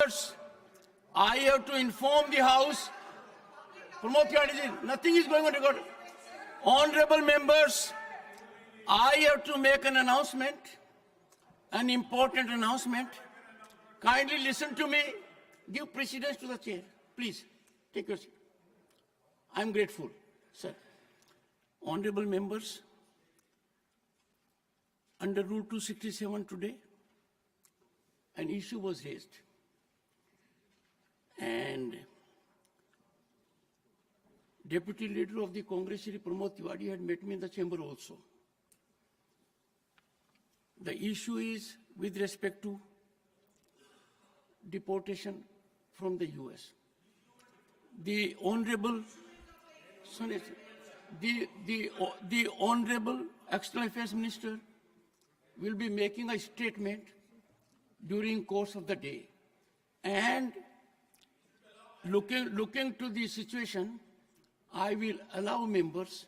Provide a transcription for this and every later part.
I have to inform the House. Pramod Tiwari, nothing is going on record. Honorable members, I have to make an announcement, an important announcement. Kindly listen to me. Give precedence to the chair. Please, take your seat. I am grateful, sir. Honorable members, under Rule 267 today, an issue was raised. And Deputy Leader of the Congress, Shri Pramod Tiwari, had met me in the chamber also. The issue is with respect to deportation from the US. The Honorable, the Honorable External Affairs Minister will be making a statement during course of the day. And looking to the situation, I will allow members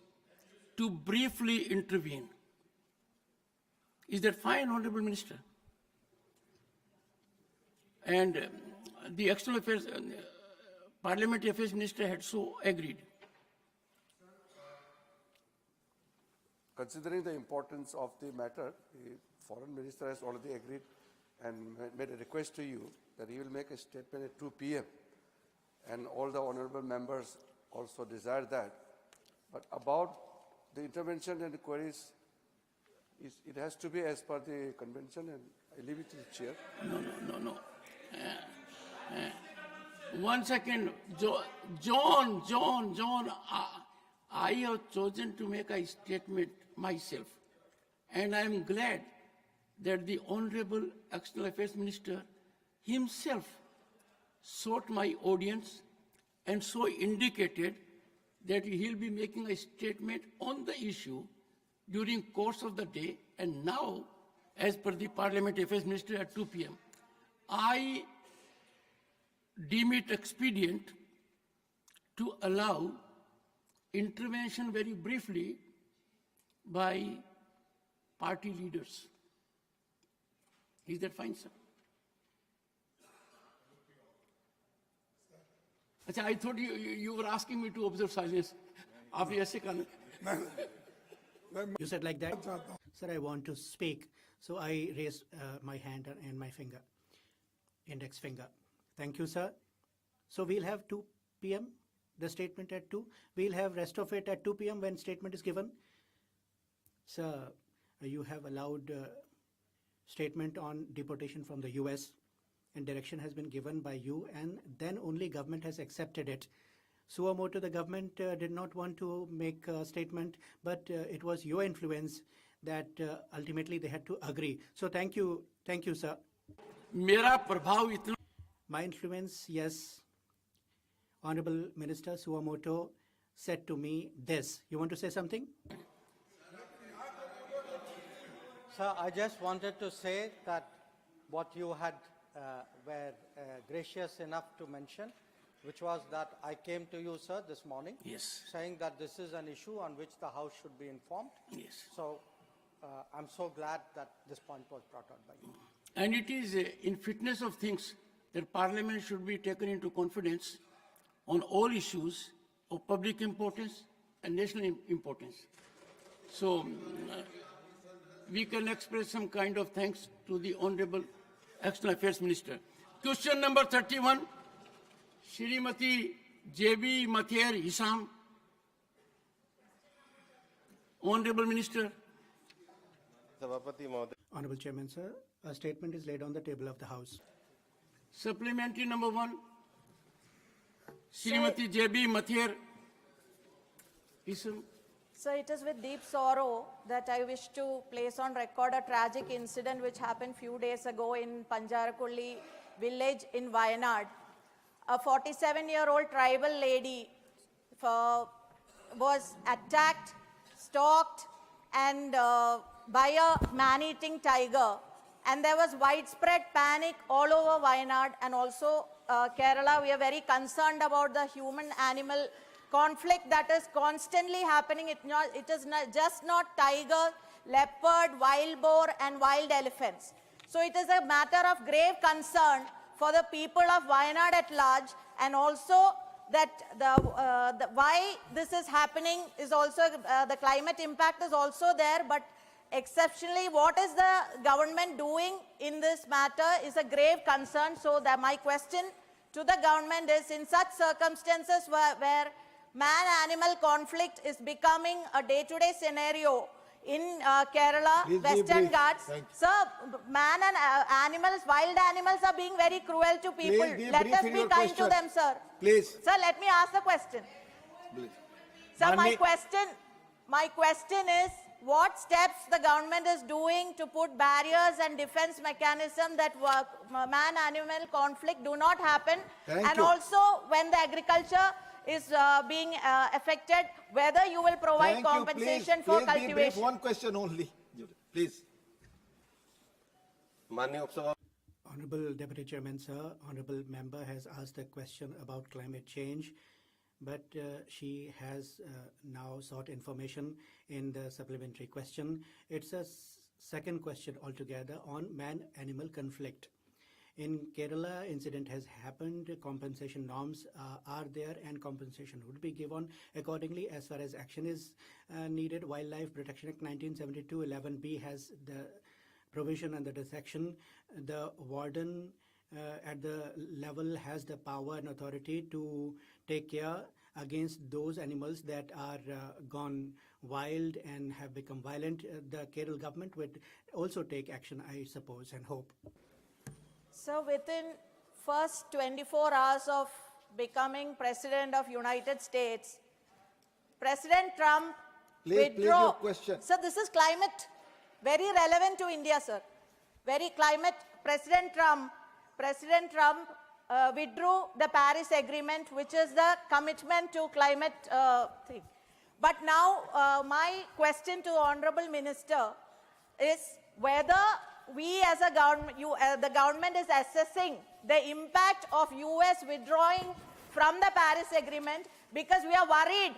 to briefly intervene. Is that fine, Honorable Minister? And the External Affairs, Parliamentary Affairs Minister had so agreed. Considering the importance of the matter, the Foreign Minister has already agreed and made a request to you that he will make a statement at 2 p.m. And all the honorable members also desire that. But about the intervention and the queries, it has to be as per the convention, and I leave it to the chair. No. One second. John, I have chosen to make a statement myself. And I am glad that the Honorable External Affairs Minister himself sought my audience and so indicated that he'll be making a statement on the issue during course of the day. And now, as per the Parliamentary Affairs Minister at 2 p.m., I deem it expedient to allow intervention very briefly by party leaders. Is that fine, sir? I thought you were asking me to observe silence. You said like that? Sir, I want to speak. So I raised my hand and my finger, index finger. Thank you, sir. So we'll have 2 p.m., the statement at 2. We'll have rest of it at 2 p.m. when statement is given. Sir, you have allowed statement on deportation from the US, and direction has been given by you, and then only government has accepted it. Suo motu, the government did not want to make a statement, but it was your influence that ultimately they had to agree. So thank you, sir. My influence, yes. Honorable Minister Suamoto said to me this. You want to say something? Sir, I just wanted to say that what you had were gracious enough to mention, which was that I came to you, sir, this morning, Yes. saying that this is an issue on which the House should be informed. Yes. So I'm so glad that this point was brought out by you. And it is in fitness of things that Parliament should be taken into confidence on all issues of public importance and national importance. So we can express some kind of thanks to the Honorable External Affairs Minister. Question number 31, Shrimati J.B. Mather Hisam. Honorable Minister. Honorable Chairman, sir, a statement is laid on the table of the House. Supplementary number 1, Shrimati J.B. Mather Hisam. So it is with deep sorrow that I wish to place on record a tragic incident which happened few days ago in Panjarakulli village in Wayanad. A 47-year-old tribal lady was attacked, stalked, and by a man-eating tiger. And there was widespread panic all over Wayanad and also Kerala. We are very concerned about the human-animal conflict that is constantly happening. It is just not tiger, leopard, wild boar and wild elephants. So it is a matter of grave concern for the people of Wayanad at large, and also that why this is happening is also, the climate impact is also there, but exceptionally what is the government doing in this matter is a grave concern. So that my question to the government is, in such circumstances where man-animal conflict is becoming a day-to-day scenario in Kerala, Please be Western brief. Ghats, Thank you. sir, man and animals, wild animals are being very cruel to people. Please be Let brief us in be your kind to question. them, sir. Please. Sir, let me ask the question. Please. Sir, my Mani- question is, what steps the government is doing to put barriers and defense mechanism that man-animal conflict do not happen? Thank And you. also, when the agriculture is being affected, whether you will provide Thank you. compensation Please, for please be brief. cultivation. One question only. Please. Honorable Deputy Chairman, sir, Honorable Member has asked a question about climate change, but she has now sought information in the supplementary question. It's a second question altogether on man-animal conflict. In Kerala, incident has happened, compensation norms are there, and compensation would be given accordingly as far as action is needed. Wildlife Protection Act 1972 11B has the provision under the section. The warden at the level has the power and authority to take care against those animals that are gone wild and have become violent. The Kerala government would also take action, I suppose, and hope. So within first 24 hours of becoming President of United States, President Trump Please, withdrew. your question. Sir, this is climate, very relevant to India, sir. Very climate. President Trump withdrew the Paris Agreement, which is the commitment to climate thing. But now my question to the Honorable Minister is whether we as a government, the government is assessing the impact of US withdrawing from the Paris Agreement, because we are worried,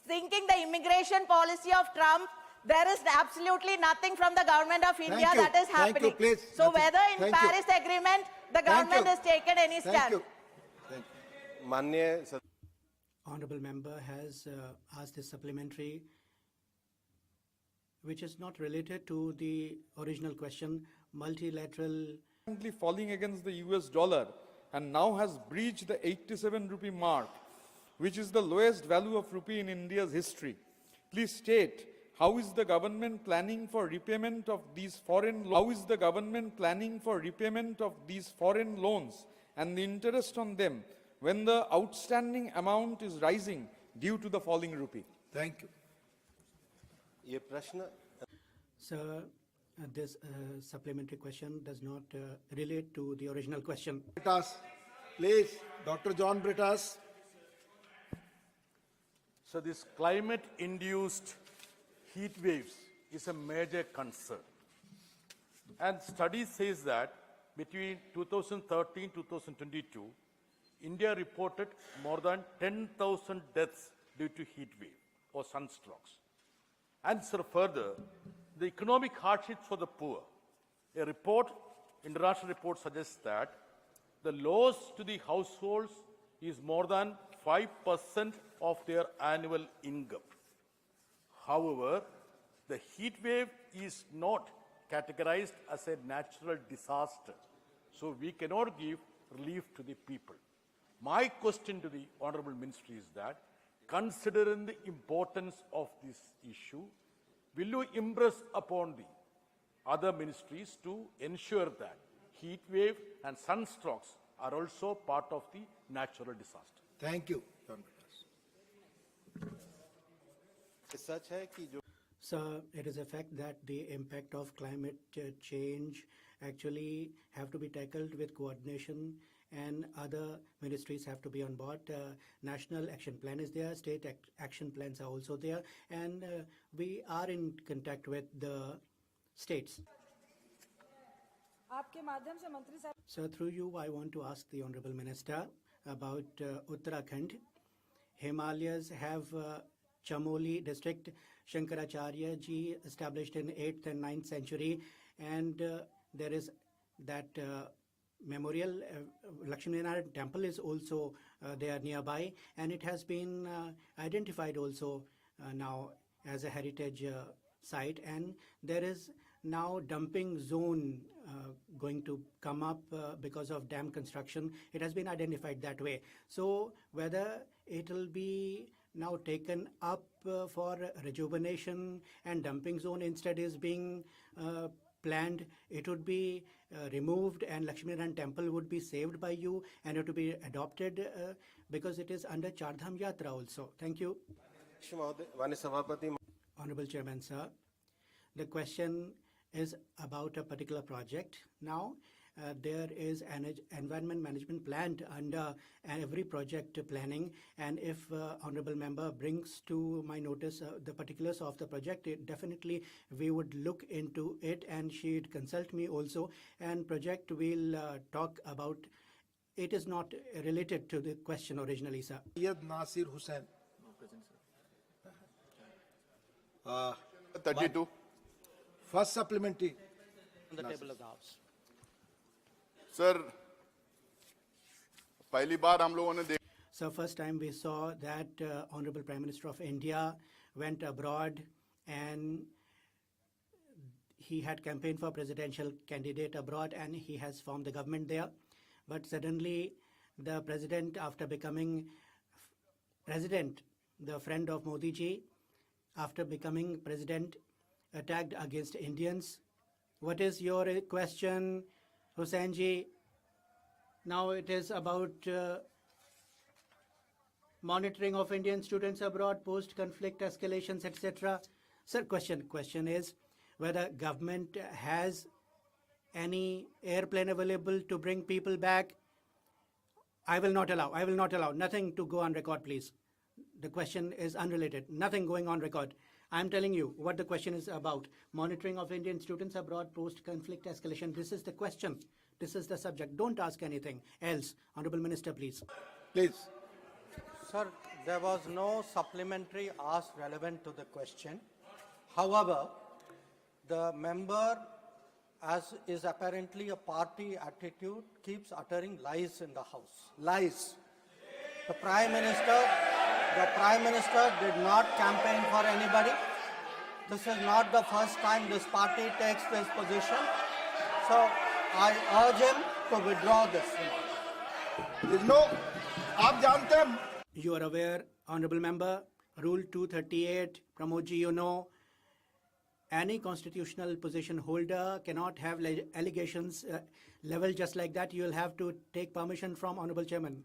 thinking the immigration policy of Trump, there is absolutely nothing from the government of India you. that is Thank you, happening. please. So Nothing. whether in Thank you. Paris Agreement, the Thank government you. has taken any Thank stand. you. Thank you. Honorable Member has asked this supplementary, which is not related to the original question, multilateral. Currently falling against the US dollar and now has breached the 87 rupee mark, which is the lowest value of rupee in India's history. Please state, how is the government planning for repayment of these foreign loans and the interest on them when the outstanding amount is rising due to the falling rupee? Thank you. Sir, this supplementary question does not relate to the original question. Britas, please. Dr. John Britas. So this climate-induced heat waves is a major concern. And study says that between 2013-2022, India reported more than 10,000 deaths due to heat wave or sunstrokes. And so further, the economic hardships for the poor. International report suggests that the loss to the households is more than 5% of their annual income. However, the heat wave is not categorized as a natural disaster, so we cannot give relief to the people. My question to the Honorable Minister is that, considering the importance of this issue, will you impress upon the other ministries to ensure that heat wave and sunstrokes are also part of the natural disaster? Thank you, John Britas. So it is a fact that the impact of climate change actually have to be tackled with coordination, and other ministries have to be on board. National action plan is there, state action plans are also there, and we are in contact with the states. So through you, I want to ask the Honorable Minister about Uttarakhand. Himalayas have Chamoli district, Shankaracharya ji established in 8th and 9th century, and there is that memorial, Lakshmi Narayan temple is also there nearby, and it has been identified also now as a heritage site, and there is now dumping zone going to come up because of dam construction. It has been identified that way. So whether it will be now taken up for rejuvenation and dumping zone instead is being planned, it would be removed and Lakshmi Narayan temple would be saved by you, and it would be adopted because it is under Chardham Yatra also. Thank you. Honorable Chairman, sir, the question is about a particular project. Now, there is an environment management plan under every project planning, and if honorable member brings to my notice the particulars of the project, definitely we would look into it, and she'd consult me also, and project we'll talk about. It is not related to the question originally, sir. Syed Nasir Hussain. 32. First supplementary. On the table of the House. Sir पहली बार हम लोगों ने देखा So first time we saw that Honorable Prime Minister of India went abroad and he had campaigned for presidential candidate abroad, and he has formed the government there. But suddenly the president, after becoming president, the friend of Modi ji, after becoming president, attacked against Indians. What is your question, Hussain ji? Now it is about monitoring of Indian students abroad, post-conflict escalations, etc. Sir, question is whether government has any airplane available to bring people back. I will not allow. Nothing to go on record, please. The question is unrelated. Nothing going on record. I'm telling you what the question is about. Monitoring of Indian students abroad, post-conflict escalation. This is the question. This is the subject. Don't ask anything else. Honorable Minister, please. Please. Sir, there was no supplementary asked relevant to the question. However, the member, as is apparently a party attitude, keeps uttering lies in the House. Lies. The Prime Minister did not campaign for anybody. This is not the first time this party takes this position. So I urge him to withdraw this. There's no. आप जानते हैं. You are aware, Honorable Member, Rule 238, Pramod ji, you know, any constitutional position holder cannot have allegations leveled just like that. You will have to take permission from Honorable Chairman.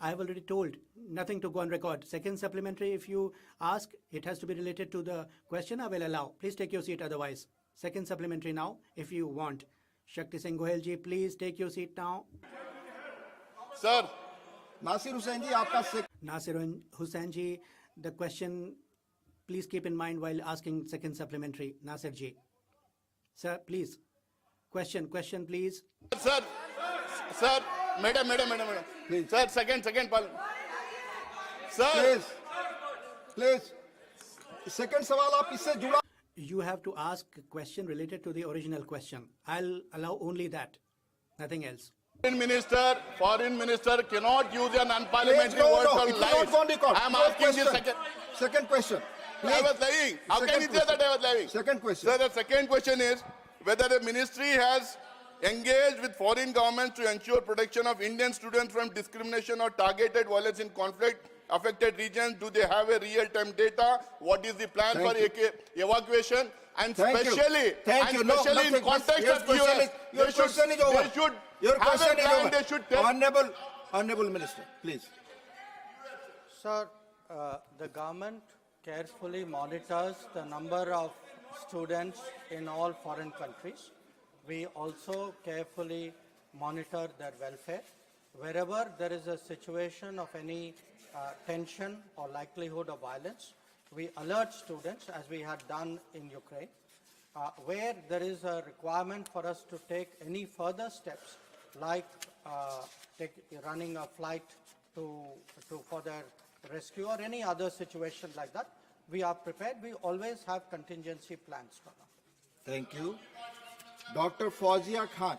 I have already told, nothing to go on record. Second supplementary, if you ask, it has to be related to the question, I will allow. Please take your seat otherwise. Second supplementary now, if you want. Shakti Singh Gohel ji, please take your seat now. Sir Nasir Hussain ji, आपका Nasir Hussain ji, the question, please keep in mind while asking second supplementary. Nasir ji. Sir, please. Question, please. Sir madam sir second Pal sir Please. Second सवाल आप इससे जुड़ा. You have to ask a question related to the original question. I'll allow only that, nothing else. Foreign minister cannot use an unparliamentary word called It's lies. not on record. I am Your asking the question. Second question. I was lying. How can you say that I was lying? Second question. Sir, the second question is whether the ministry has engaged with foreign governments to ensure protection of Indian students from discrimination or targeted violence in conflict-affected regions. Do they have a real-time data? What is the plan for evacuation? And especially in context of US, your question is over. Your question is over. They should tell. Honorable Minister, please. Sir, the government carefully monitors the number of students in all foreign countries. We also carefully monitor their welfare. Wherever there is a situation of any tension or likelihood of violence, we alert students, as we had done in Ukraine. Where there is a requirement for us to take any further steps, like running a flight for their rescue or any other situation like that, we are prepared. We always have contingency plans for that. Thank you. Dr. Fauzia Khan.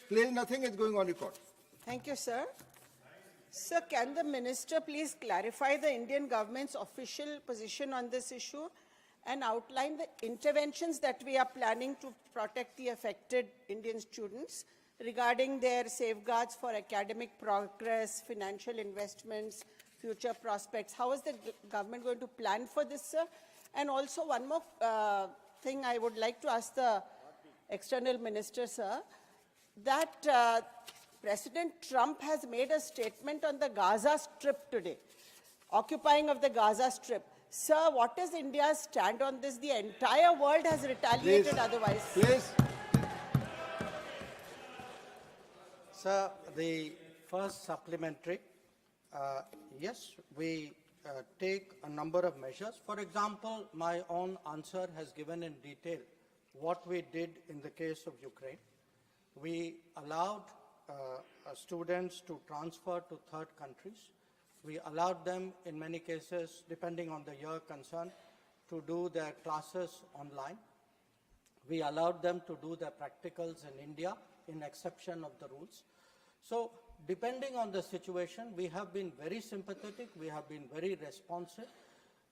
Please, nothing is going on record. Thank you, sir. Sir, can the minister please clarify the Indian government's official position on this issue and outline the interventions that we are planning to protect the affected Indian students regarding their safeguards for academic progress, financial investments, future prospects? How is the government going to plan for this, sir? And also one more thing I would like to ask the external minister, sir, that President Trump has made a statement on the Gaza Strip today, occupying of the Gaza Strip. Sir, what is India's stand on this? The entire world has retaliated Please. otherwise. Please. Sir, the first supplementary, yes, we take a number of measures. For example, my own answer has given in detail what we did in the case of Ukraine. We allowed students to transfer to third countries. We allowed them, in many cases, depending on the year concerned, to do their classes online. We allowed them to do their practicals in India, in exception of the rules. So, depending on the situation, we have been very sympathetic, we have been very responsive.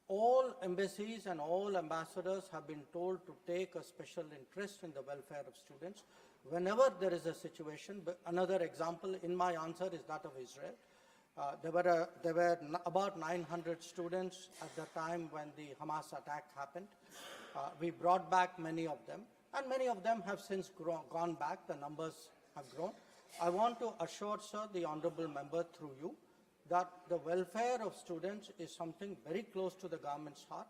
All embassies and all ambassadors have been told to take a special interest in the welfare of students. Whenever there is a situation, another example in my answer is that of Israel. There were about 900 students at the time when the Hamas attack happened. We brought back many of them, and many of them have since gone back. The numbers have grown. I want to assure, sir, the honourable member through you, that the welfare of students is something very close to the government's heart.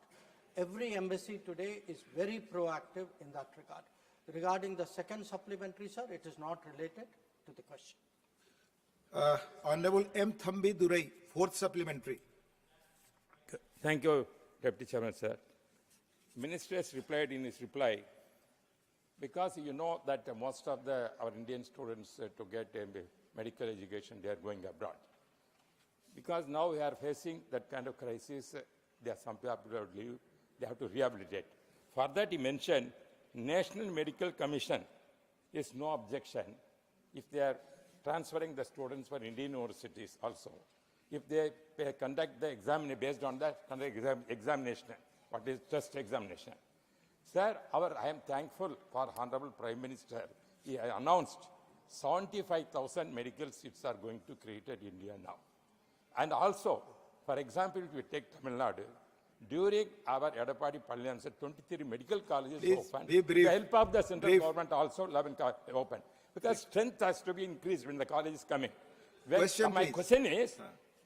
Every embassy today is very proactive in that regard. Regarding the second supplementary, sir, it is not related to the question. Honorable M. Thambi Durai, fourth supplementary. Thank you, Deputy Chairman, sir. Minister has replied in his reply, because you know that most of our Indian students to get a medical education, they are going abroad. Because now we are facing that kind of crisis, there are some people who leave, they have to rehabilitate. For that he mentioned, National Medical Commission is no objection if they are transferring the students for Indian universities also. If they conduct the exam based on the examination, what is test examination. Sir, I am thankful for Honorable Prime Minister. He announced 75,000 medical seats are going to create in India now. And also, for example, if you take Tamil Nadu, during our Edapadi Palyan's 23 medical colleges opened, with the help of the central government also 11 opened. Because strength has to be increased when the college is coming. My question is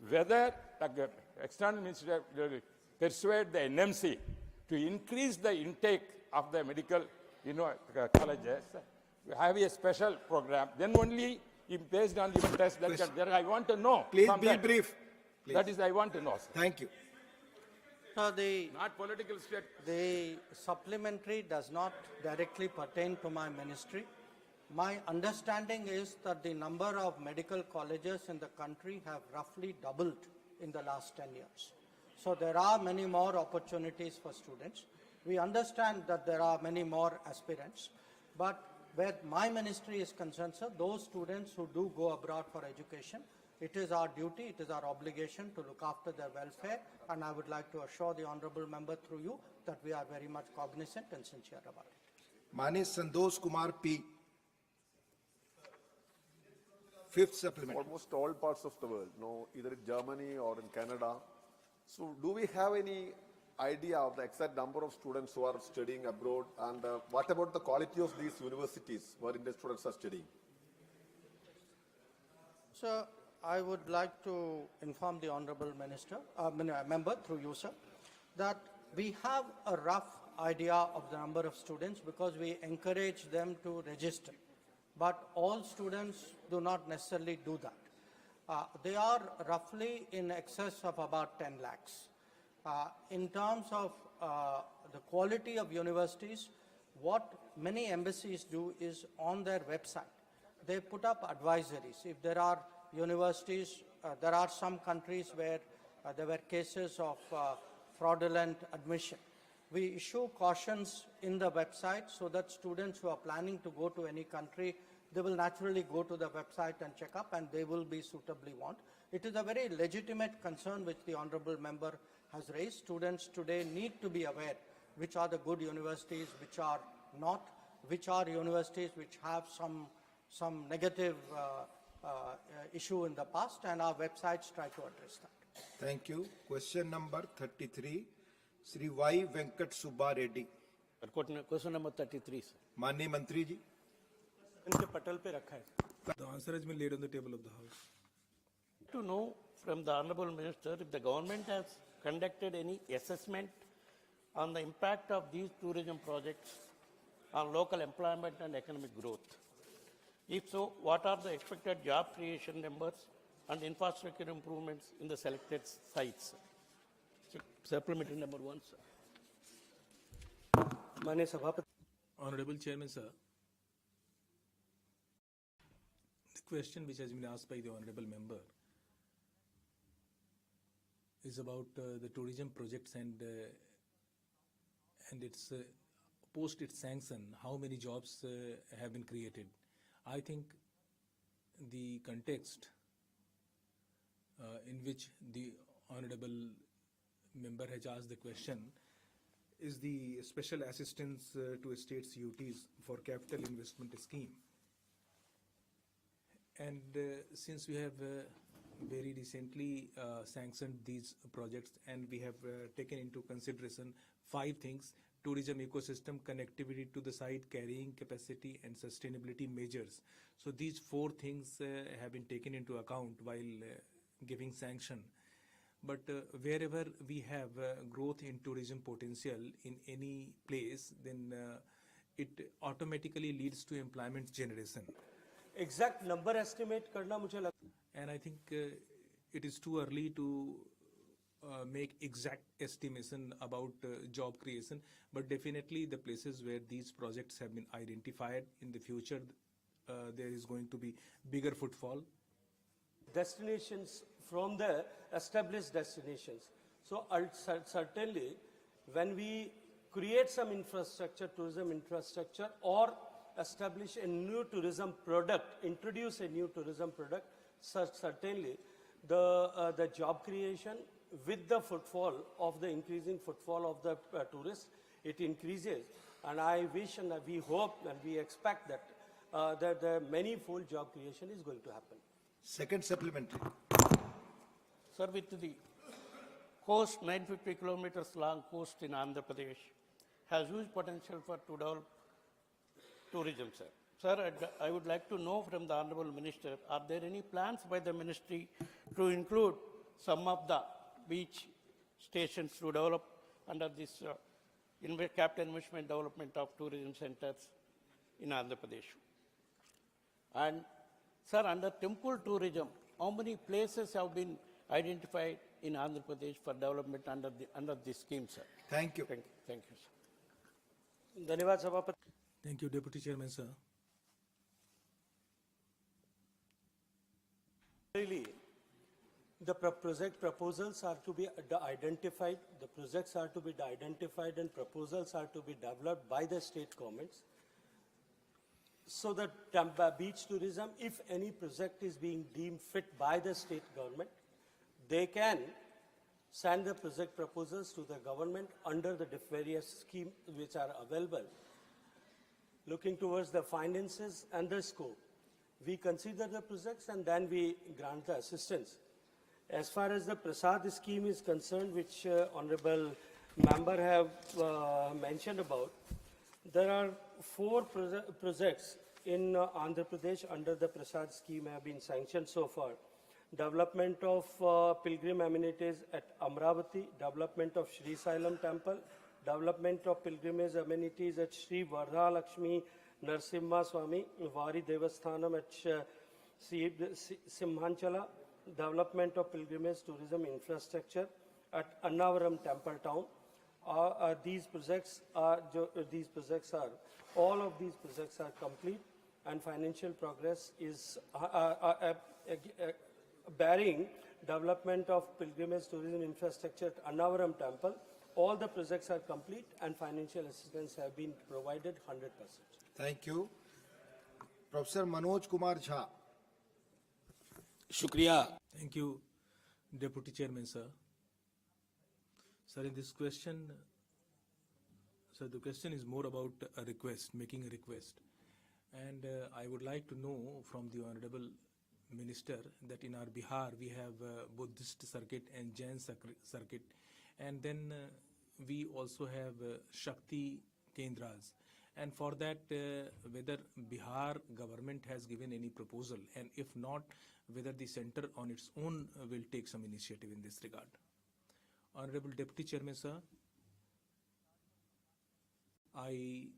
whether the external minister will persuade the NMC to increase the intake of the medical colleges, have a special program, then only based on the test that I want to know. Please be brief. Please. That is, I want to know, sir. Thank you. Not political state. The supplementary does not directly pertain to my ministry. My understanding is that the number of medical colleges in the country have roughly doubled in the last 10 years. So there are many more opportunities for students. We understand that there are many more aspirants, but where my ministry is concerned, sir, those students who do go abroad for education, it is our duty, it is our obligation to look after their welfare, and I would like to assure the honourable member through you that we are very much cognizant and sincere about it. Mani Santosh Kumar P. Fifth supplementary. Almost all parts of the world, either in Germany or in Canada. So do we have any idea of the exact number of students who are studying abroad, and what about the quality of these universities where Indian students are studying? Sir, I would like to inform the honourable member through you, sir, that we have a rough idea of the number of students because we encourage them to register. But all students do not necessarily do that. They are roughly in excess of about 10 lakhs. In terms of the quality of universities, what many embassies do is on their website, they put up advisories. If there are universities, there are some countries where there were cases of fraudulent admission. We issue cautions in the website so that students who are planning to go to any country they will naturally go to the website and check up, and they will be suitably warned. It is a very legitimate concern which the honorable member has raised. Students today need to be aware which are the good universities, which are not, which are universities which have some negative issue in the past, and our websites try to address that. Thank you. Question number 33, Sri Y. Venkat Subba Reddy. Question number 33, sir. माननीय मंत्री जी. इनके पटल पे रखा है. The answer has been laid on the table of the House. To know from the Honorable Minister if the government has conducted any assessment on the impact of these tourism projects on local employment and economic growth. If so, what are the expected job creation numbers and infrastructure improvements in the selected sites? Supplementary number 1, sir. Honorable Chairman, sir, the question which has been asked by the honorable member is about the tourism projects and its post its sanction, how many jobs have been created. I think the context in which the honorable member has asked the question is the special assistance to states UTs for capital investment scheme. And since we have very recently sanctioned these projects, and we have taken into consideration 5 things: tourism ecosystem, connectivity to the site, carrying capacity, and sustainability measures. So these 4 things have been taken into account while giving sanction. But wherever we have growth in tourism potential in any place, then it automatically leads to employment generation. Exact number estimate करना मुझे लगता. And I think it is too early to make exact estimation about job creation, but definitely the places where these projects have been identified in the future, there is going to be bigger footfall. Destinations from the established destinations. So certainly when we create some infrastructure, tourism infrastructure, or establish a new tourism product, introduce a new tourism product, certainly the job creation with the footfall of the increasing footfall of the tourists, it increases. And I wish and we hope and we expect that the many-fold job creation is going to happen. Second supplementary. Sir, with the coast, 950 kilometers long coast in Andhra Pradesh, has huge potential to develop tourism, sir. Sir, I would like to know from the Honorable Minister, are there any plans by the Ministry to include some of the beach stations to develop under this capital investment development of tourism centers in Andhra Pradesh? And sir, under temple tourism, how many places have been identified in Andhra Pradesh for development under this scheme, sir? Thank you. Thank you, sir. धन्यवाद सभापति. Thank you, Deputy Chairman, sir. Really, the project proposals are to be identified, the projects are to be identified and proposals are to be developed by the state governments. So that beach tourism, if any project is being deemed fit by the state government, they can send the project proposals to the government under the various schemes which are available. Looking towards the finances and the scope, we consider the projects and then we grant the assistance. As far as the Prasad scheme is concerned, which Honorable Member have mentioned about, there are 4 projects in Andhra Pradesh under the Prasad scheme have been sanctioned so far. Development of pilgrim amenities at Amravati, development of Sri Sailam Temple, development of pilgrimage amenities at Sri Vardha Lakshmi Narsimha Swami Vari Devasthanam at Simhanchala, development of pilgrimage tourism infrastructure at Annavaram Temple Town. All of these projects are complete, and financial progress is bearing development of pilgrimage tourism infrastructure at Annavaram Temple. All the projects are complete and financial assistance have been provided 100%. Thank you. Professor Manoj Kumar Jha. Shukriya. Thank you, Deputy Chairman, sir. Sir, in this question, sir, the question is more about a request, making a request. And I would like to know from the Honorable Minister that in our Bihar we have Buddhist circuit and Jain circuit, and then we also have Shakti Kendras. And for that, whether Bihar government has given any proposal, and if not, whether the center on its own will take some initiative in this regard. Honorable Deputy Chairman, sir, I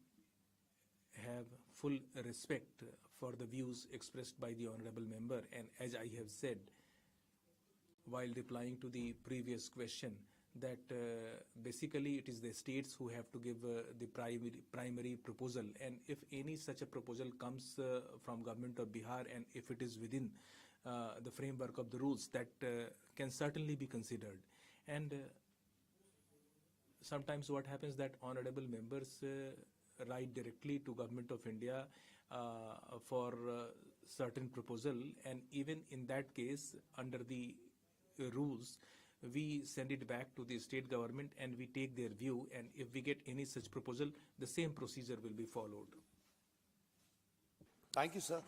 have full respect for the views expressed by the honorable member, and as I have said while replying to the previous question, that basically it is the states who have to give the primary proposal, and if any such a proposal comes from government of Bihar, and if it is within the framework of the rules, that can certainly be considered. And sometimes what happens that honorable members write directly to Government of India for certain proposal, and even in that case, under the rules, we send it back to the state government and we take their view, and if we get any such proposal, the same procedure will be followed. Thank you, sir.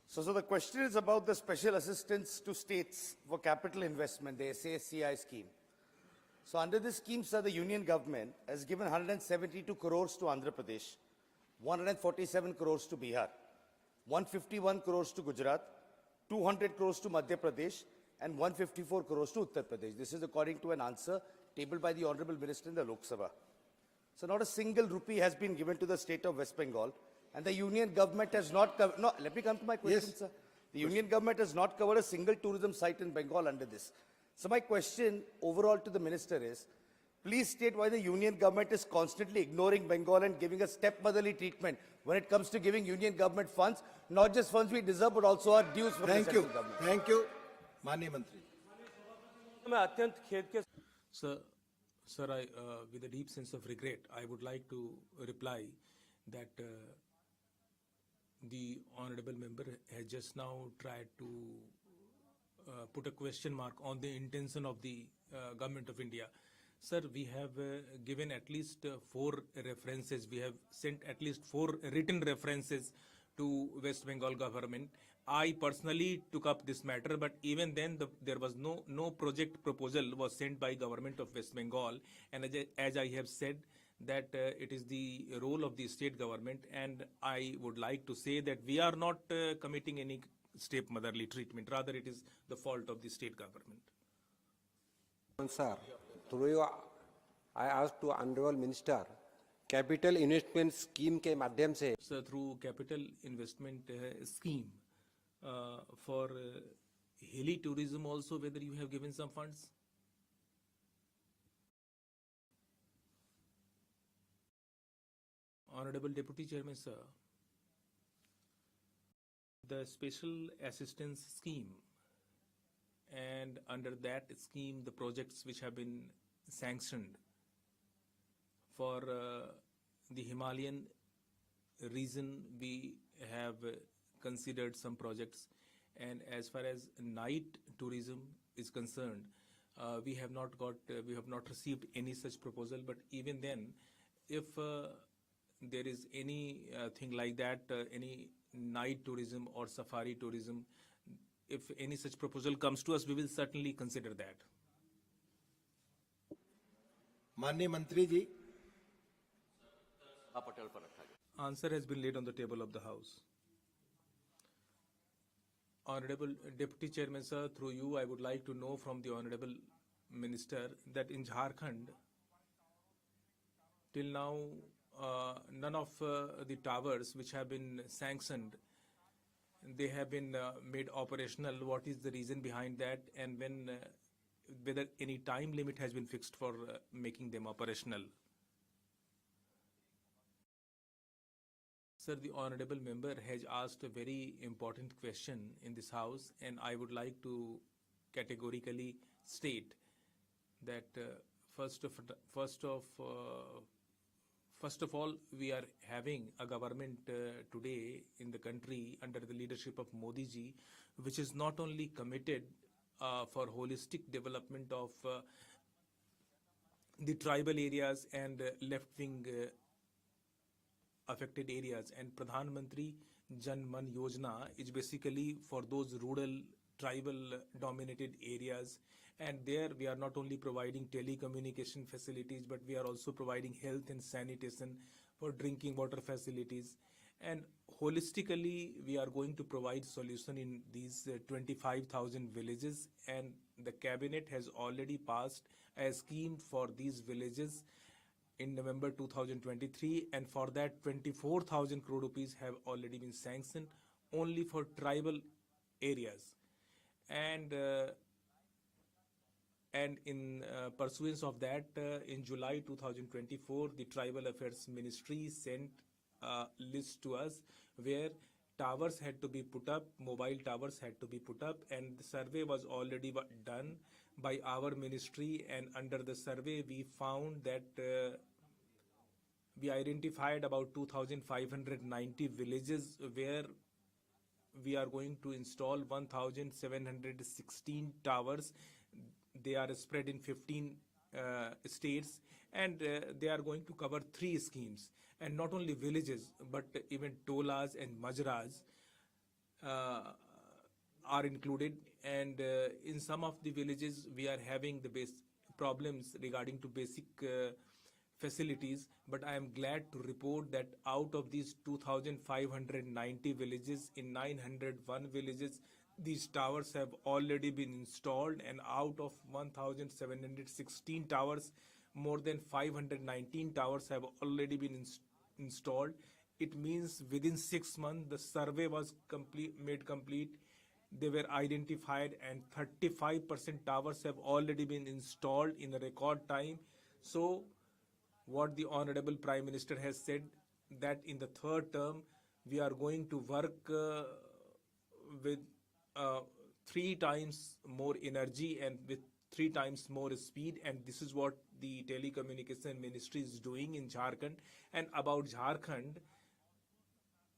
So the question is about the special assistance to states for capital investment, the SACI scheme. So under this scheme, sir, the union government has given 172 crores to Andhra Pradesh, 147 crores to Bihar, 151 crores to Gujarat, 200 crores to Madhya Pradesh, and 154 crores to Uttar Pradesh. This is according to an answer tabled by the Honorable Minister in the Lok Sabha. So not a single rupee has been given to the state of West Bengal, and the union government has not covered, no, let me come to my question, Yes. sir. The union government has not covered a single tourism site in Bengal under this. So my question overall to the minister is, please state why the union government is constantly ignoring Bengal and giving a stepmotherly treatment when it comes to giving union government funds, not just funds we deserve, but also our dues from the Thank central you. government. Thank you. Mani Mantri. Sir, I, with a deep sense of regret, I would like to reply that the honorable member has just now tried to put a question mark on the intention of the government of India. Sir, we have given at least 4 references. We have sent at least 4 written references to West Bengal government. I personally took up this matter, but even then there was no project proposal was sent by government of West Bengal. And as I have said, that it is the role of the state government, and I would like to say that we are not committing any stepmotherly treatment. Rather, it is the fault of the state government. Sir, through you, I asked to Honorable Minister, capital investment scheme के माध्यम से Sir, through capital investment scheme for hilly tourism also, whether you have given some funds? Honorable Deputy Chairman, sir, the special assistance scheme, and under that scheme, the projects which have been sanctioned for the Himalayan region, we have considered some projects, and as far as night tourism is concerned, we have not received any such proposal. But even then, if there is any thing like that, any night tourism or safari tourism, if any such proposal comes to us, we will certainly consider that. Mani Mantri ji. Answer has been laid on the table of the House. Honorable Deputy Chairman, sir, through you, I would like to know from the Honorable Minister that in Jharkhand, till now, none of the towers which have been sanctioned, they have been made operational. What is the reason behind that, and when, whether any time limit has been fixed for making them operational? Sir, the honorable member has asked a very important question in this House, and I would like to categorically state that first First of all, we are having a government today in the country under the leadership of Modi ji, which is not only committed for holistic development of the tribal areas and left-wing affected areas, and Pradhan Mantri Jan Man Yojana is basically for those rural tribal dominated areas, and there we are not only providing telecommunication facilities, but we are also providing health and sanitation for drinking water facilities, and holistically we are going to provide solution in these 25,000 villages, and the cabinet has already passed a scheme for these villages in November 2023, and for that 24,000 crore rupees have already been sanctioned only for tribal areas. And in pursuance of that, in July 2024, the Tribal Affairs Ministry sent a list to us where towers had to be put up, mobile towers had to be put up, and the survey was already done by our ministry, and under the survey we found that we identified about 2,590 villages where we are going to install 1,716 towers. They are spread in 15 states, and they are going to cover 3 schemes. And not only villages, but even tolas and majras are included. And in some of the villages, we are having the problems regarding to basic facilities, but I am glad to report that out of these 2,590 villages, in 901 villages, these towers have already been installed, and out of 1,716 towers, more than 519 towers have already been installed. It means within 6 months, the survey was made complete. They were identified, and 35% towers have already been installed in a record time. So what the Honorable Prime Minister has said, that in the 3rd term, we are going to work with 3 times more energy and with 3 times more speed, and this is what the Telecommunication Ministry is doing in Jharkhand. And about Jharkhand,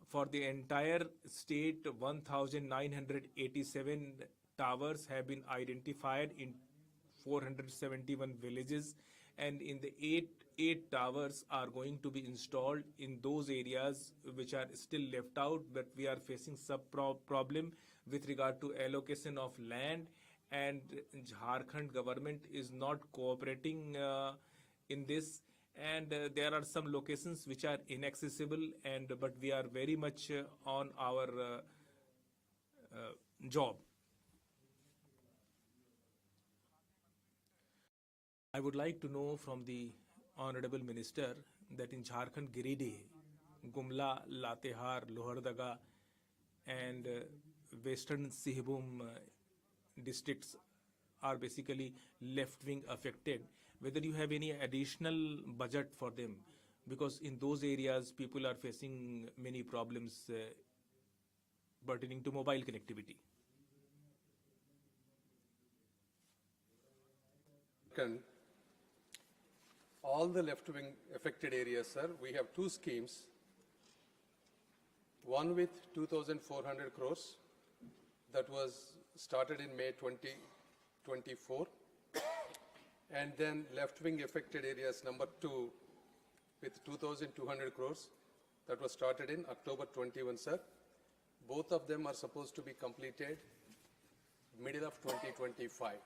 for the entire state, 1,987 towers have been identified in 471 villages, and in the 8 towers are going to be installed in those areas which are still left out, but we are facing some problem with regard to allocation of land, and Jharkhand government is not cooperating in this, and there are some locations which are inaccessible, and but we are very much on our job. I would like to know from the Honorable Minister that in Jharkhand, Giridih, Gumla, Latehar, Lohardaga, and Western Sihbhum districts are basically left-wing affected. Whether you have any additional budget for them, because in those areas people are facing many problems pertaining to mobile connectivity. All the left-wing affected areas, sir, we have 2 schemes. One with 2,400 crores that was started in May 2024. And then left-wing affected areas number 2 with 2,200 crores that was started in October 21, sir. Both of them are supposed to be completed middle of 2025.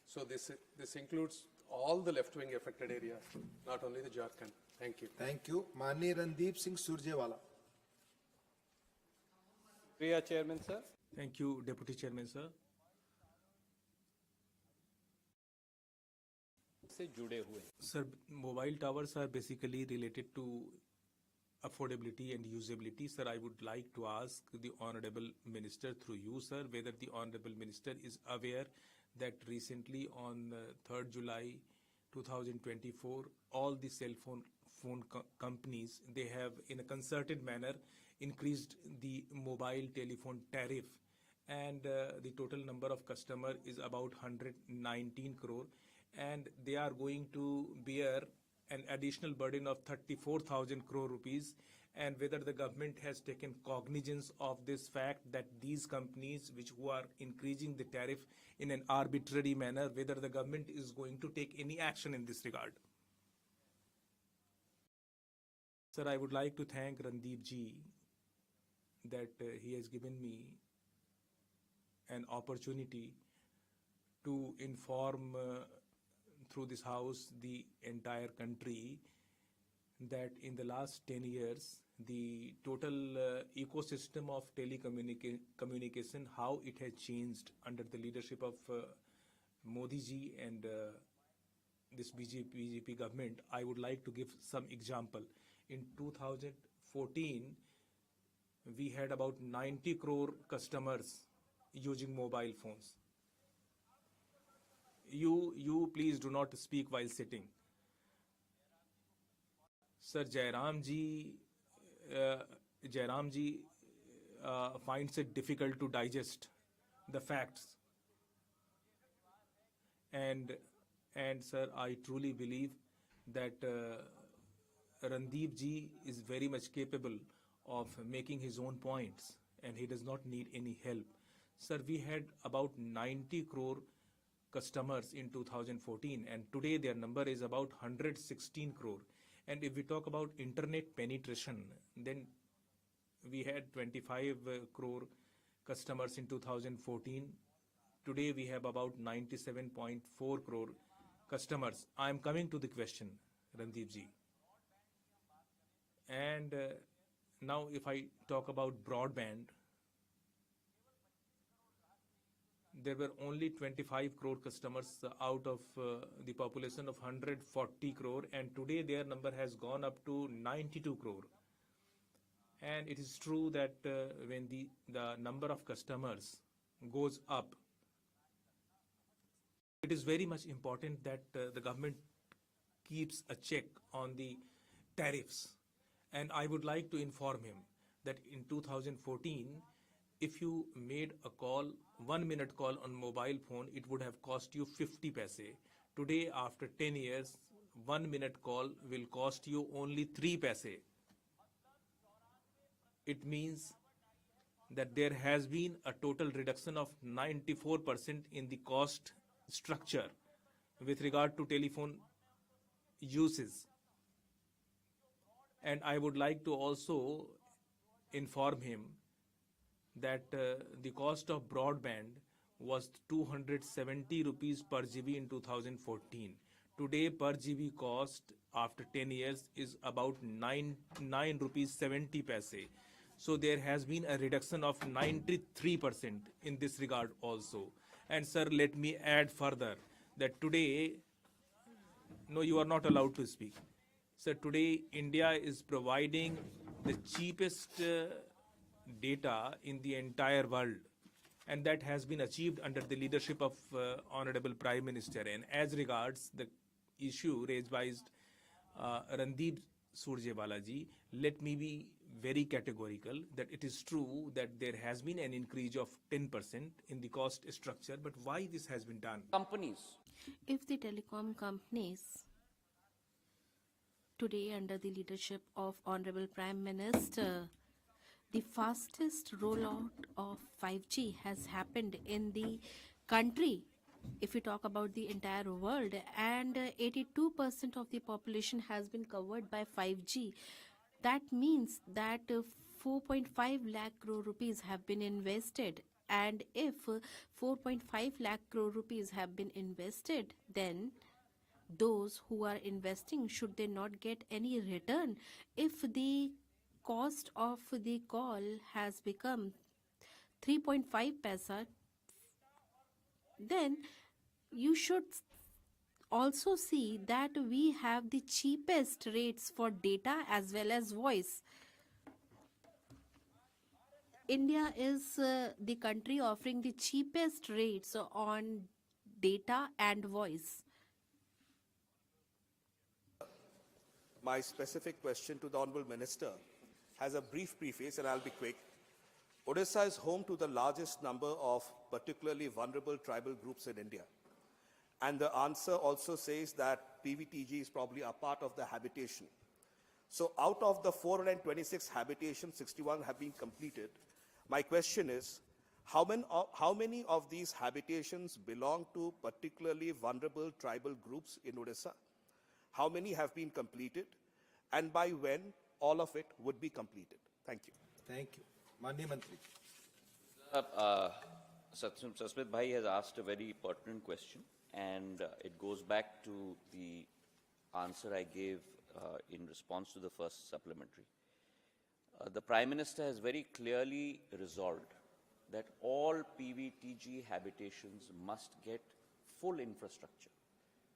So this includes all the left-wing affected areas, not only the Jharkhand. Thank you. Thank you. Mani Randeep Singh Surjewala. Priya Chairman, sir. Thank you, Deputy Chairman, sir. Sir, mobile towers are basically related to affordability and usability. Sir, I would like to ask the Honorable Minister through you, sir, whether the Honorable Minister is aware that recently on 3rd July 2024, all the cell phone companies, they have in a concerted manner increased the mobile telephone tariff, and the total number of customers is about 119 crore, and they are going to bear an additional burden of 34,000 crore rupees, and whether the government has taken cognizance of this fact that these companies who are increasing the tariff in an arbitrary manner, whether the government is going to take any action in this regard. Sir, I would like to thank Randeep ji that he has given me an opportunity to inform through this house the entire country that in the last 10 years, the total ecosystem of telecommunication, how it has changed under the leadership of Modi ji and this BJP government. I would like to give some example. In 2014, we had about 90 crore customers using mobile phones. You please do not speak while sitting. Sir, Jairam ji finds it difficult to digest the facts. And sir, I truly believe that Randeep ji is very much capable of making his own points and he does not need any help. Sir, we had about 90 crore customers in 2014 and today their number is about 116 crore. And if we talk about internet penetration, then we had 25 crore customers in 2014. Today we have about 97.4 crore customers. I am coming to the question, Randeep ji. And now if I talk about broadband, there were only 25 crore customers out of the population of 140 crore, and today their number has gone up to 92 crore. And it is true that when the number of customers goes up, it is very much important that the government keeps a check on the tariffs. And I would like to inform him that in 2014, if you made a call, 1 minute call on mobile phone, it would have cost you 50 paise. Today, after 10 years, 1 minute call will cost you only 3 paise. It means that there has been a total reduction of 94% in the cost structure with regard to telephone uses. And I would like to also inform him that the cost of broadband was 270 rupees per GB in 2014. Today per GB cost after 10 years is about 9 rupees 70 paise. So there has been a reduction of 93% in this regard also. And sir, let me add further that today, no, you are not allowed to speak. Sir, today India is providing the cheapest data in the entire world, and that has been achieved under the leadership of Honorable Prime Minister. And as regards the issue raised by Randeep Surjewala ji, let me be very categorical that it is true that there has been an increase of 10% in the cost structure, but why this has been done? Companies. If the telecom companies today under the leadership of Honorable Prime Minister, the fastest rollout of 5G has happened in the country. If we talk about the entire world, and 82% of the population has been covered by 5G, that means that 4.5 lakh crore rupees have been invested. And if 4.5 lakh crore rupees have been invested, then those who are investing, should they not get any return? If the cost of the call has become 3.5 paisa, then you should also see that we have the cheapest rates for data as well as voice. India is the country offering the cheapest rates on data and voice. My specific question to the Honourable Minister has a brief preface, and I'll be quick. Odisha is home to the largest number of particularly vulnerable tribal groups in India. And the answer also says that PVTG is probably a part of the habitation. So out of the 426 habitations, 61 have been completed. My question is, how many of these habitations belong to particularly vulnerable tribal groups in Odisha? How many have been completed? And by when all of it would be completed? Thank you. Thank you. Mani Mantri. Sasmit Bhai has asked a very pertinent question, and it goes back to the answer I gave in response to the first supplementary. The Prime Minister has very clearly resolved that all PVTG habitations must get full infrastructure,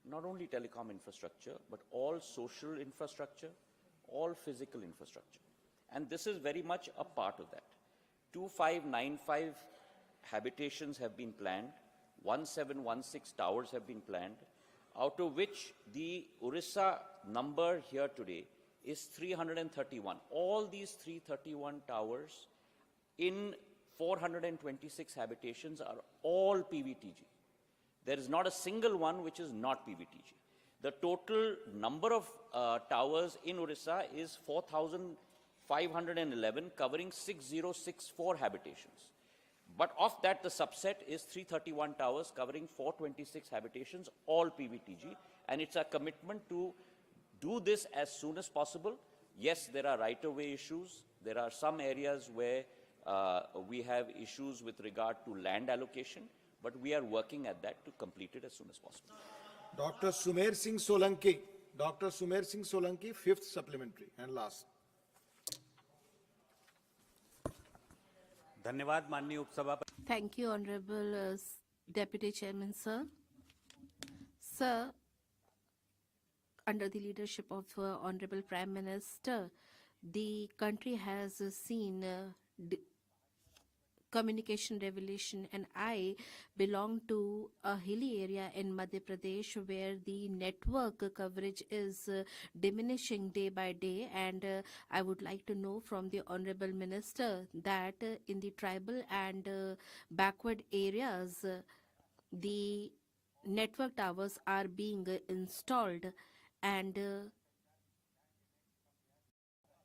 not only telecom infrastructure, but all social infrastructure, all physical infrastructure. And this is very much a part of that. 2595 habitations have been planned, 1716 towers have been planned, out of which the Orissa number here today is 331. All these 331 towers in 426 habitations are all PVTG. There is not a single one which is not PVTG. The total number of towers in Orissa is 4,511, covering 6064 habitations. But of that, the subset is 331 towers covering 426 habitations, all PVTG. And it's a commitment to do this as soon as possible. Yes, there are right-of-way issues. There are some areas where we have issues with regard to land allocation, but we are working at that to complete it as soon as possible. Dr. Sumer Singh Solanki. Dr. Sumer Singh Solanki, fifth supplementary and last. Thank you, Honorable Deputy Chairman, sir. Sir, under the leadership of Honorable Prime Minister, the country has seen communication revolution, and I belong to a hilly area in Madhya Pradesh where the network coverage is diminishing day by day, and I would like to know from the Honorable Minister that in the tribal and backward areas the network towers are being installed, and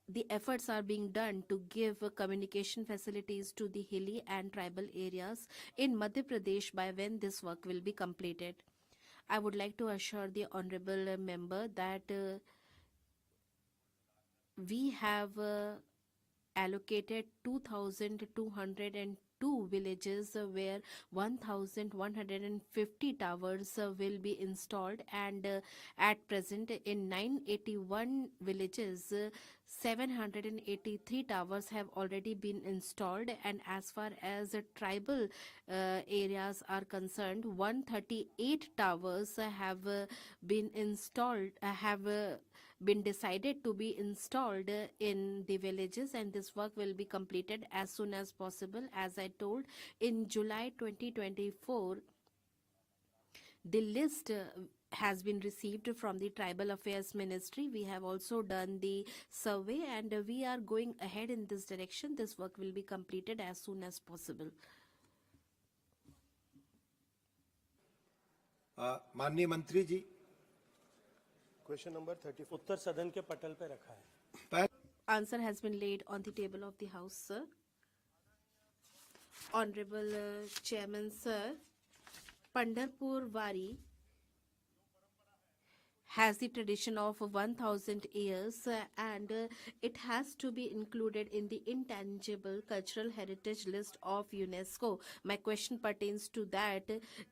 the efforts are being done to give communication facilities to the hilly and tribal areas in Madhya Pradesh. By when this work will be completed? I would like to assure the honorable member that we have allocated 2,202 villages where 1,150 towers will be installed, and at present in 981 villages 783 towers have already been installed, and as far as tribal areas are concerned, 138 towers have been installed, been decided to be installed in the villages, and this work will be completed as soon as possible. As I told, in July 2024, the list has been received from the Tribal Affairs Ministry. We have also done the survey, and we are going ahead in this direction. This work will be completed as soon as possible. माननीय मंत्री जी. Question number 34. उत्तर सदन के पटल पे रखा है. Answer has been laid on the table of the House, sir. Honorable Chairman, sir, Pandharpur Wari has the tradition of 1,000 years, and it has to be included in the intangible cultural heritage list of UNESCO. My question pertains to that.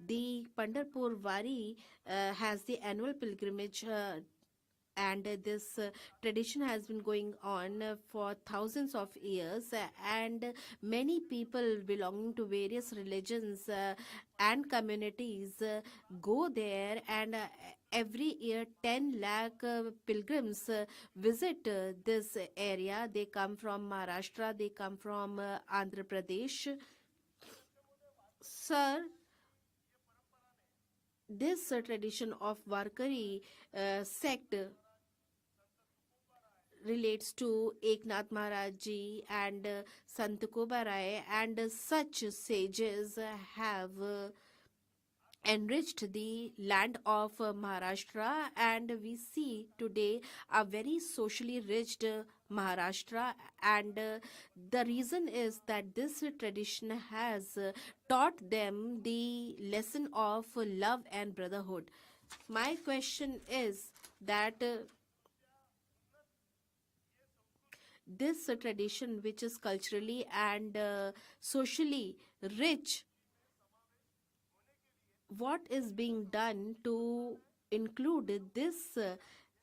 The Pandharpur Wari has the annual pilgrimage, and this tradition has been going on for thousands of years, and many people belonging to various religions and communities go there, and every year 10 lakh pilgrims visit this area. They come from Maharashtra, they come from Andhra Pradesh. Sir, this tradition of Varkari sect relates to Eknath Maharaj Ji and Sant Tukoba Rai, and such sages have enriched the land of Maharashtra, and we see today a very socially rich Maharashtra. And the reason is that this tradition has taught them the lesson of love and brotherhood. My question is that this tradition, which is culturally and socially rich, what is being done to include this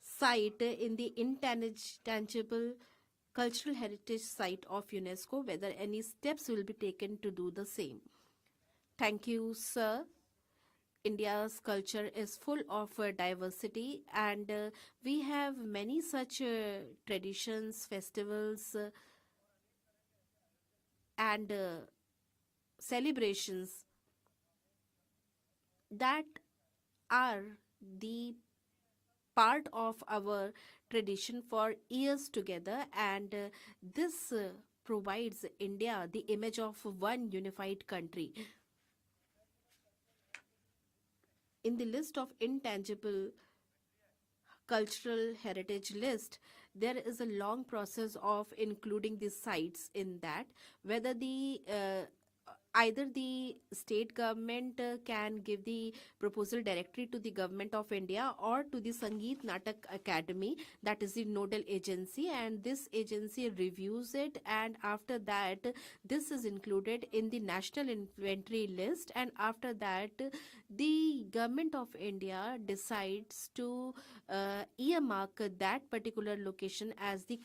site in the intangible cultural heritage site of UNESCO, whether any steps will be taken to do the same? Thank you, sir. India's culture is full of diversity, and we have many such traditions, festivals, and celebrations that are the part of our tradition for years together, and this provides India the image of one unified country. In the list of intangible cultural heritage list, there is a long process of including the sites in that, whether the either the state government can give the proposal directly to the government of India or to the Sangeet Natak Academy, that is the nodal agency, and this agency reviews it, and after that this is included in the national inventory list, and after that the government of India decides to earmark that particular location as the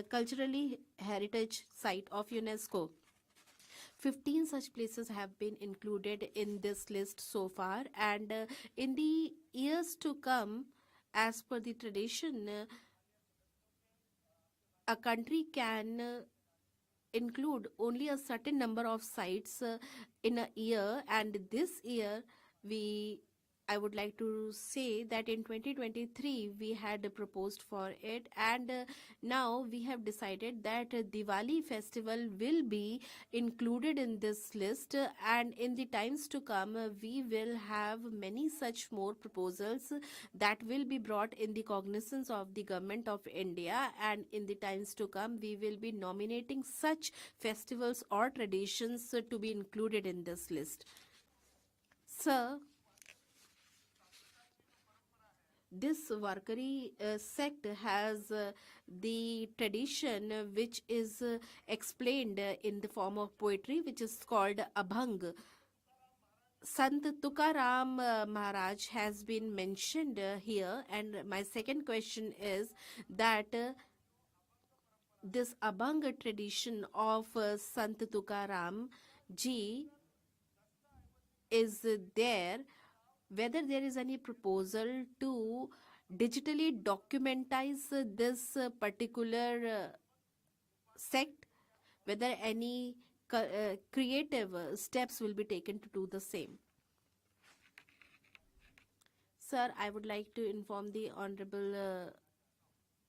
culturally heritage site of UNESCO. 15 such places have been included in this list so far, and in the years to come, as per the tradition, a country can include only a certain number of sites in a year, and this year I would like to say that in 2023 we had proposed for it, and now we have decided that Diwali festival will be included in this list, and in the times to come we will have many such more proposals that will be brought in the cognizance of the government of India, and in the times to come we will be nominating such festivals or traditions to be included in this list. Sir, this Warkari sect has the tradition which is explained in the form of poetry, which is called Abhang. Sant Tukaram Maharaj has been mentioned here, and my second question is that this Abhang tradition of Sant Tukaram ji is there, whether there is any proposal to digitally documentize this particular sect, whether any creative steps will be taken to do the same. Sir, I would like to inform the Honorable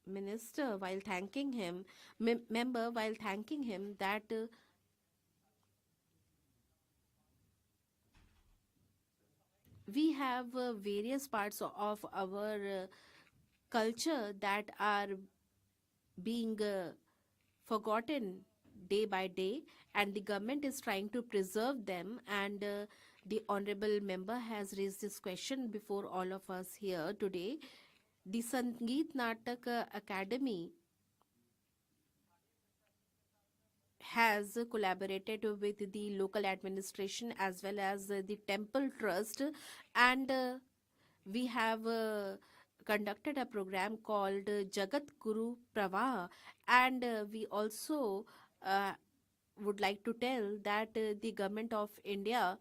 Minister while thanking him, member while thanking him, that we have various parts of our culture that are being forgotten day by day, and the government is trying to preserve them, and the honorable member has raised this question before all of us here today. The Sangeet Natak Academy has collaborated with the local administration as well as the temple trust, and we have conducted a program called Jagat Guru Pravaha, and we also would like to tell that the government of India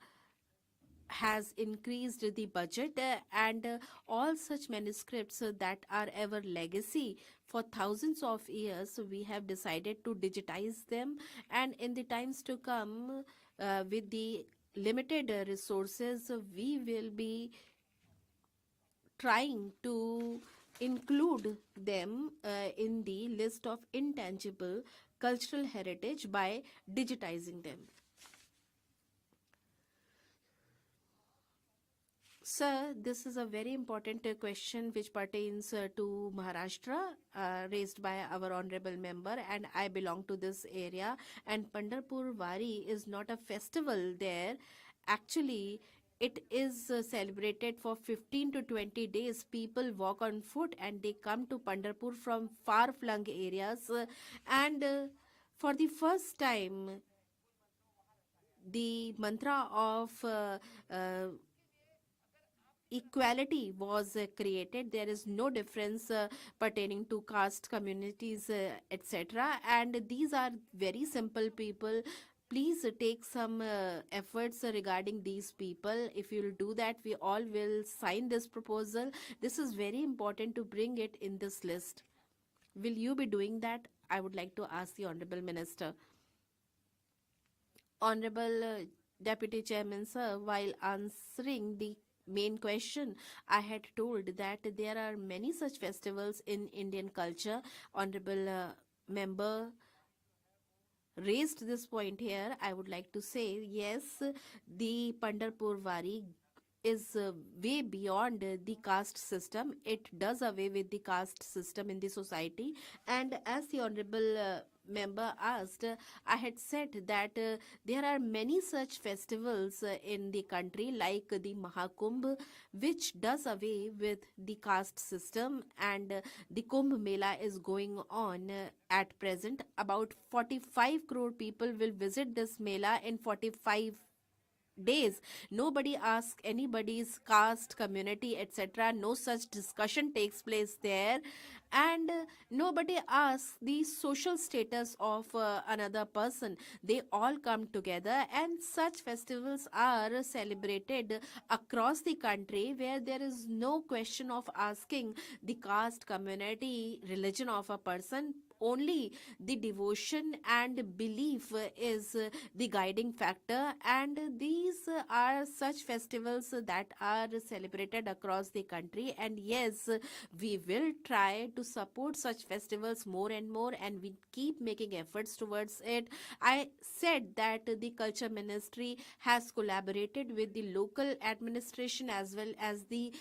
has increased the budget, and all such manuscripts that are our legacy for thousands of years, we have decided to digitize them, and in the times to come, with the limited resources, we will be trying to include them in the list of intangible cultural heritage by digitizing them. Sir, this is a very important question which pertains to Maharashtra, raised by our honorable member, and I belong to this area. And Pandharpur Wari is not a festival there. Actually, it is celebrated for 15 to 20 days. People walk on foot and they come to Pandharpur from far-flung areas. And for the first time, the mantra of equality was created. There is no difference pertaining to caste, communities, etc. And these are very simple people. Please take some efforts regarding these people. If you'll do that, we all will sign this proposal. This is very important to bring it in this list. Will you be doing that? I would like to ask the Honorable Minister. Honorable Deputy Chairman, sir, while answering the main question, I had told that there are many such festivals in Indian culture. Honorable member raised this point here. I would like to say, yes, the Pandharpur Wari is way beyond the caste system. It does away with the caste system in the society. And as the honorable member asked, I had said that there are many such festivals in the country, like the Mahakumbh, which does away with the caste system, and the Kumbh Mela is going on at present. About 45 crore people will visit this Mela in 45 days. Nobody asks anybody's caste, community, etc. No such discussion takes place there. And nobody asks the social status of another person. They all come together, and such festivals are celebrated across the country, where there is no question of asking the caste, community, religion of a person. Only the devotion and belief is the guiding factor, and these are such festivals that are celebrated across the country. And yes, we will try to support such festivals more and more, and we keep making efforts towards it. I said that the Culture Ministry has collaborated with the local administration as well as the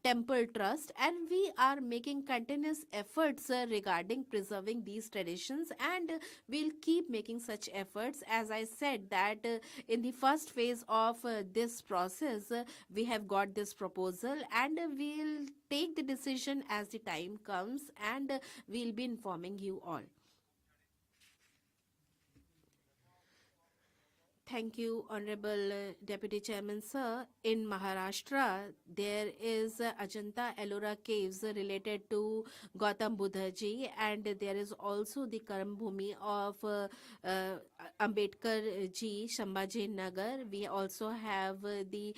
temple trust, and we are making continuous efforts regarding preserving these traditions, and we'll keep making such efforts. As I said that in the first phase of this process, we have got this proposal, and we'll take the decision as the time comes, and we'll be informing you all. Thank you, Honorable Deputy Chairman, sir. In Maharashtra, there is Ajanta Ellora caves related to Gautam Buddha ji, and there is also the Karam Bhumi of Ambedkar ji, Shambhaji Nagar. We also have the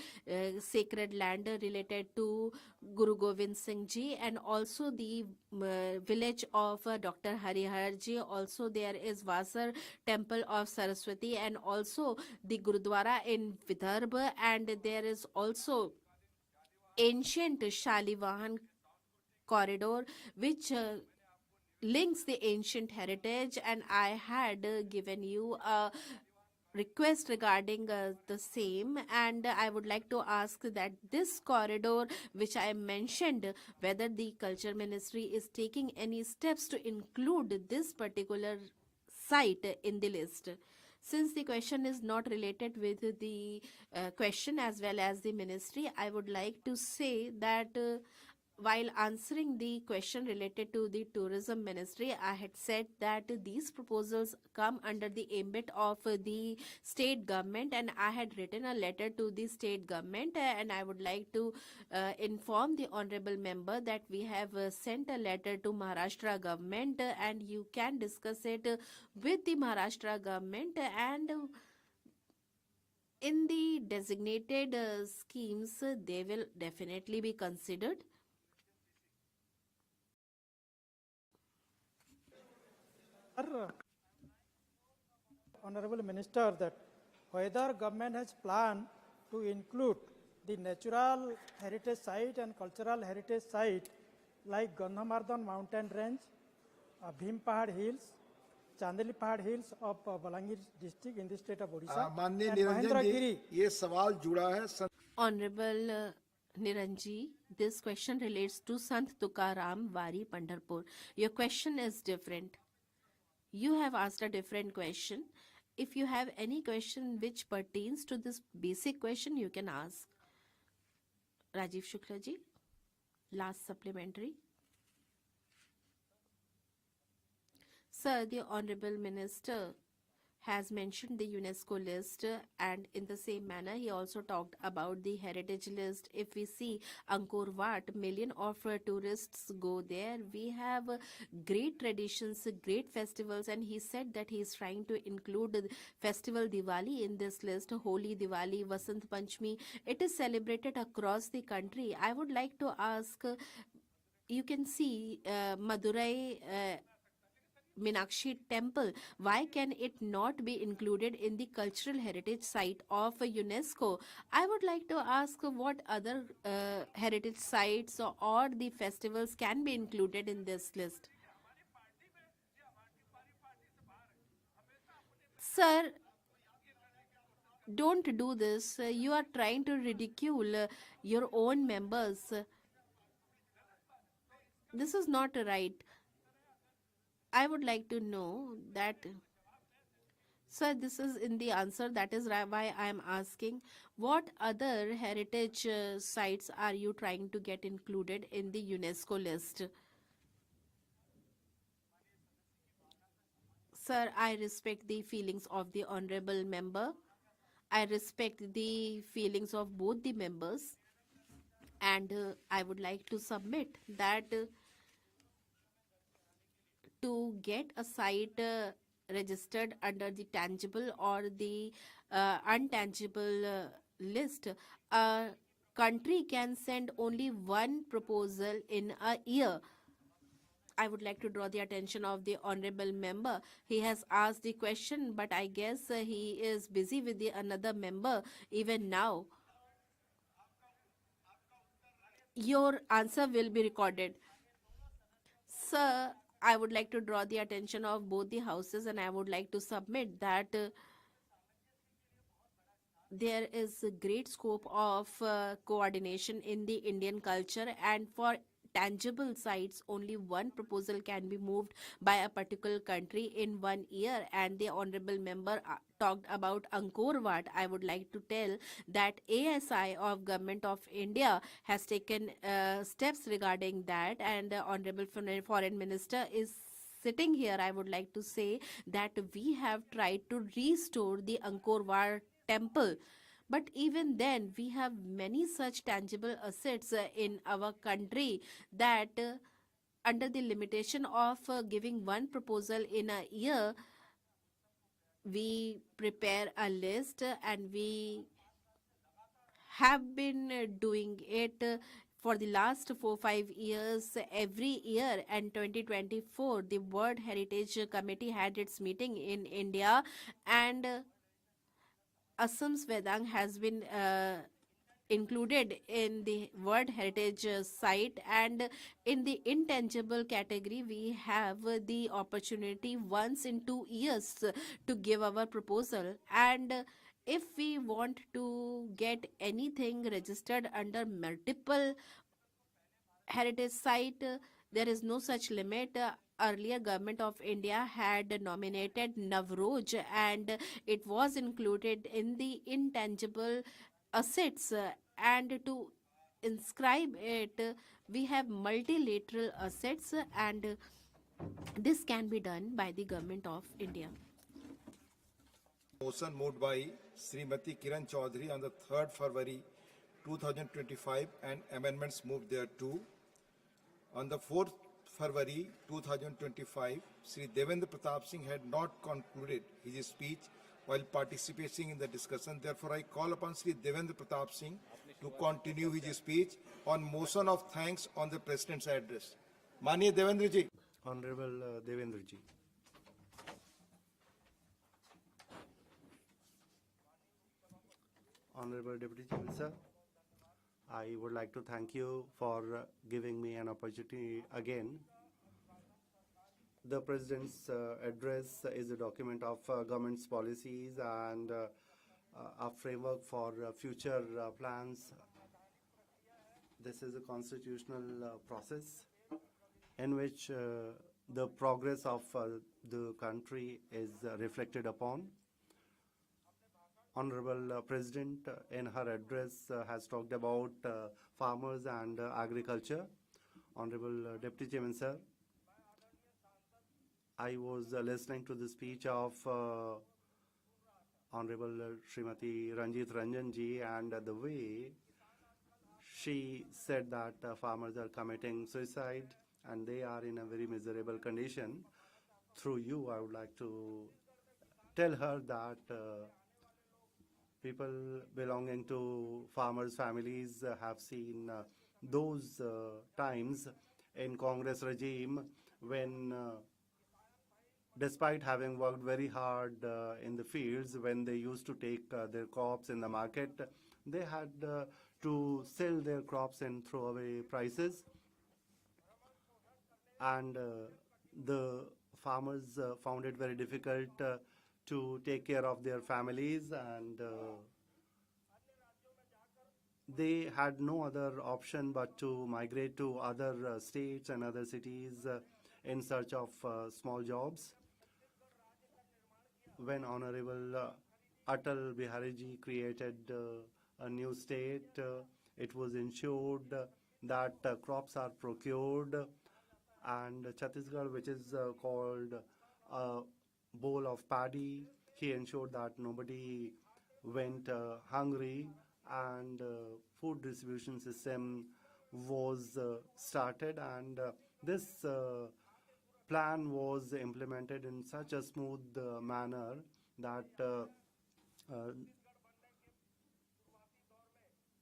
sacred land related to Guru Gobind Singh ji, and also the village of Dr. Harihar ji. Also, there is Vasar temple of Saraswati, and also the Gurudwara in Vidarbha, and there is also ancient Shalivahan corridor which links the ancient heritage. And I had given you a request regarding the same, and I would like to ask that this corridor which I mentioned, whether the Culture Ministry is taking any steps to include this particular site in the list. Since the question is not related with the question as well as the ministry, I would like to say that while answering the question related to the tourism ministry, I had said that these proposals come under the ambit of the state government, and I had written a letter to the state government, and I would like to inform the honorable member that we have sent a letter to Maharashtra government, and you can discuss it with the Maharashtra government, and in the designated schemes, they will definitely be considered. Honorable Minister, that whether government has planned to include the natural heritage site and cultural heritage site like Gandhamardan mountain range, Bhim Pahad Hills, Chandeli Pahad Hills of Balangir district in the state of Odisha, माननीय and Niranjan ji, Mahendragiri. ये सवाल जुड़ा है Honorable Niranji, this question relates to Sant Tukaram Wari Pandharpur. Your question is different. You have asked a different question. If you have any question which pertains to this basic question, you can ask. Rajiv Shukla ji, last supplementary. Sir, the Honorable Minister has mentioned the UNESCO list, and in the same manner he also talked about the heritage list. If we see Angkor Wat, million of tourists go there. We have great traditions, great festivals, and he said that he is trying to include the festival Diwali in this list. Holi, Diwali, Vasant Panchami, it is celebrated across the country. I would like to ask, you can see Madurai Meenakshi temple, why can it not be included in the cultural heritage site of UNESCO? I would like to ask what other heritage sites or the festivals can be included in this list. Sir, don't do this. You are trying to ridicule your own members. This is not right. I would like to know that, sir, this is in the answer. That is why I am asking, what other heritage sites are you trying to get included in the UNESCO list? Sir, I respect the feelings of the honorable member. I respect the feelings of both the members. And I would like to submit that to get a site registered under the tangible or the untangible list, a country can send only one proposal in a year. I would like to draw the attention of the honorable member. He has asked the question, but I guess he is busy with the another member even now. Your answer will be recorded. Sir, I would like to draw the attention of both the houses, and I would like to submit that there is a great scope of coordination in the Indian culture, and for tangible sites only one proposal can be moved by a particular country in 1 year. And the honorable member talked about Angkor Wat. I would like to tell that ASI of Government of India has taken steps regarding that, and the honorable foreign minister is sitting here. I would like to say that we have tried to restore the Angkor Wat temple. But even then, we have many such tangible assets in our country that under the limitation of giving one proposal in a year, we prepare a list, and we have been doing it for the last 4-5 years every year. And 2024, the World Heritage Committee had its meeting in India, and Assam's Vedang has been included in the World Heritage Site, and in the intangible category we have the opportunity once in 2 years to give our proposal. And if we want to get anything registered under multiple heritage site, there is no such limit. Earlier Government of India had nominated Navroj, and it was included in the intangible assets, and to inscribe it, we have multilateral assets, and this can be done by the Government of India. Motion moved by Srimati Kiran Chaudhary on the 3rd February 2025 and amendments moved thereto. On the 4th February 2025, Sri Devendra Pratap Singh had not concluded his speech while participating in the discussion. Therefore, I call upon Sri Devendra Pratap Singh to continue his speech on motion of thanks on the President's address. Maniya Devendra ji. Honorable Devendra ji. Honorable Deputy Chief Minister, I would like to thank you for giving me an opportunity again. The President's address is a document of government's policies, and a framework for future plans. This is a constitutional process in which the progress of the country is reflected upon. Honorable President in her address has talked about farmers and agriculture. Honorable Deputy Chairman Sir, I was listening to the speech of Honorable Srimati Ranjit Ranjan ji, and the way she said that farmers are committing suicide and they are in a very miserable condition. Through you, I would like to tell her that people belonging to farmers' families have seen those times in Congress regime when despite having worked very hard in the fields, when they used to take their crops in the market, they had to sell their crops in throwaway prices. And the farmers found it very difficult to take care of their families, and they had no other option but to migrate to other states and other cities in search of small jobs. When Honorable Atal Bihari ji created a new state, it was ensured that crops are procured, and Chhattisgarh, which is called a bowl of paddy, he ensured that nobody went hungry, and food distribution system was started, and this plan was implemented in such a smooth manner that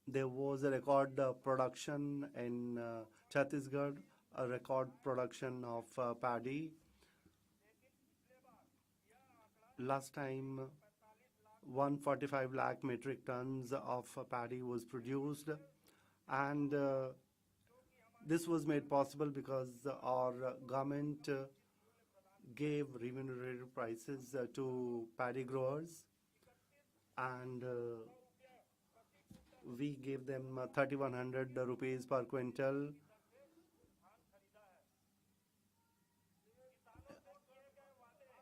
there was a record production in Chhattisgarh, a record production of paddy. Last time, 145 lakh metric tons of paddy was produced, and this was made possible because our government gave remunerative prices to paddy growers, and we gave them 3,100 rupees per quintal.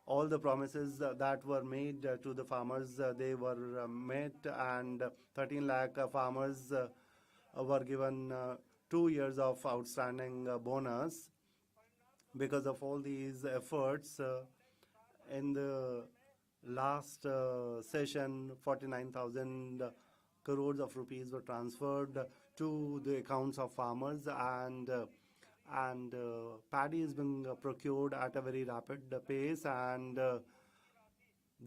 All the promises that were made to the farmers, they were met, and 13 lakh farmers were given 2 years of outstanding bonus. Because of all these efforts, in the last session, 49,000 crores of rupees were transferred to the accounts of farmers, and paddy is being procured at a very rapid pace, and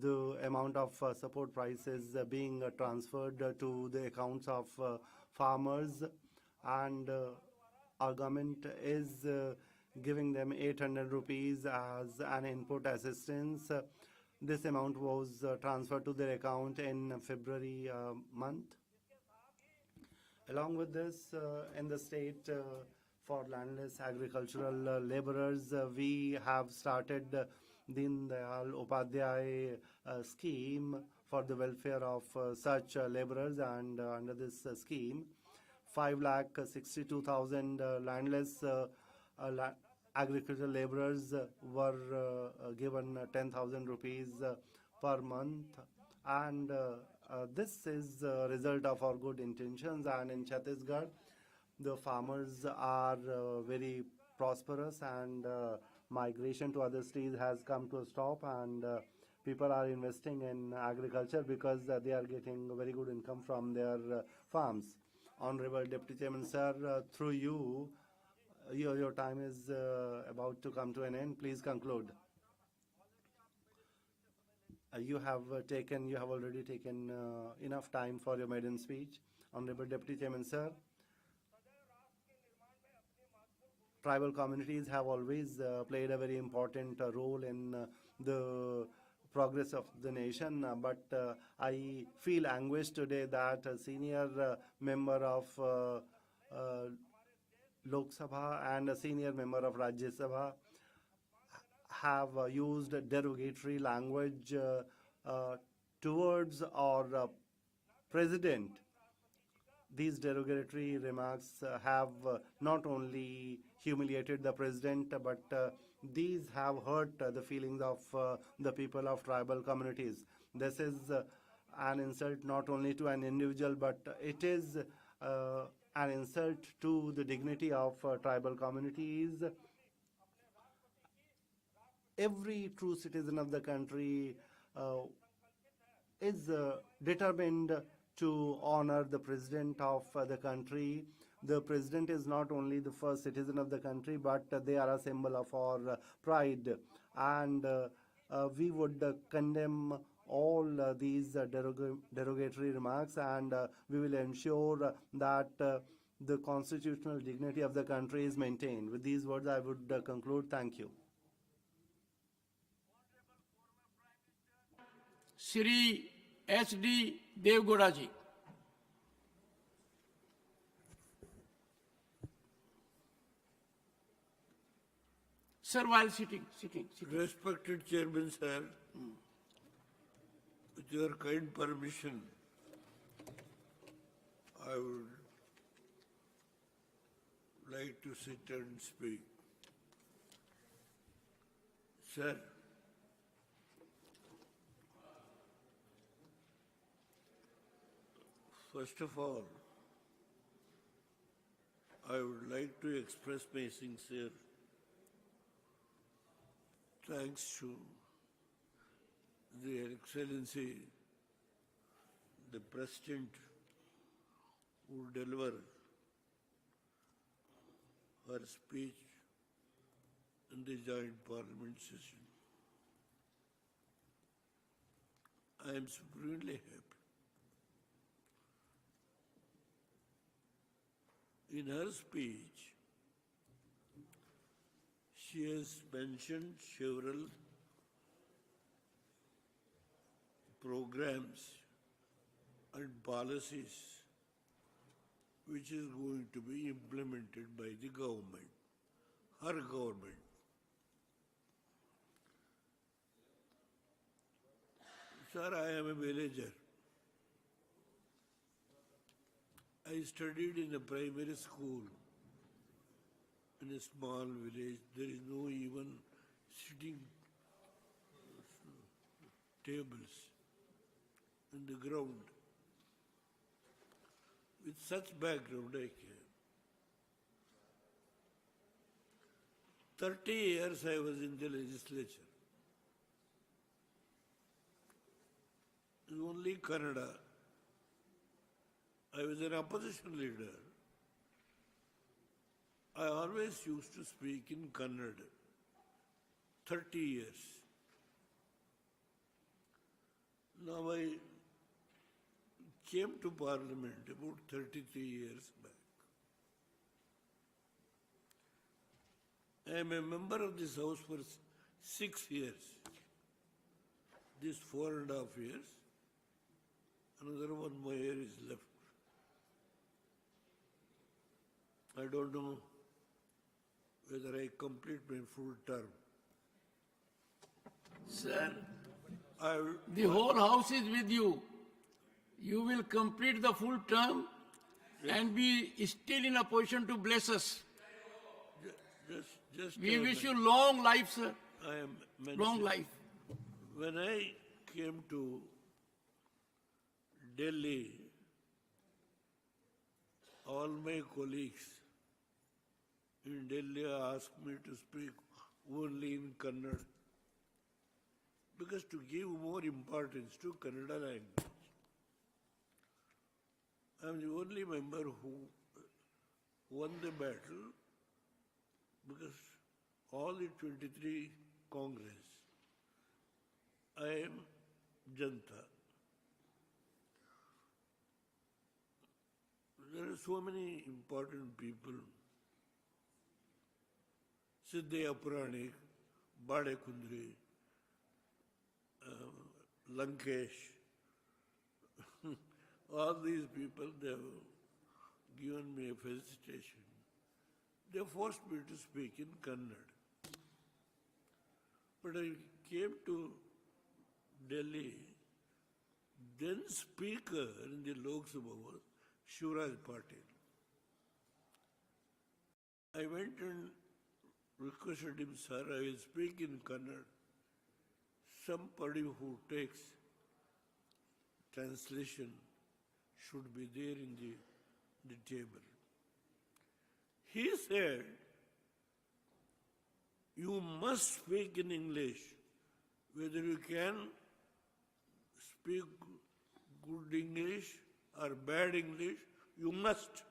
the amount of support price is being transferred to the accounts of farmers, and our government is giving them 800 rupees as an input assistance. This amount was transferred to their account in February month. Along with this, in the state, for landless agricultural laborers, we have started Deen Dayal Upadhyay scheme for the welfare of such laborers, and under this scheme, 5,62,000 landless agricultural laborers were given 10,000 rupees per month, and this is a result of our good intentions. And in Chhattisgarh, the farmers are very prosperous, and migration to other states has come to a stop, and people are investing in agriculture because they are getting very good income from their farms. Honorable Deputy Chairman Sir, through you, your time is about to come to an end. Please conclude. You have already taken enough time for your maiden speech. Honorable Deputy Chairman Sir, tribal communities have always played a very important role in the progress of the nation, but I feel anguish today that a senior member of Lok Sabha and a senior member of Rajya Sabha have used derogatory language towards our president. These derogatory remarks have not only humiliated the president, but these have hurt the feelings of the people of tribal communities. This is an insult not only to an individual, but it is an insult to the dignity of tribal communities. Every true citizen of the country is determined to honor the president of the country. The president is not only the first citizen of the country, but they are a symbol of our pride. And we would condemn all these derogatory remarks, and we will ensure that the constitutional dignity of the country is maintained. With these words, I would conclude. Thank you. Shri H.D. Devgowda ji. Sir, while sitting. Respected Chairman, sir, with your kind permission, I would like to sit and speak. Sir, first of all, I would like to express my sincere thanks to Their Excellency, the President, who delivered her speech in the joint parliament session. I am supremely happy. In her speech, she has mentioned several programs and policies which is going to be implemented by the government, her government. Sir, I am a villager. I studied in a primary school in a small village. There is no even sitting tables in the ground. With such background I came. 30 years I was in the legislature. Only Kannada. I was an opposition leader. I always used to speak in Kannada. 30 years. Now I came to Parliament about 33 years back. I am a member of this House for 6 years. This 4.5 years. Another 1 more year is left. I don't know whether I complete my full term. Sir, the whole house is with you. You will complete the full term and be still in a position to bless us. We wish you long life, sir. I am long life. When I came to Delhi, all my colleagues in Delhi asked me to speak only in Kannada because to give more importance to Kannada language. I am the only member who won the battle because all the 23 Congress, I am Janta. There are so many important people. Siddhaya Puranik, Bade Kundri, Lankesh, all these people, they have given me a felicitation. They forced me to speak in Kannada. But I came to Delhi Then Speaker in the Lok Sabha was Shivraj Patil. I went and requested him, sir, I will speak in Kannada. Somebody who takes translation should be there in the table. He said, you must speak in English. Whether you can speak good English or bad English, you must.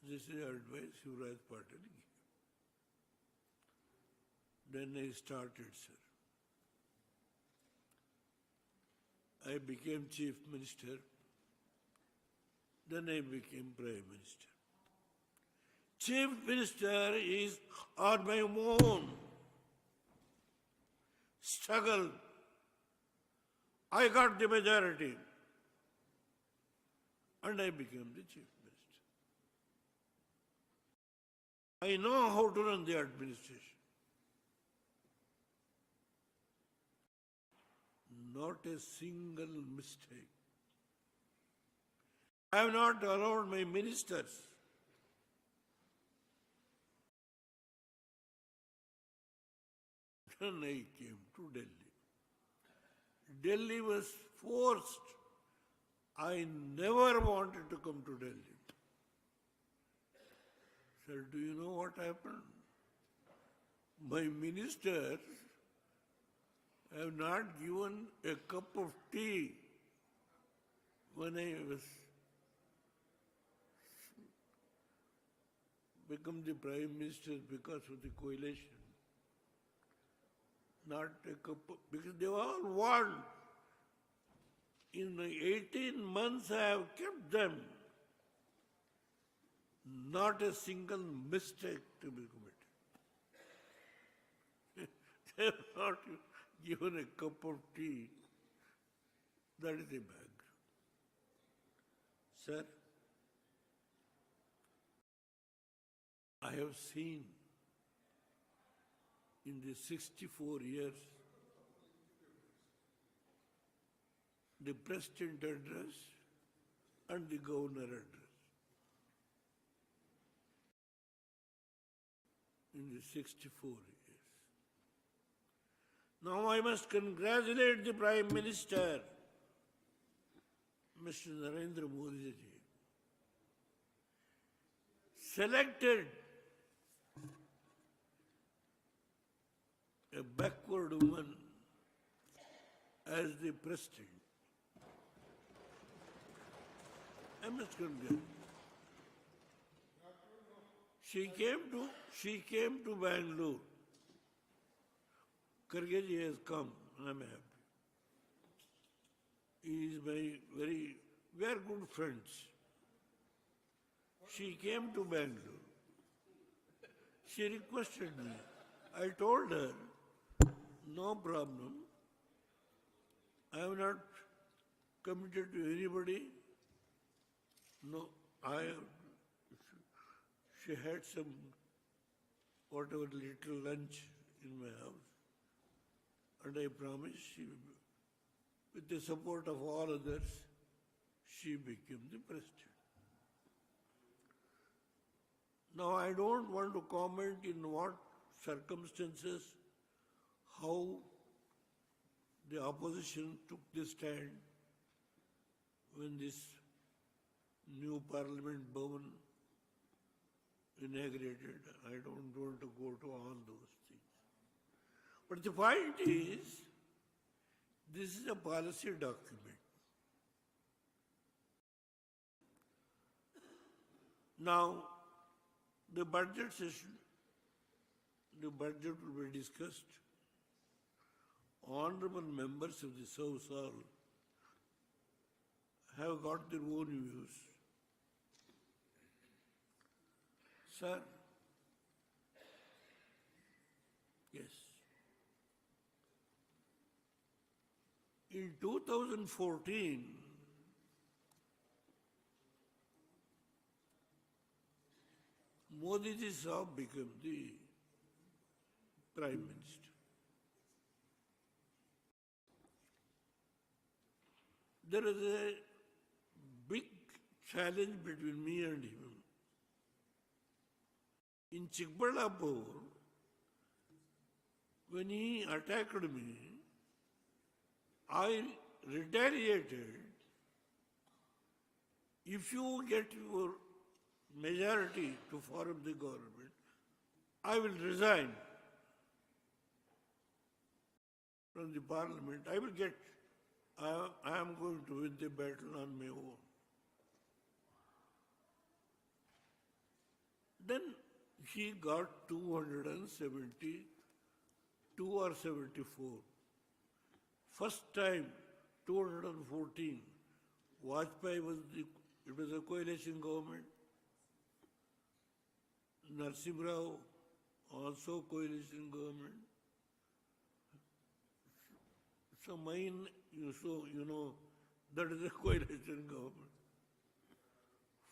This is advice Shivraj Patil gave. Then I started, sir. I became Chief Minister. Then I became Prime Minister. Chief Minister is on my own struggle. I got the majority and I became the Chief Minister. I know how to run the administration. Not a single mistake. I have not allowed my ministers then I came to Delhi. Delhi was forced. I never wanted to come to Delhi. Sir, do you know what happened? My ministers have not given a cup of tea when I was become the Prime Minister because of the coalition. Not a cup of, because they all want. In 18 months I have kept them. Not a single mistake to be committed. They have not given a cup of tea. That is the background. Sir, I have seen in the 64 years the President address and the Governor address. In the 64 years. Now I must congratulate the Prime Minister, Mr. Narendra Modi ji, selected a backward woman as the President. I must congratulate. She came to Bangalore. Karge ji has come, I am happy. He is we are good friends. She came to Bangalore. She requested me. I told her, no problem. I have not committed to anybody. No, she had some whatever little lunch in my house. And I promised she, with the support of all others, she became the President. Now I don't want to comment in what circumstances, how the opposition took this stand when this new Parliament Bhavan inaugurated. I don't want to go to all those things. But the point is, this is a policy document. Now, the budget session, the budget will be discussed. Honorable members of this House all have got their own views. Sir, yes. In 2014, Modi ji Sahab became the Prime Minister. there is a big challenge between me and him. In Chikbalapur, when he attacked me, I retaliated. If you get your majority to form the government, I will resign from the parliament. I am going to win the battle on my own. Then he got 272 or 74. First time, 214. Vajpayee it was a coalition government. Narsimha Rao, also coalition government. So mine, you know, that is a coalition government.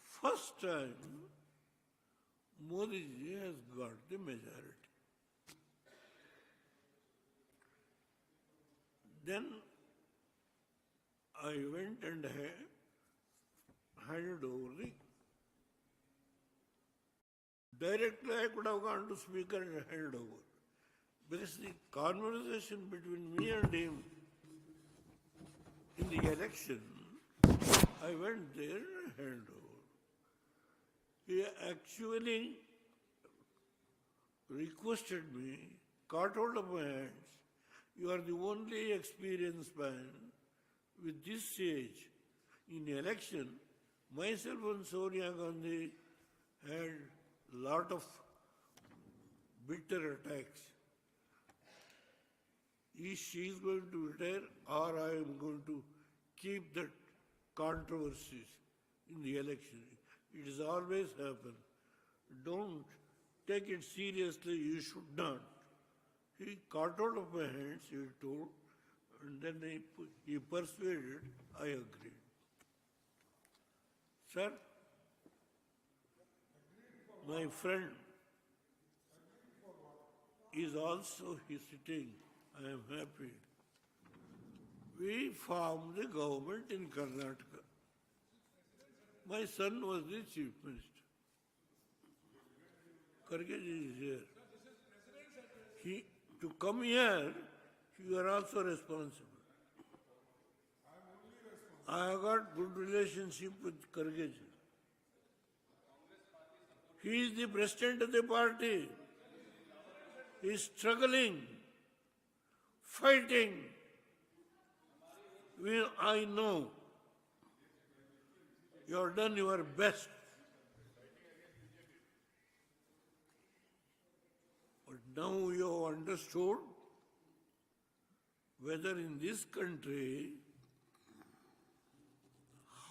First time, Modi ji has got the majority. Then I went and handed over the. Directly I could have gone to speaker and handed over. Because the conversation between me and him in the election, I went there and handed over. He actually requested me, caught hold of my hands. You are the only experienced man with this age in election. Myself and Sonia Gandhi had lot of bitter attacks. She is going to retire or I am going to keep that controversies in the election. It has always happened. Don't take it seriously, you should not. He caught out of my hands, he told, and then he persuaded, I agreed. Sir, my friend is also sitting. I am happy. We formed the government in Karnataka. My son was the chief minister. Kargeji is here. To come here, you are also responsible. I have got good relationship with Kargeji. He is the president of the party. He is struggling, fighting. I know you have done your best. But now you have understood whether in this country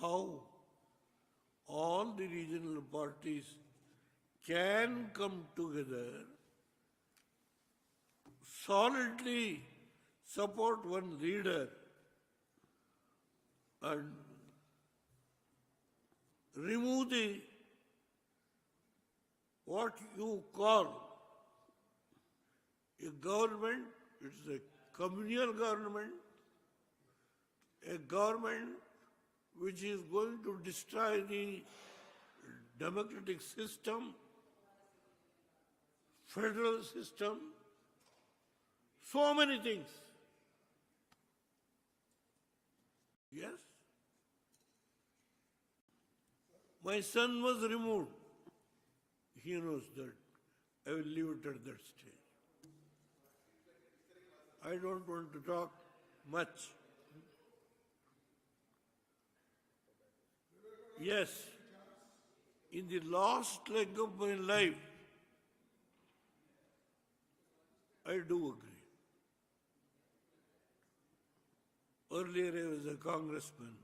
how all the regional parties can come together, solidly support one leader and remove the what you call a government. It's a communal government, a government which is going to destroy the democratic system, federal system, so many things. Yes? My son was removed. He knows that. I will leave it at that stage. I don't want to talk much. Yes, in the last leg of my life, I do agree. Earlier I was a congressman.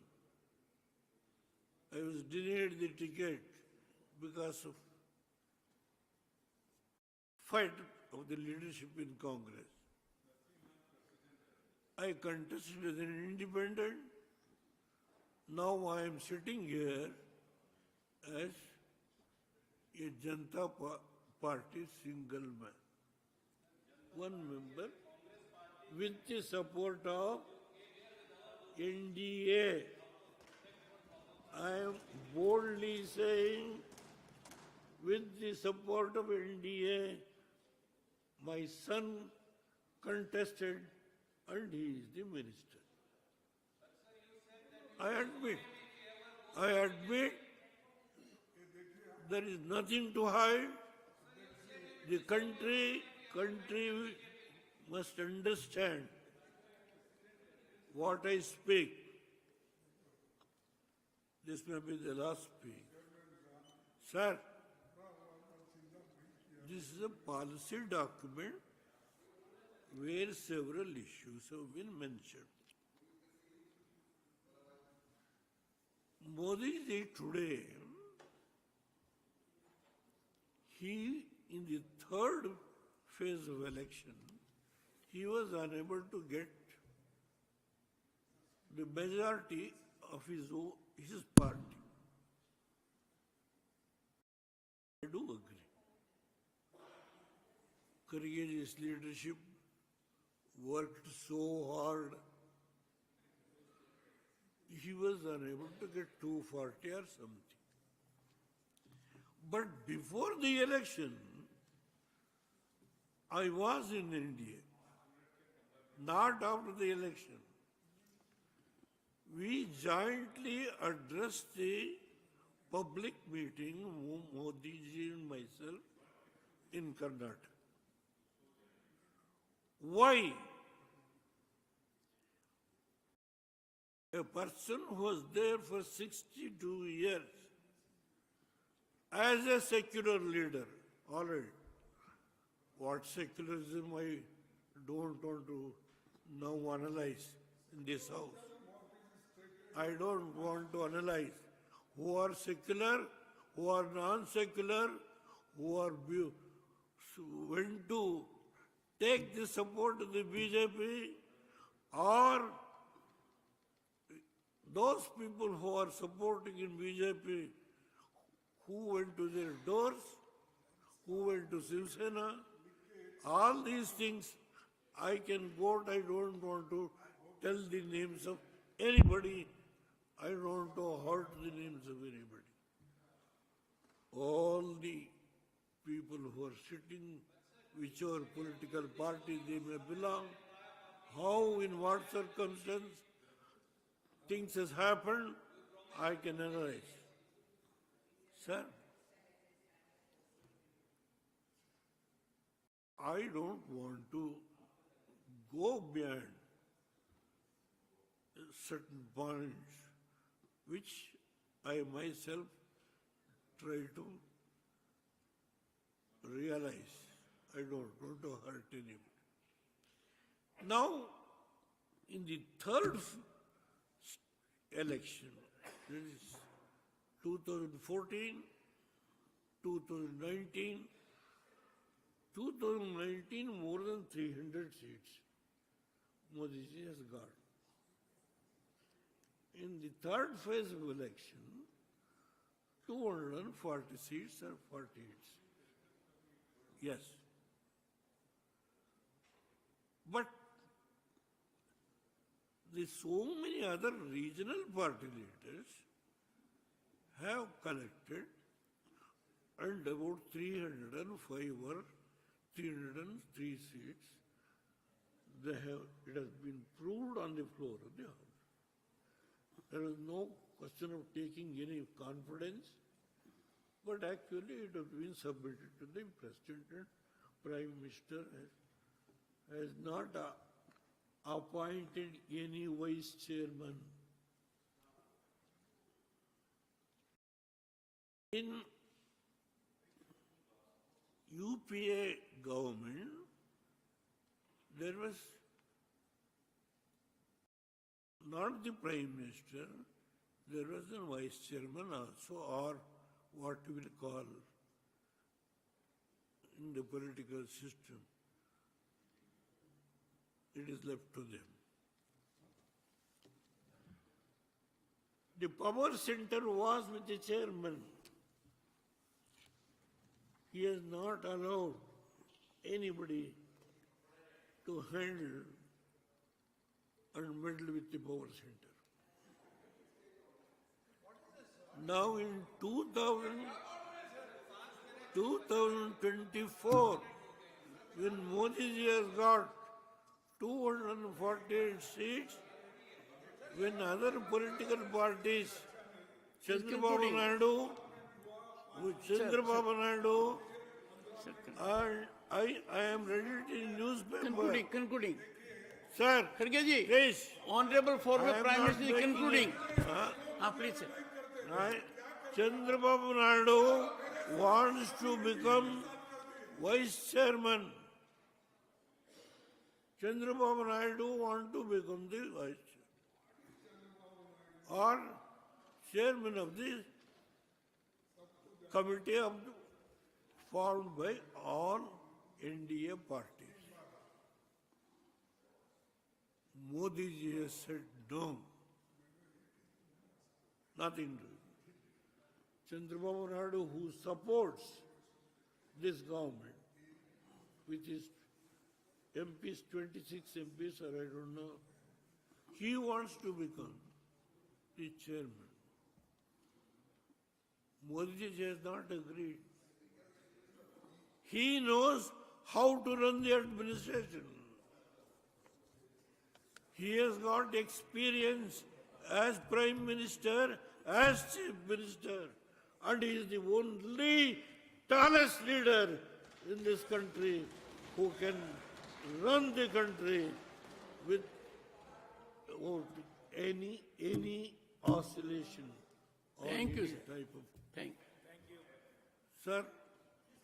I was denied the ticket because of fight of the leadership in Congress. I contested as an independent. Now I am sitting here as a Janata Party single man. One member with the support of NDA. boldly saying, with the support of NDA, my son contested and he is the minister. I admit there is nothing to hide. The country must understand what I speak. This may be the last speech. Sir, this is a policy document where several issues have been mentioned. Modi ji today, in the third phase of election, he was unable to get the majority of his party. I do agree. Courageous leadership worked so hard. He was unable to get 240 or something. But before the election, I was in India, not after the election. We jointly addressed the public meeting, Modi ji and myself, in Karnataka. Why? A person who was there for 62 years as a secular leader, all right. What secularism I don't want to now analyze in this house. I don't want to analyze who are secular, who are non-secular, who are went to take the support of the BJP, or those people who are supporting in BJP, who went to their doors, who went to Shiv Sena, all these things I can quote. I don't want to tell the names of anybody. I don't want to hurt the names of anybody. All the people who are sitting, whichever political party they may belong, how, in what circumstance things has happened, I can analyze. Sir, I don't want to go beyond certain points which I myself try to realize. I don't want to hurt anybody. Now, in the third election, that is 2014, 2019, more than 300 seats Modi ji has got. In the third phase of election, 240 seats or 48 seats. Yes. But so many other regional party leaders have collected, and about 305 or 303 seats, it has been proved on the floor of the House. There is no question of taking any confidence, but actually it has been submitted to the President, and Prime Minister has not appointed any vice chairman. In UPA government, there was not the Prime Minister, there was a vice chairman also, or what we will call in the political system. It is left to them. The power center was with the chairman. He has not allowed anybody to handle and meddle with the power center. Now in 2024, when Modi ji has got 248 seats, when other political parties, Chandrababu Naidu, and I am reading in newspaper. Concluding. Sir, Kharge ji, please. Honorable former I am Prime not Minister is making concluding. it. Please, sir. Right. Chandrababu Naidu wants to become vice chairman. Chandrababu Naidu wants to become the vice chairman or chairman of the committee formed by all NDA parties. Modi ji has said no. Nothing to it. Chandrababu Naidu, who supports this government, which is MPs, 26 MPs, or I don't know, he wants to become the chairman. Modi ji has not agreed. He knows how to run the administration. He has got experience as Prime Minister, as Chief Minister, and he is the only tallest leader in this country who can run the country without any oscillation or Thank you, any sir. type of. Thank you. Sir,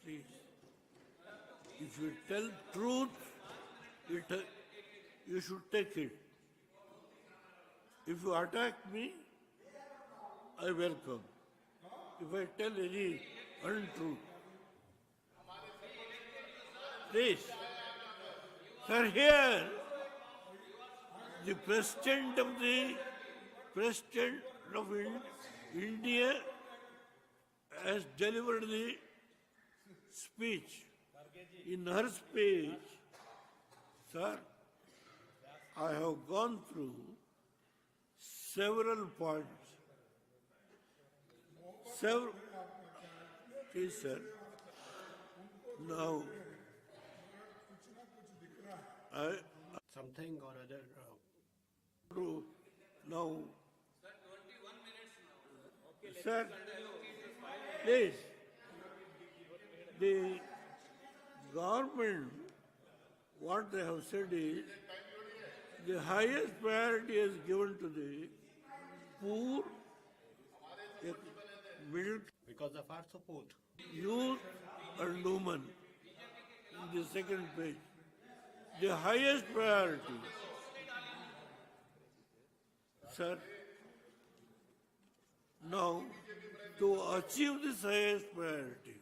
please, if you tell truth, you should take it. If you attack me, I welcome. If I tell any untruth, please. Sir, here, the President of India has delivered the speech. In her speech, sir, I have gone through several points. Please, sir. Now, Something or other. Now, sir, please, the government, what they have said is, the highest priority is given to the poor, middle, Because of our support. youth and women in the second page. The highest priority. Sir, now to achieve this highest priority,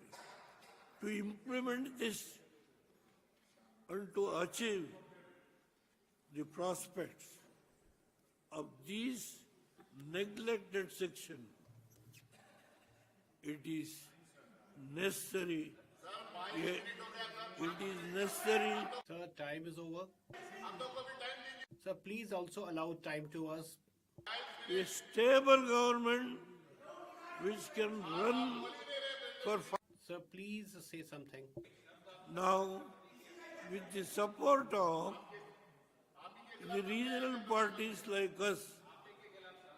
to implement this and to achieve the prospects of these neglected section, it is necessary. Sir, time is over. Sir, please also allow time to us. A stable government which can run for. Sir, please say something. Now, with the support of the regional parties like us,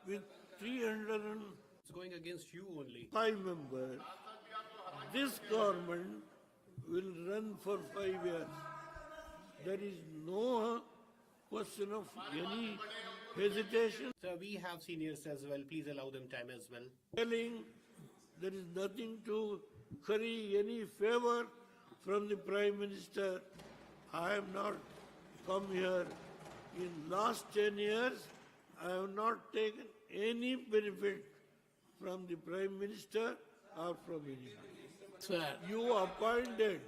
with 305 It's going against you only. members, this government will run for 5 years. There is no question of any hesitation. Sir, we have seniors as well. Please allow them time as well. Telling there is nothing to curry any favor from the Prime Minister. I have not come here in last 10 years. I have not taken any benefit from the Prime Minister or from anybody. Sir, You appointed,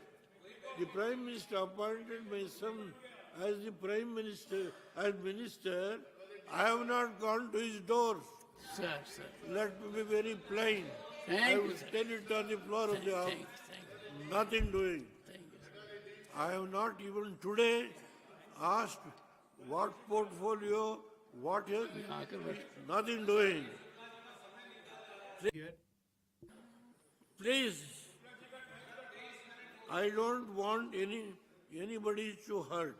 the Prime Minister appointed my son as the Prime Minister, as Minister. I have not gone to his doors. sir. Let me be very plain. Thank I you, will sir. tell it on the floor of the House. Thank you. Nothing doing. Thank you. I have not even today asked what portfolio, what else. Nothing doing. Please, I don't want anybody to hurt.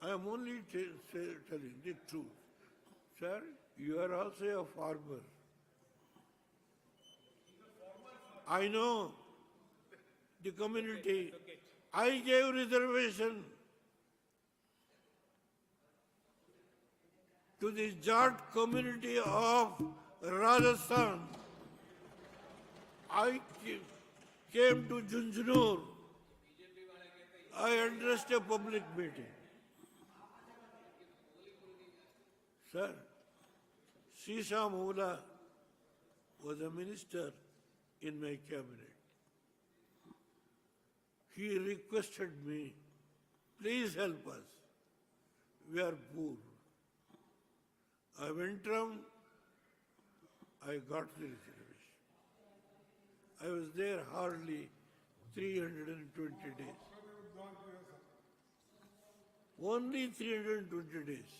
I am only telling the truth. Sir, you are also a farmer. I know the community. I gave reservation to the Jat community of Rajasthan. I came to Junjunur. I addressed a public meeting. Sir, Shisha Mola was a minister in my cabinet. He requested me, please help us. We are poor. I went around, I got the reservation. I was there hardly 320 days. Only 320 days.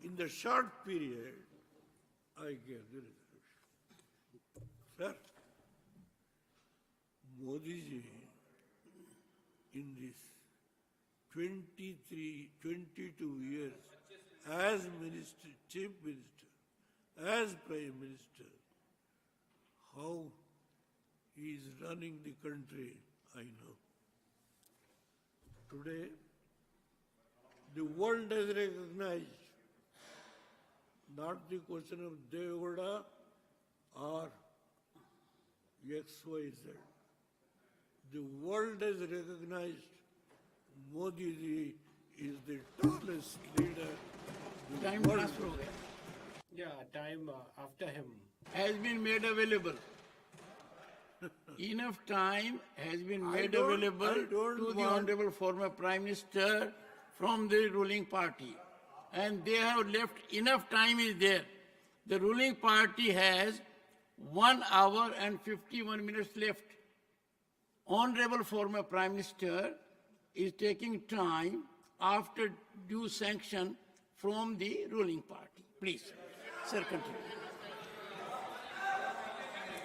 In the short period, I gave the reservation. Sir, Modi ji, in this 22 years, as minister, chief minister, as prime minister, how he is running the country, I know. Today, the world has recognized not the question of Devagoda or XYZ. The world has recognized Modi ji is the tallest leader. Time transfer. Yeah, time after him. Has been made available. Enough time has been made available to the Honorable former Prime Minister from the ruling party. And they have left enough time is there. The ruling party has 1 hour and 51 minutes left. Honorable former Prime Minister is taking time after due sanction from the ruling party. Please, sir, continue.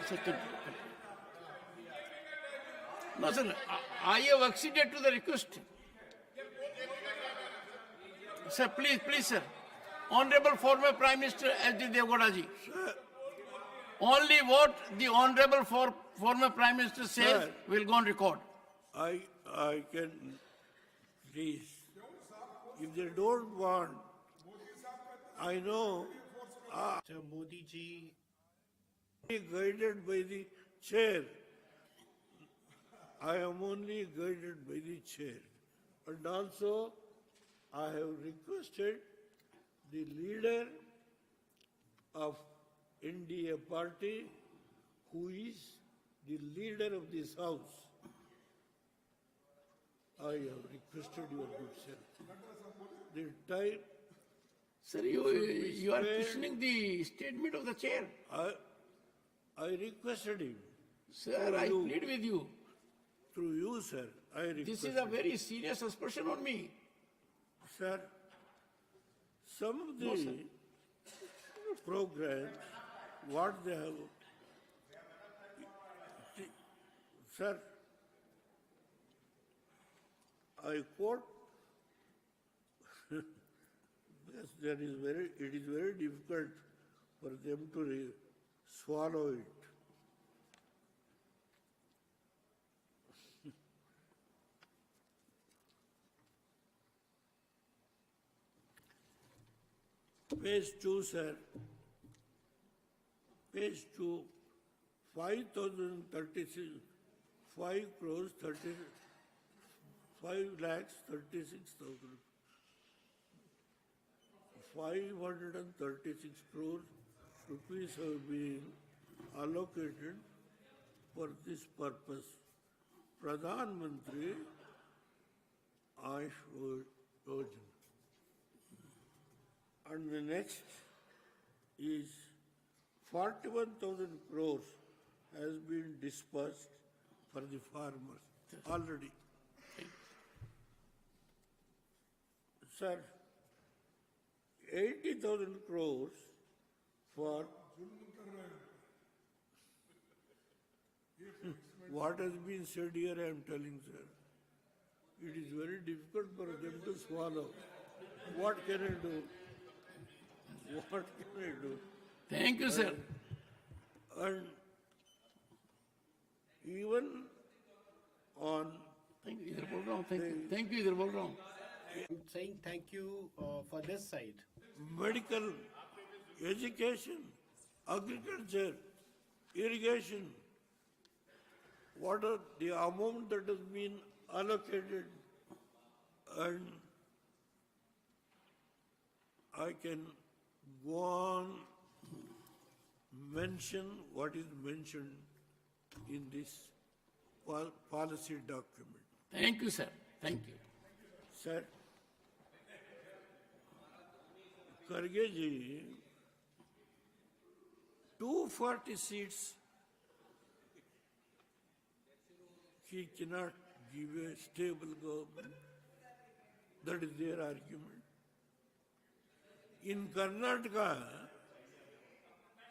Sir, continue. No, sir, I have acceded to the request. Sir, please, sir. Honorable former Prime Minister S.D. Devagoda ji. Only what the Honorable former Prime Minister says will go on record. I can, please, if they don't want, I know, So Modi ji, guided by the chair. I am only guided by the chair. And also, I have requested the leader of India party, who is the leader of this house. I have requested your good self. The time. Sir, you are questioning the statement of the chair. I requested him. Sir, I plead with you. Through you, sir, I requested. This is a very serious aspersion on me. Sir, some of the programs, what they have, sir, I quote, yes, it is very difficult for them to swallow it. Page 2, sir. Page 2, 5,036, 5 crores 5 lakhs 36,000. 536 crores rupees have been allocated for this purpose. Pradhan Mantri Ayush Yojana. And the next is 41,000 crores has been dispersed for the farmers already. Sir, 80,000 crores for What has been said here, I am telling, sir. It is very difficult for them to swallow. What can I do? What can I do? Thank you, sir. And even on Thank you, इधर बोल रहा हूँ. Thank you, इधर बोल रहा हूँ. I'm saying thank you for this side. medical, education, agriculture, irrigation, what are the amount that has been allocated, and I can go on mention what is mentioned in this policy document. Thank you, sir. Thank you. Sir, Karge ji, 240 seats, he cannot give a stable government. That is their argument. In Karnataka,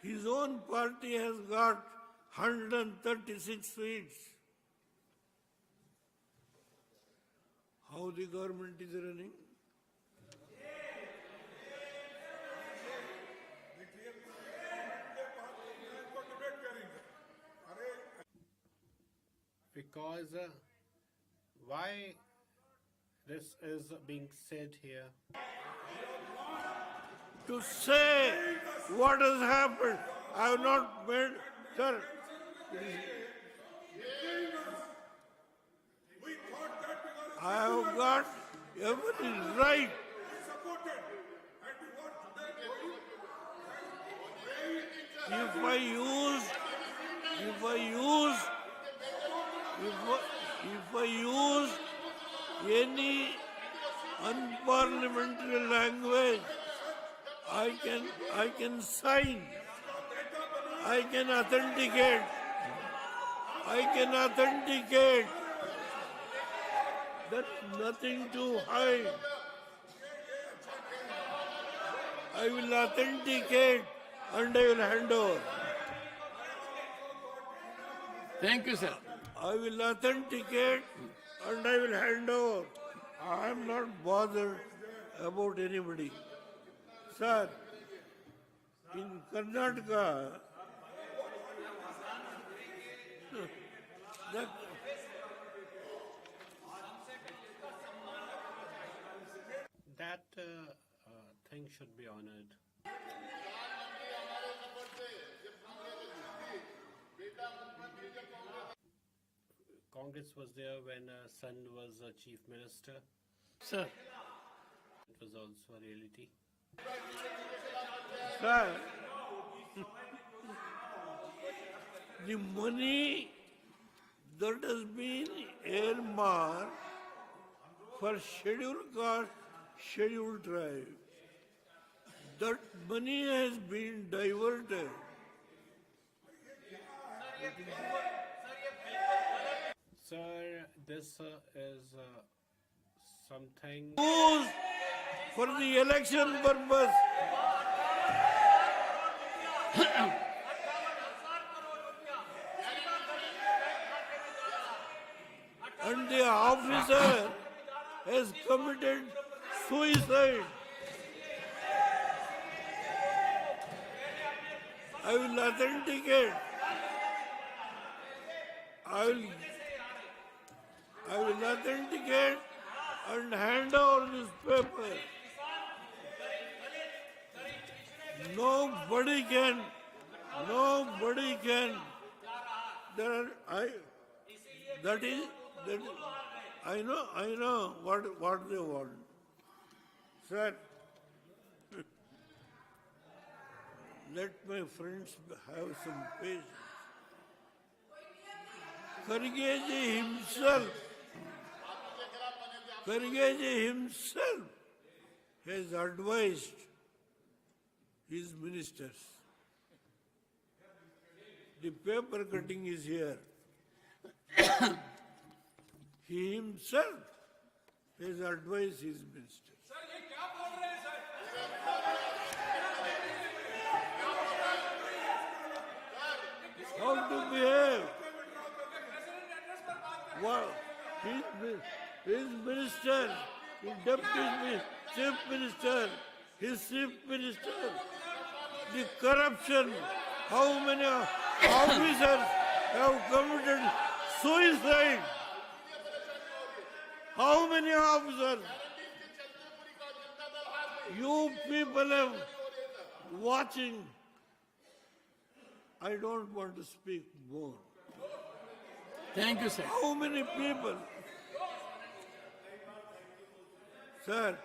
his own party has got 136 seats. How the government is running? Because why this is being said here? To say what has happened. I have not made, sir. I have got every right. If I use any unparliamentary language, I can sign, I can authenticate, That's nothing to hide. I will authenticate and I will hand over. Thank you, sir. I will authenticate and I will hand over. I am not bothered about anybody. Sir, in Karnataka, That thing should be honored. Congress was there when son was chief minister. Sir. It was also a reality. Sir, the money that has been earmarked for scheduled caste, scheduled tribe, that money has been diverted. Sir, this is something... Used for the election purpose. And the officer has committed suicide. I will authenticate. I will authenticate and hand over this paper. Nobody can. I know what they want. Sir, let my friends have some patience. Karge ji himself has advised his ministers. The paper cutting is here. He himself has advised his ministers. Wow. His minister, his deputy chief minister, his chief minister, the corruption, how many officers have committed suicide? How many officers? You people are watching. I don't want to speak more. Thank you, sir. How many people? Sir,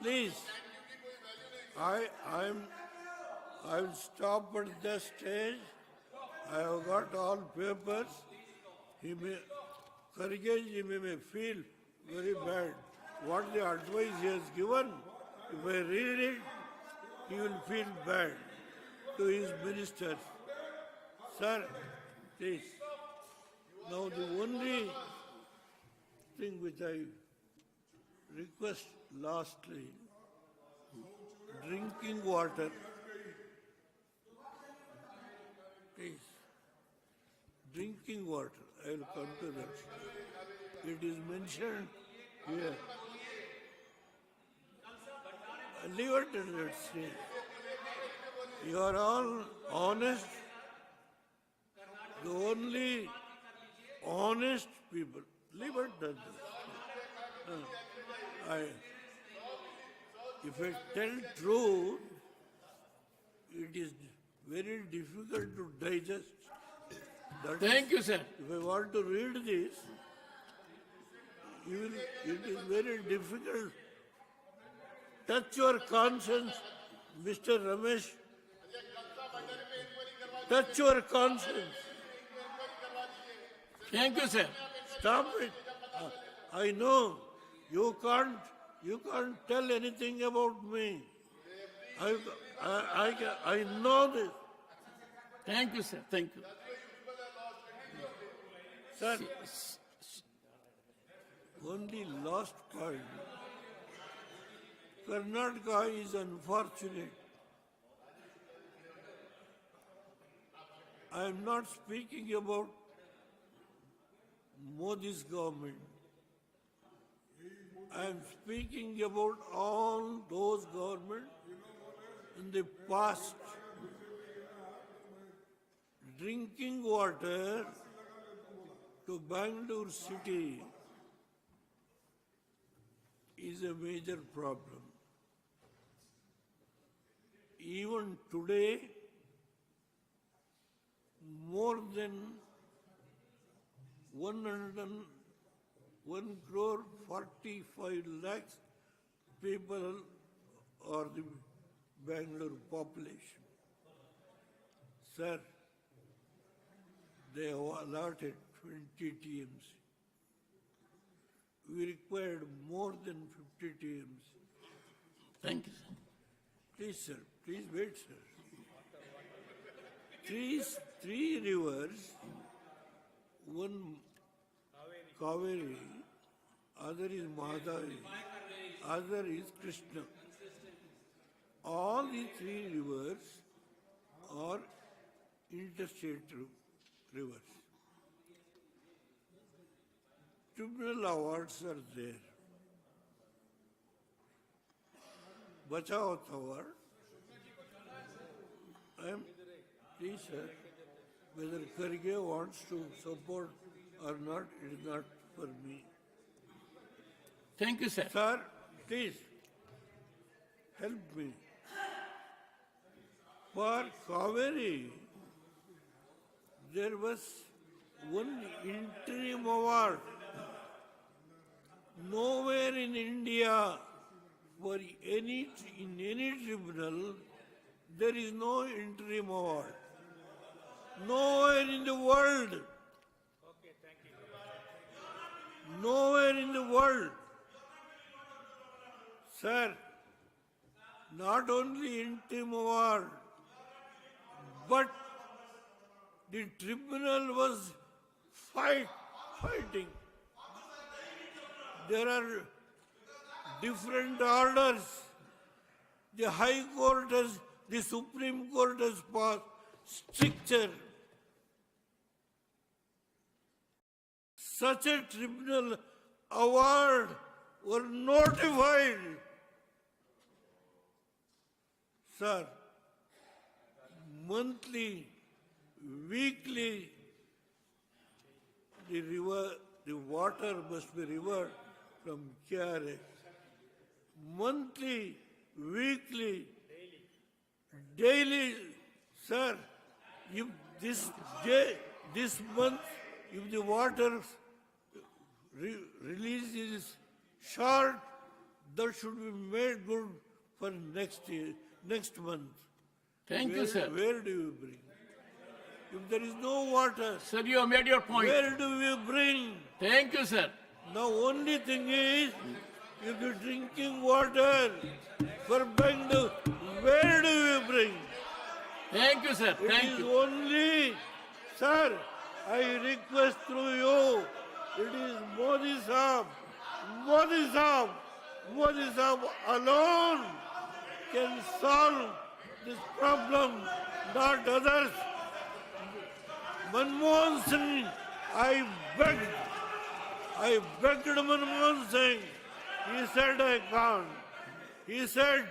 please, I'll stop at the stage. I have got all papers. He may feel very bad. What the advice he has given, if I read it, he will feel bad to his ministers. Sir, please. Now the only thing which I request lastly, drinking water. Please. Drinking water, I will come to that. It is mentioned here. Leave it at that stage. You are all honest. The only honest people. Leave it at that. If I tell truth, it is very difficult to digest. Thank you, sir. If I want to read this, it is very difficult. Touch your conscience, Mr. Ramesh. Touch your conscience. Thank you, sir. Stop it. I know you can't tell anything about me. I know this. Thank you, sir. Thank you. Sir, only last point. Karnataka is unfortunate. I am not speaking about Modi's government. I am speaking about all those governments in the past. Drinking water to Bangalore city is a major problem. Even today, more than 1 crore 45 lakhs people are the Bangalore population. Sir, they have allotted 20 TMC. We required more than 50 TMC. Thank you, sir. Please, sir. Please wait, sir. Three rivers, one Kaveri, other is Mahadavi, other is Krishna. All the three rivers are interstate rivers. Tribunal awards are there. Bachao Award. Please, sir, whether Kharge wants to support or not, it is not for me. Thank you, sir. Sir, please, help me. For Kaveri, there was one interim award. Nowhere in India, in any tribunal, there is no interim award. Nowhere in the world. Okay, thank you. Nowhere in the world. Sir, not only interim award, but the tribunal was fighting. There are different orders. The High Court has, the Supreme Court has passed stricter. such a tribunal award were notified. Sir, monthly, weekly, the water must be reversed from KRA. Monthly, weekly, daily, sir, if this month, if the water release is short, that should be made good for next month. Thank you, sir. Where do you bring? If there is no water, Sir, you have made your point. where do we bring? Thank you, sir. The only thing is, if the drinking water for Bangalore, where do we bring? Thank you, sir. It Thank is you. only, sir, I request through you, it is Modi Sahab, Modi Sahab, Modi Sahab alone can solve this problem, not others. Manmohan Singh, I begged Manmohan Singh. He said, I can't. He said,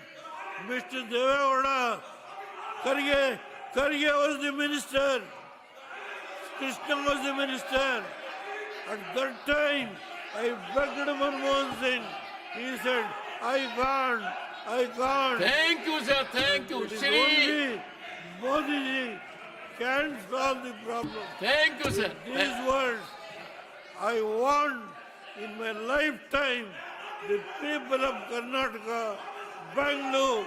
Mr. Devegowda, Karge was the minister. Krishna was the minister. At that time, I begged Manmohan Singh. He said, I can't. Thank you, sir. Thank you. It is Shri. only Modi ji can solve the problem. Thank you, sir. With these words, I want in my lifetime the people of Karnataka, Bangalore,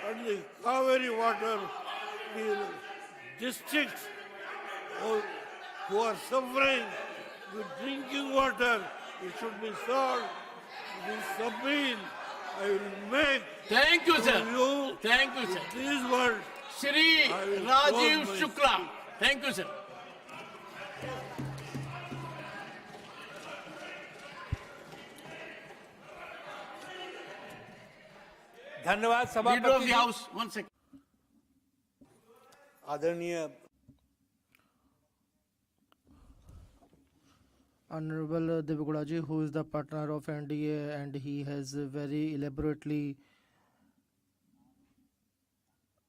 and the Kaveri water, the districts who are suffering with drinking water, it should be solved. This appeal I will make. Thank you, to sir. you Thank you, sir. with these words. Shri I will Rajiv close my Shukla. Thank you, sir. धन्यवाद Leader of सभापति the ji. House, 1 second. आदरणीय Honorable Devegowda ji, who is the partner of NDA, and he has very elaborately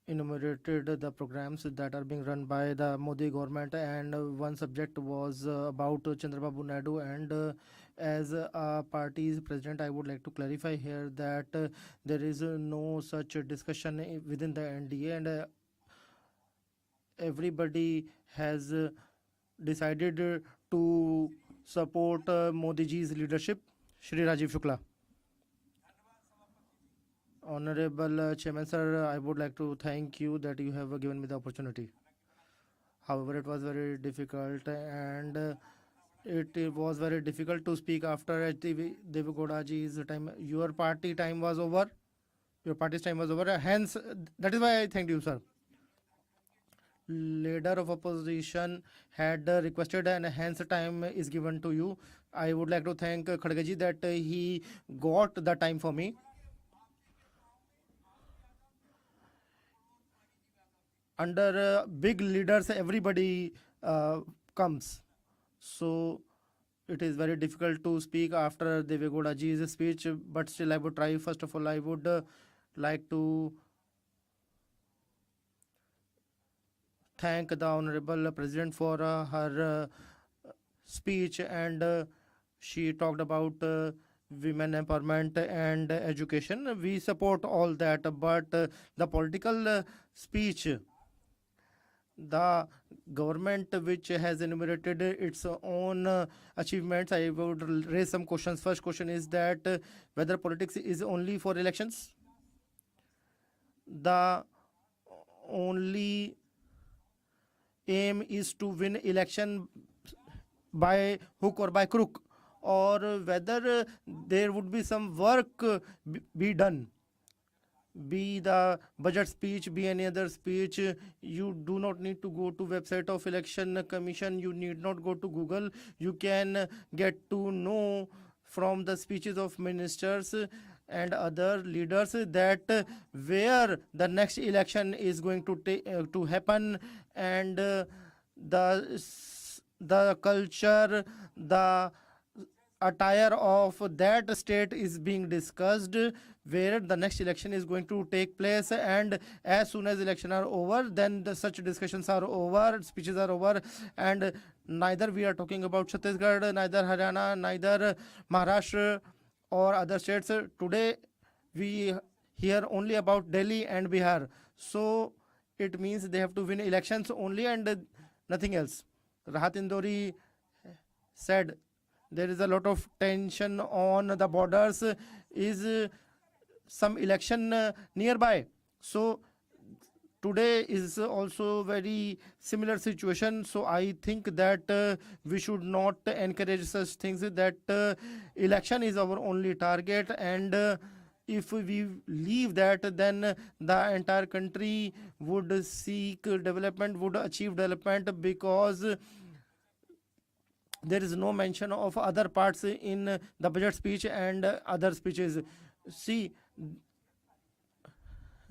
enumerated the programs that are being run by the Modi government, and one subject was about Chandrababu Naidu, and as a party's president I would like to clarify here that there is no such discussion within the NDA, and everybody has decided to support Modi ji's leadership. Shri Rajiv Shukla. Honorable Chairman sir, I would like to thank you that you have given me the opportunity. However, it was very difficult, and it was very difficult to speak after Devegowda ji's time. Your party time was over. Your party's time was over. Hence, that is why I thanked you, sir. Leader of opposition had requested, and hence time is given to you. I would like to thank Khadge ji that he got the time for me. Under big leaders, everybody comes. So it is very difficult to speak after Devegowda ji's speech, but still I would try. First of all, I would like to thank the Honorable President for her speech, and she talked about women empowerment and education. We support all that, but the political speech, the government which has enumerated its own achievements, I would raise some questions. First question is that whether politics is only for elections. The only aim is to win election by hook or by crook, or whether there would be some work be done, be the budget speech, be any other speech. You do not need to go to website of election commission, you need not go to Google. You can get to know from the speeches of ministers and other leaders that where the next election is going to happen, and the culture, the attire of that state is being discussed, where the next election is going to take place, and as soon as election are over, then such discussions are over, speeches are over, and neither we are talking about Chhattisgarh, neither Haryana, neither Maharashtra or other states. Today we hear only about Delhi and Bihar. So it means they have to win elections only and nothing else. Rahat Indori said there is a lot of tension on the borders. Is some election nearby? So today is also very similar situation. So I think that we should not encourage such things, that election is our only target, and if we leave that, then the entire country would seek development, would achieve development, because there is no mention of other parts in the budget speech and other speeches. See,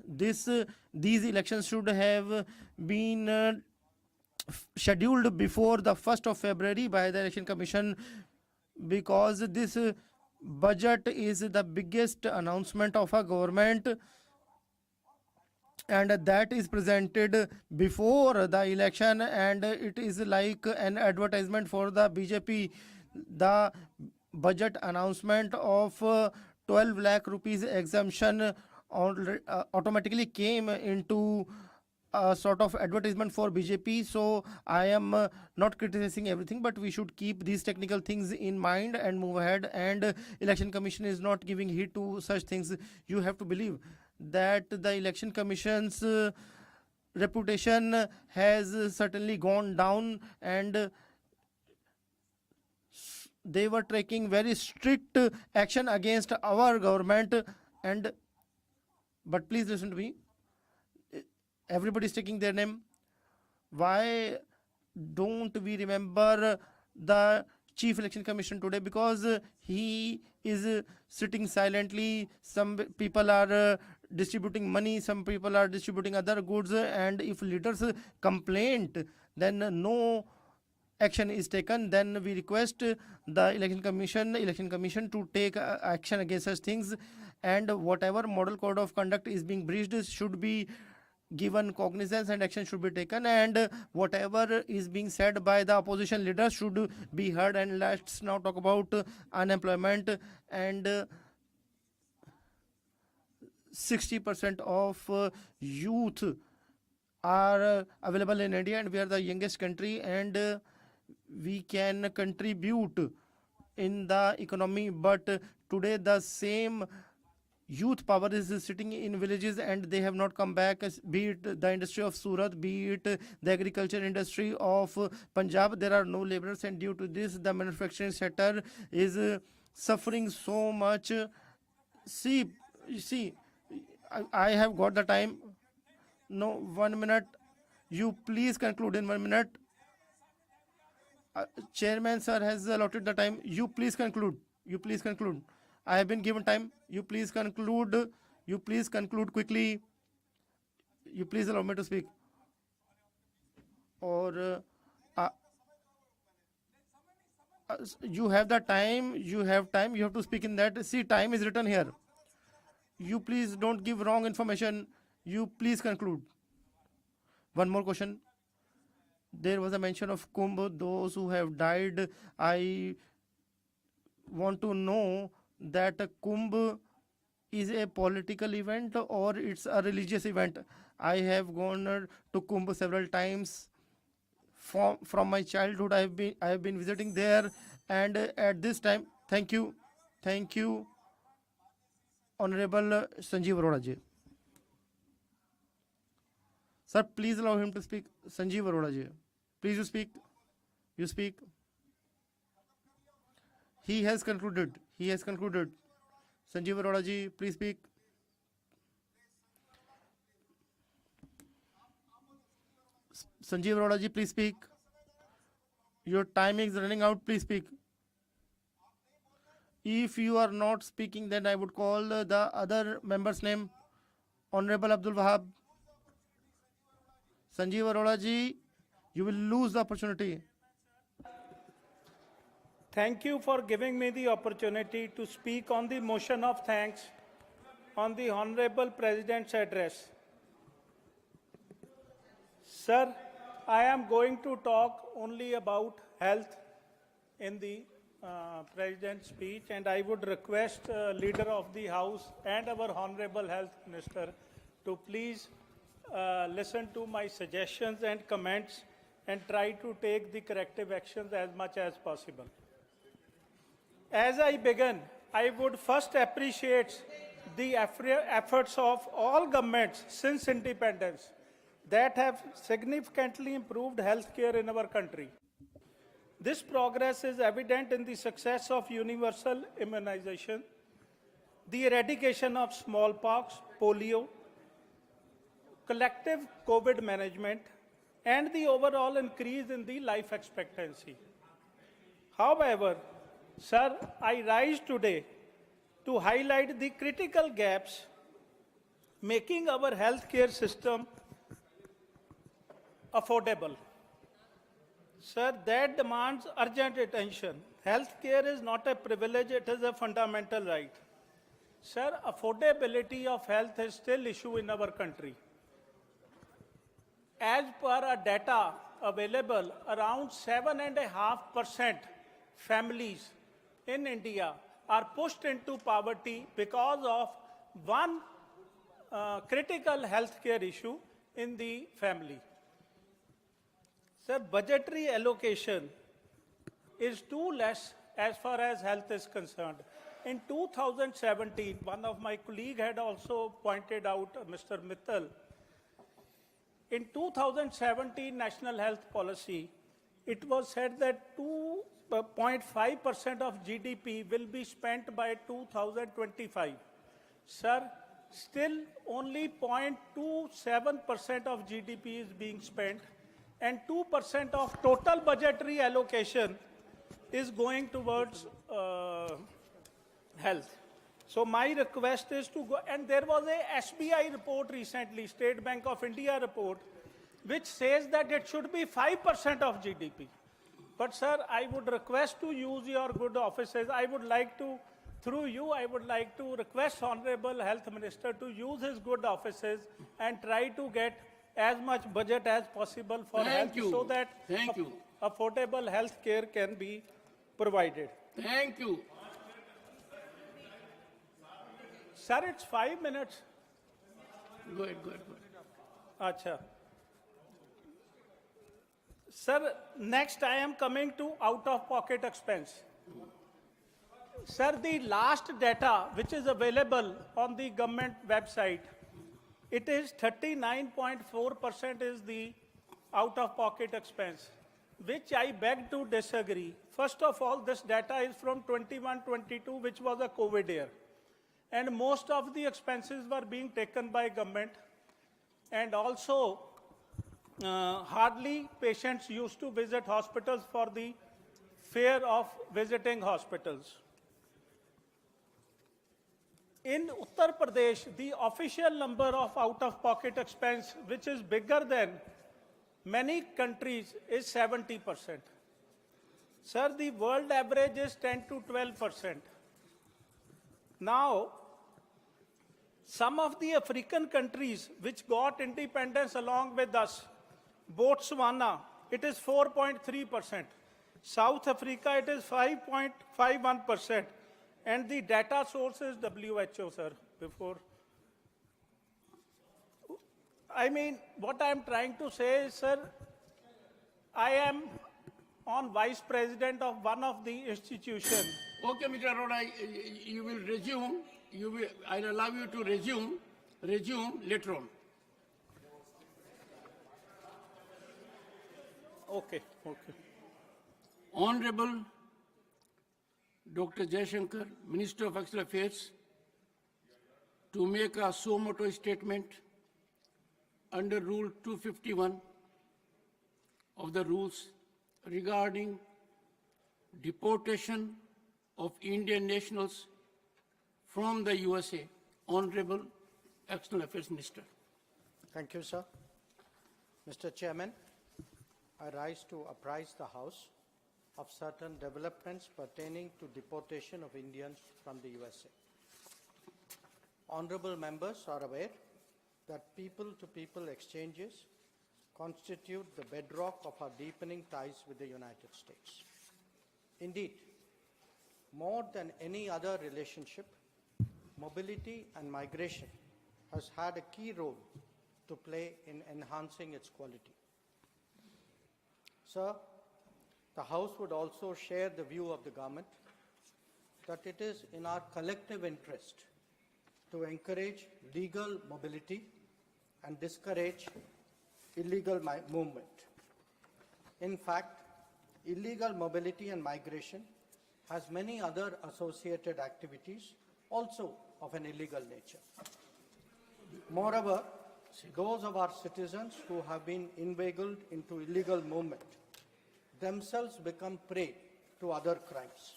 these elections should have been scheduled before the 1st of February by the Election Commission, because this budget is the biggest announcement of a government, and that is presented before the election, and it is like an advertisement for the BJP. The budget announcement of 12 lakh rupees exemption automatically came into a sort of advertisement for BJP. So I am not criticizing everything, but we should keep these technical things in mind and move ahead, and Election Commission is not giving heed to such things. You have to believe that the Election Commission's reputation has certainly gone down, and they were taking very strict action against our government. And but please listen to me, everybody is taking their name. Why don't we remember the Chief Election Commission today? Because he is sitting silently. Some people are distributing money, some people are distributing other goods, and if leaders complain, then no action is taken. Then we request the Election Commission to take action against such things, and whatever model code of conduct is being breached should be given cognizance and action should be taken, and whatever is being said by the opposition leaders should be heard. And let's now talk about unemployment. And 60% of youth are available in India, and we are the youngest country, and we can contribute in the economy. But today the same youth power is sitting in villages and they have not come back, be it the industry of Surat, be it the agriculture industry of Punjab. There are no laborers, and due to this the manufacturing sector is suffering so much. See, I have got the time. No, 1 minute. You please conclude in 1 minute. Chairman sir has allotted the time. You please conclude. I have been given time. You please conclude. You please conclude quickly. You please allow me to speak. Or you have the time. You have time. You have to speak in that. See, time is written here. You please don't give wrong information. You please conclude. One more question. There was a mention of Kumbh, those who have died. I want to know that Kumbh is a political event or it's a religious event. I have gone to Kumbh several times. From my childhood, I have been visiting there, and at this time, thank you, Honorable Sanjeev Arora ji. Sir, please allow him to speak. Sanjeev Arora ji, please you speak. You speak. He has concluded. Sanjeev Arora ji, please speak. Sanjeev Arora ji, please speak. Your time is running out. Please speak. If you are not speaking, then I would call the other member's name. Honorable Abdul Wahab. Sanjeev Arora ji, you will lose the opportunity. Thank you for giving me the opportunity to speak on the motion of thanks on the Honorable President's address. Sir, I am going to talk only about health in the President's speech, and I would request Leader of the House and our Honorable Health Minister to please listen to my suggestions and comments and try to take the corrective actions as much as possible. As I begin, I would first appreciate the efforts of all governments since independence that have significantly improved healthcare in our country. This progress is evident in the success of universal immunization, the eradication of smallpox, polio, collective COVID management, and the overall increase in the life expectancy. However, sir, I rise today to highlight the critical gaps making our healthcare system affordable. Sir, that demands urgent attention. Healthcare is not a privilege, it is a fundamental right. Sir, affordability of health is still issue in our country. As per our data available, around 7.5% families in India are pushed into poverty because of one critical healthcare issue in the family. Sir, budgetary allocation is too less as far as health is concerned. In 2017, one of my colleagues had also pointed out, Mr. Mittal, in 2017 National Health Policy, it was said that 2.5% of GDP will be spent by 2025. Sir, still only 0.27% of GDP is being spent, and 2% of total budgetary allocation is going towards health. So my request is to go, and there was a SBI report recently, State Bank of India report, which says that it should be 5% of GDP. But sir, I would request to use your good offices. I would like to, through you, I would like to request Honorable Health Minister to use his good offices and try to get as much budget as possible for health so that affordable health care can be provided. Thank you. Sir, it's 5 minutes. Go ahead. Acha. Sir, next I am coming to out-of-pocket expense. Sir, the last data which is available on the government website, it is 39.4% is the out-of-pocket expense, which I beg to disagree. First of all, this data is from 21-22, which was a COVID year. And most of the expenses were being taken by government. And also, hardly patients used to visit hospitals for the fear of visiting hospitals. In Uttar Pradesh, the official number of out-of-pocket expense, which is bigger than many countries, is 70%. Sir, the world average is 10 to 12%. Now, some of the African countries which got independence along with us, Botswana, it is 4.3%. South Africa, it is 5.51%. And the data source is WHO, sir, before. I mean, what I am trying to say is, sir, I am on vice president of one of the institutions. Okay, Mr. Arora, you will resume. I'll allow you to resume later on. Okay. Honorable Dr. Jaishankar, Minister of External Affairs, to make a suo motu statement under Rule 251 of the rules regarding deportation of Indian nationals from the USA. Honorable External Affairs Minister. Thank you, sir. Mr. Chairman, I rise to apprise the House of certain developments pertaining to deportation of Indians from the USA. Honorable members are aware that people-to-people exchanges constitute the bedrock of our deepening ties with the United States. Indeed, more than any other relationship, mobility and migration has had a key role to play in enhancing its quality. Sir, the House would also share the view of the government that it is in our collective interest to encourage legal mobility and discourage illegal movement. In fact, illegal mobility and migration has many other associated activities also of an illegal nature. Moreover, those of our citizens who have been inveigled into illegal movement themselves become prey to other crimes.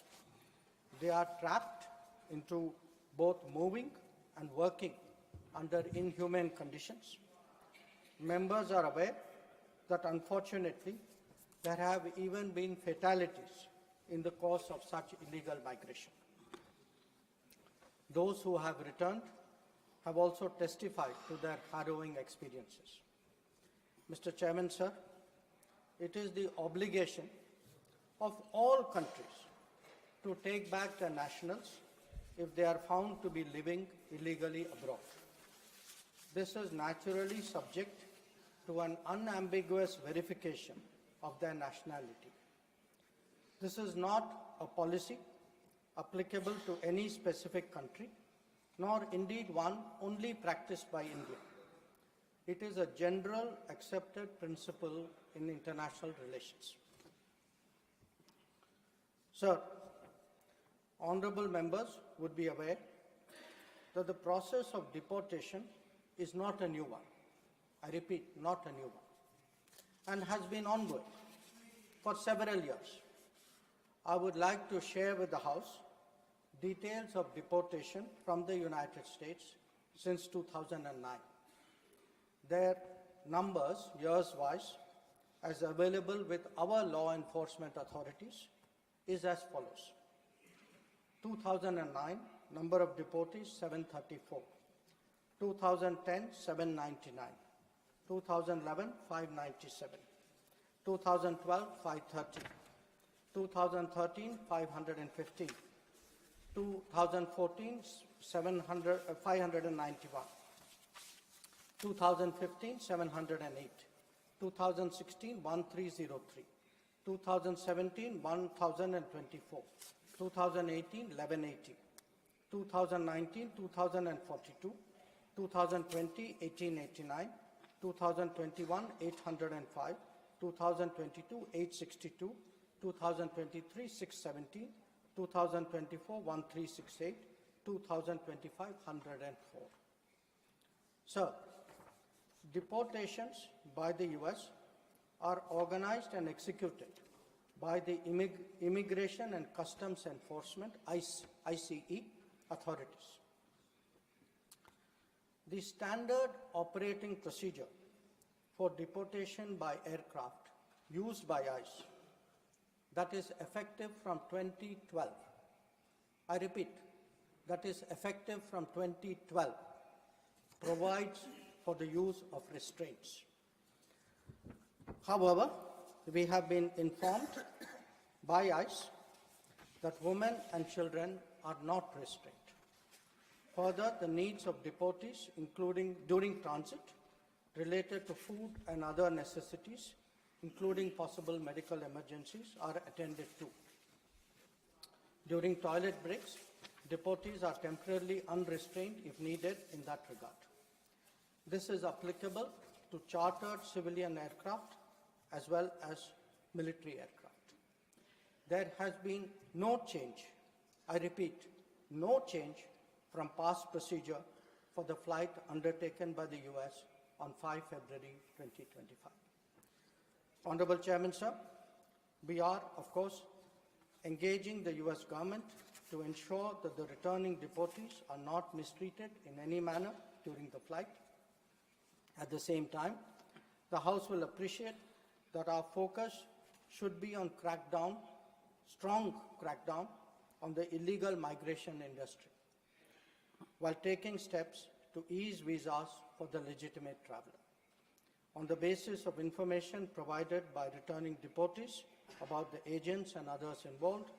They are trapped into both moving and working under inhumane conditions. Members are aware that unfortunately there have even been fatalities in the course of such illegal migration. Those who have returned have also testified to their harrowing experiences. Mr. Chairman, sir, it is the obligation of all countries to take back their nationals if they are found to be living illegally abroad. This is naturally subject to an unambiguous verification of their nationality. This is not a policy applicable to any specific country, nor indeed one only practiced by India. It is a general accepted principle in international relations. Sir, honorable members would be aware that the process of deportation is not a new one. I repeat, not a new one, and has been ongoing for several years. I would like to share with the House details of deportation from the United States since 2009. Their numbers, years-wise, as available with our law enforcement authorities, is as follows. 2009, number of deportees, 734. 2010, 799. 2011, 597. 2012, 530. 2013, 515. 2014, 591. 2015, 708. 2016, 1303. 2017, 1024. 2018, 1180. 2019, 2042. 2020, 1889. 2021, 805. 2022, 862. 2023, 617. 2024, 1368. 2025, 104. Sir, deportations by the US are organized and executed by the Immigration and Customs Enforcement, ICE, authorities. The standard operating procedure for deportation by aircraft used by ICE, that is effective from 2012. I repeat, that is effective from 2012, provides for the use of restraints. However, we have been informed by ICE that women and children are not restrained. Further, the needs of deportees, including during transit, related to food and other necessities, including possible medical emergencies, are attended to. During toilet breaks, deportees are temporarily unrestrained if needed in that regard. This is applicable to chartered civilian aircraft as well as military aircraft. There has been no change, I repeat, no change from past procedure for the flight undertaken by the US on 5 February 2025. Honorable Chairman, sir, we are, of course, engaging the US government to ensure that the returning deportees are not mistreated in any manner during the flight. At the same time, the House will appreciate that our focus should be on crackdown strong crackdown on the illegal migration industry, while taking steps to ease visas for the legitimate traveler. On the basis of information provided by returning deportees about the agents and others involved,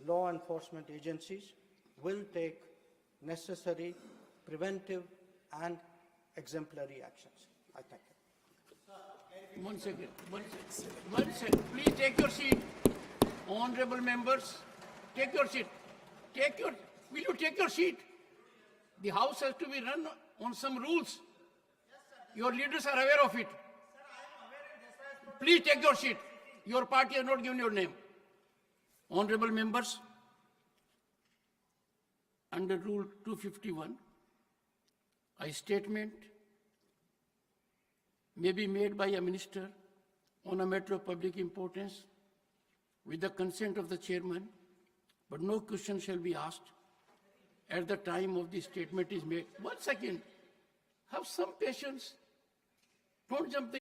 law enforcement agencies will take necessary preventive and exemplary actions. I thank you. One second. Please take your seat. Honorable members, take your seat. Will you take your seat? The House has to be run on some rules. Your leaders are aware of it. Please take your seat. Your party has not given your name. Honorable members, under Rule 251, a statement may be made by a minister on a matter of public importance with the consent of the chairman, but no question shall be asked at the time of the statement is made. 1 second. Have some patience. Don't jump the...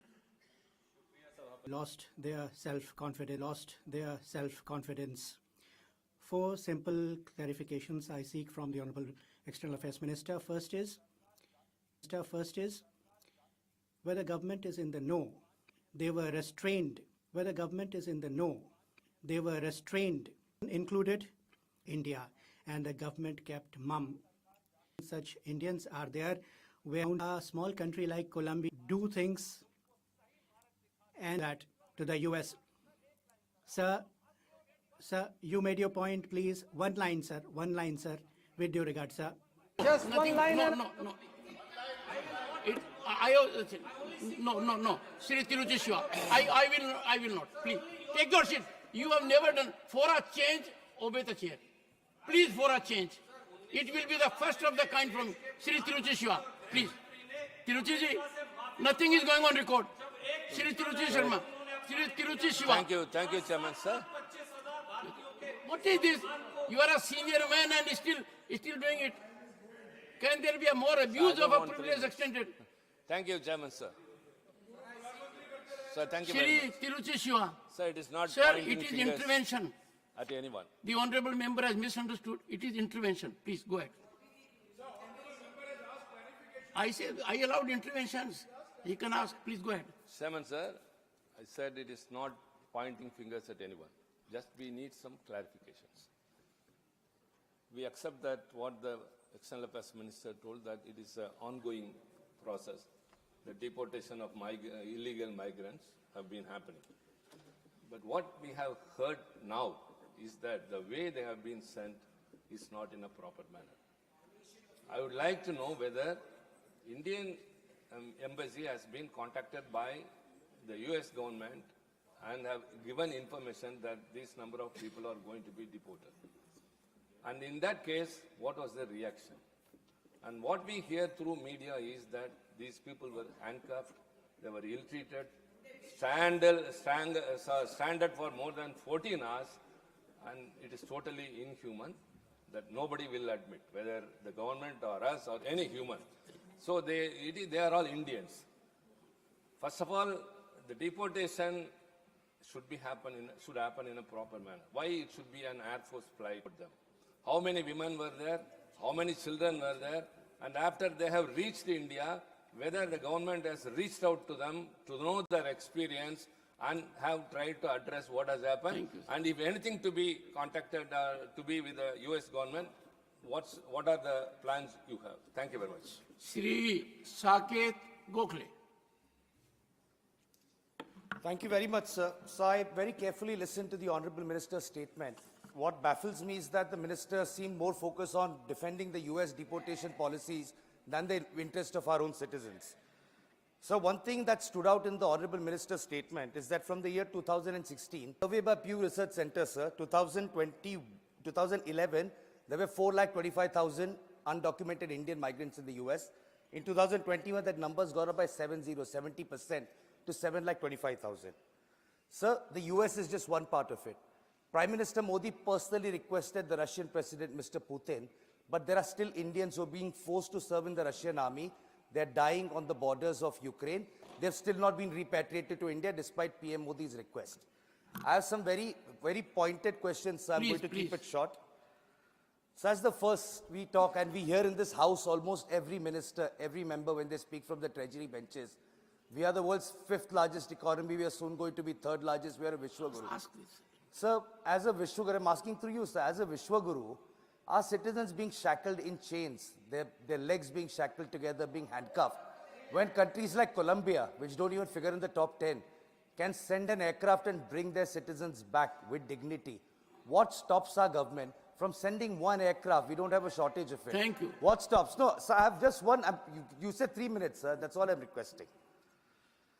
Lost their self-confidence. 4 simple clarifications I seek from the Honorable External Affairs Minister. First is, where the government is in the know, they were restrained. Where the government is in the know, they were restrained, included India, and the government kept mum. Such Indians are there where a small country like Colombia do things and that to the US. Sir, you made your point, please. One line, sir. With due regard, sir. Just one line. No. No. Sri Tirujeshwa, I will not. Please, take your seat. You have never done. For a change, obey the chair. Please, for a change. It will be the first of the kind from Sri Tirujeshwa. Please. Tiruchiji, nothing is going on record. Sri Tiruchi Sharma. Sri Tiruchi Shiva. Thank you, Chairman, sir. What is this? You are a senior man and still doing it. Can there be a more abuse of a privilege extended? Thank you, Chairman, sir. Sir, thank you very much. Sri Tiruchi Shiva. Sir, it is not Sir, pointing it is fingers intervention. at anyone. The honorable member has misunderstood. It is intervention. Please go ahead. I said I allowed interventions. He can ask. Please go ahead. Chairman, sir, I said it is not pointing fingers at anyone. Just we need some clarifications. We accept that what the External Affairs Minister told, that it is an ongoing process. The deportation of illegal migrants have been happening. But what we have heard now is that the way they have been sent is not in a proper manner. I would like to know whether Indian embassy has been contacted by the US government and have given information that this number of people are going to be deported. And in that case, what was the reaction? And what we hear through media is that these people were handcuffed, they were ill-treated, stranded for more than 14 hours, and it is totally inhuman that nobody will admit, whether the government or us or any human. So they are all Indians. First of all, the deportation should happen in a proper manner. Why it should be an Air Force flight for them? How many women were there? How many children were there? And after they have reached India, whether the government has reached out to them to know their experience and have tried to address what has happened. And if anything to be contacted to be with the US government, what are the plans you have? Thank you very much. Sri Saket Gokhale. Thank you very much, sir. So I very carefully listened to the Honorable Minister's statement. What baffles me is that the Minister seemed more focused on defending the US deportation policies than the interest of our own citizens. So one thing that stood out in the Honorable Minister's statement is that from the year 2016, survey by Pew Research Center, sir, 2011, there were 425,000 undocumented Indian migrants in the US. In 2021, that number's gone up by 70% to 725,000. Sir, the US is just one part of it. Prime Minister Modi personally requested the Russian President, Mr. Putin, but there are still Indians who are being forced to serve in the Russian army. They're dying on the borders of Ukraine. They've still not been repatriated to India despite PM Modi's request. I have some very pointed questions, so I'm Please, going to keep please. it short. So as the first, we talk, and we hear in this house almost every minister, every member when they speak from the treasury benches, we are the world's 5th largest economy, we are soon going to be 3rd largest, we are a Vishwaguru. Ask this. Sir, as a Vishwaguru, I'm asking through you, sir, as a Vishwaguru, are citizens being shackled in chains, their legs being shackled together, being handcuffed, when countries like Colombia, which don't even figure in the top 10, can send an aircraft and bring their citizens back with dignity? What stops our government from sending one aircraft? We don't have a shortage of it. Thank you. What stops? No, sir, I have just one. You said 3 minutes, sir. That's all I'm requesting.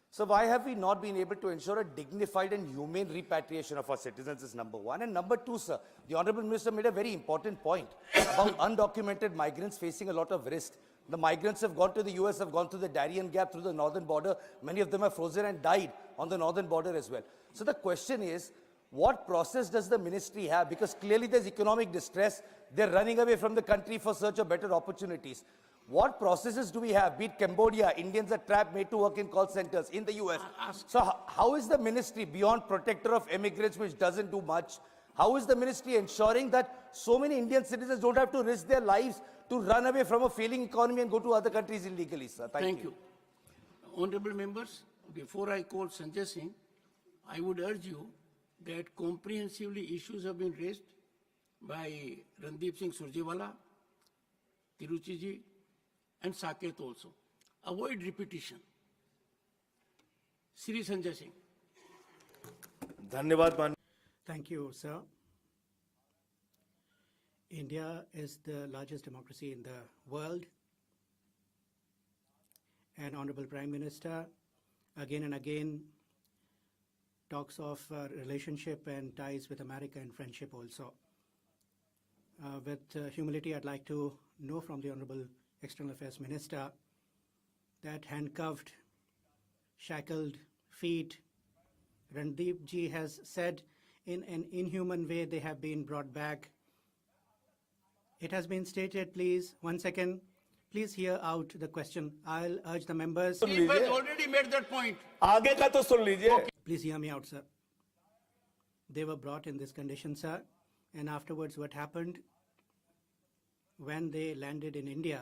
So why have we not been able to ensure a dignified and humane repatriation of our citizens is number one. And number two, sir, the Honorable Minister made a very important point about undocumented migrants facing a lot of risk. The migrants have gone to the US, have gone through the Darien Gap, through the northern border. Many of them have frozen and died on the northern border as well. So the question is, what process does the ministry have? Because clearly there's economic distress. They're running away from the country for search of better opportunities. What processes do we have? Be it Cambodia, Indians are trapped, made to work in call centers, in the US. So how is the ministry, beyond protector of immigrants, which doesn't do much, how is the ministry ensuring that so many Indian citizens don't have to risk their lives to run away from a failing economy and go to other countries illegally, sir? Thank you. Honorable members, before I call Sanjay Singh, I would urge you that comprehensively issues have been raised by Randeep Singh Surjewala, Tiruchi ji, and Saket also. Avoid repetition. Sri Sanjay Singh. Thank you, sir. India is the largest democracy in the world. And Honorable Prime Minister again and again talks of relationship and ties with America and friendship also. With humility, I'd like to know from the Honorable External Affairs Minister that handcuffed, shackled feet, Randeep ji has said in an inhuman way they have been brought back. It has been stated, please, 1 second, please hear out the question. I'll urge the members. He has already made that point. Please hear me out, sir. They were brought in this condition, sir, and afterwards what happened when they landed in India?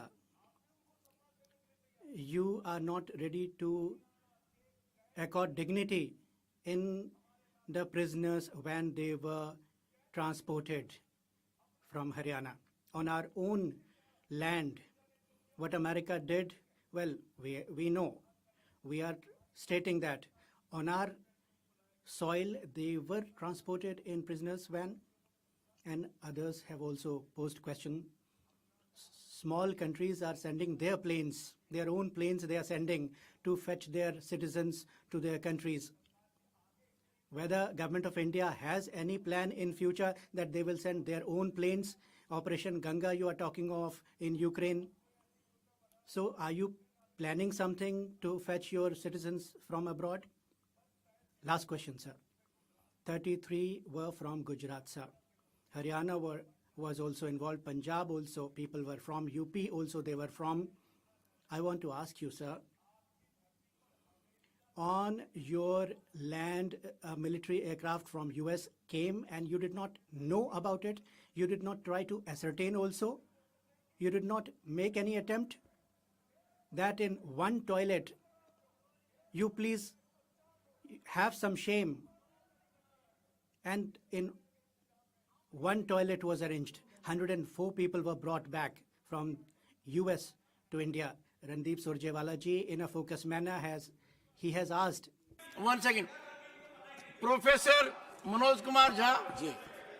You are not ready to accord dignity in the prisoners when they were transported from Haryana on our own land. What America did, well, we know. We are stating that on our soil they were transported in prisoners van, and others have also posed question. Small countries are sending their planes, their own planes they are sending to fetch their citizens to their countries. Whether Government of India has any plan in future that they will send their own planes, Operation Ganga you are talking of in Ukraine. So are you planning something to fetch your citizens from abroad? Last question, sir. 33 were from Gujarat, sir. Haryana was also involved, Punjab also, people were from UP also, they were from. I want to ask you, sir, on your land, a military aircraft from US came and you did not know about it, you did not try to ascertain also, you did not make any attempt that in one toilet, you please have some shame, and in one toilet was arranged. 104 people were brought back from US to India. Randeep Surjewala ji, in a focused manner, has asked. 1 second. Professor Manoj Kumar Jha,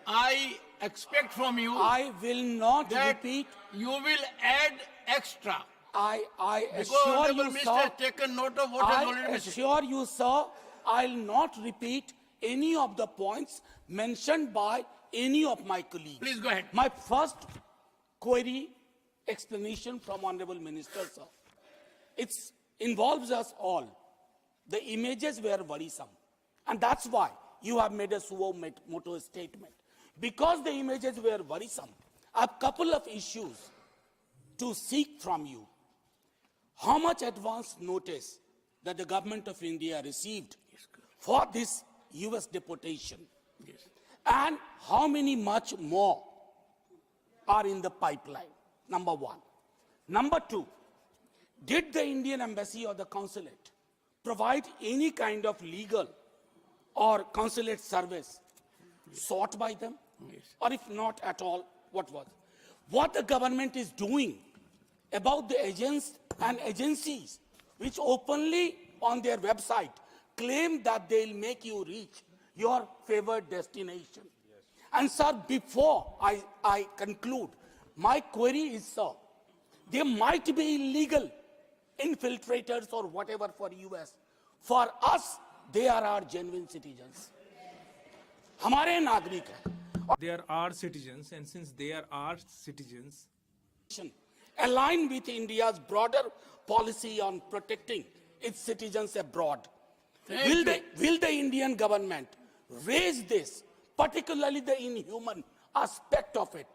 I expect from you. I will not repeat. You will add extra. I Because assure Honorable you, Minister sir. has taken note of what has already I been said. assure you, sir. I'll not repeat any of the points mentioned by any of my colleagues. Please go ahead. My first query, explanation from Honorable Minister, sir. It involves us all. The images were worrisome. And that's why you have made a suo moto statement. Because the images were worrisome, I have a couple of issues to seek from you. How much advance notice that the government of India received for this US deportation? Yes. And how many much more are in the pipeline? Number one. Number two, did the Indian embassy or the consulate provide any kind of legal or consulate service sought by them? Yes. Or if not at all, what was? What the government is doing about the agents and agencies which openly on their website claim that they'll make you reach your favored destination. Yes. And sir, before I conclude, my query is, sir, there might be illegal infiltrators or whatever for US. For us, they are our genuine citizens. हमारे नागरिक हैं. They are our citizens, and since they are our citizens, align with India's broader policy on protecting its citizens abroad. Will the Indian government raise this, particularly the inhuman aspect of it,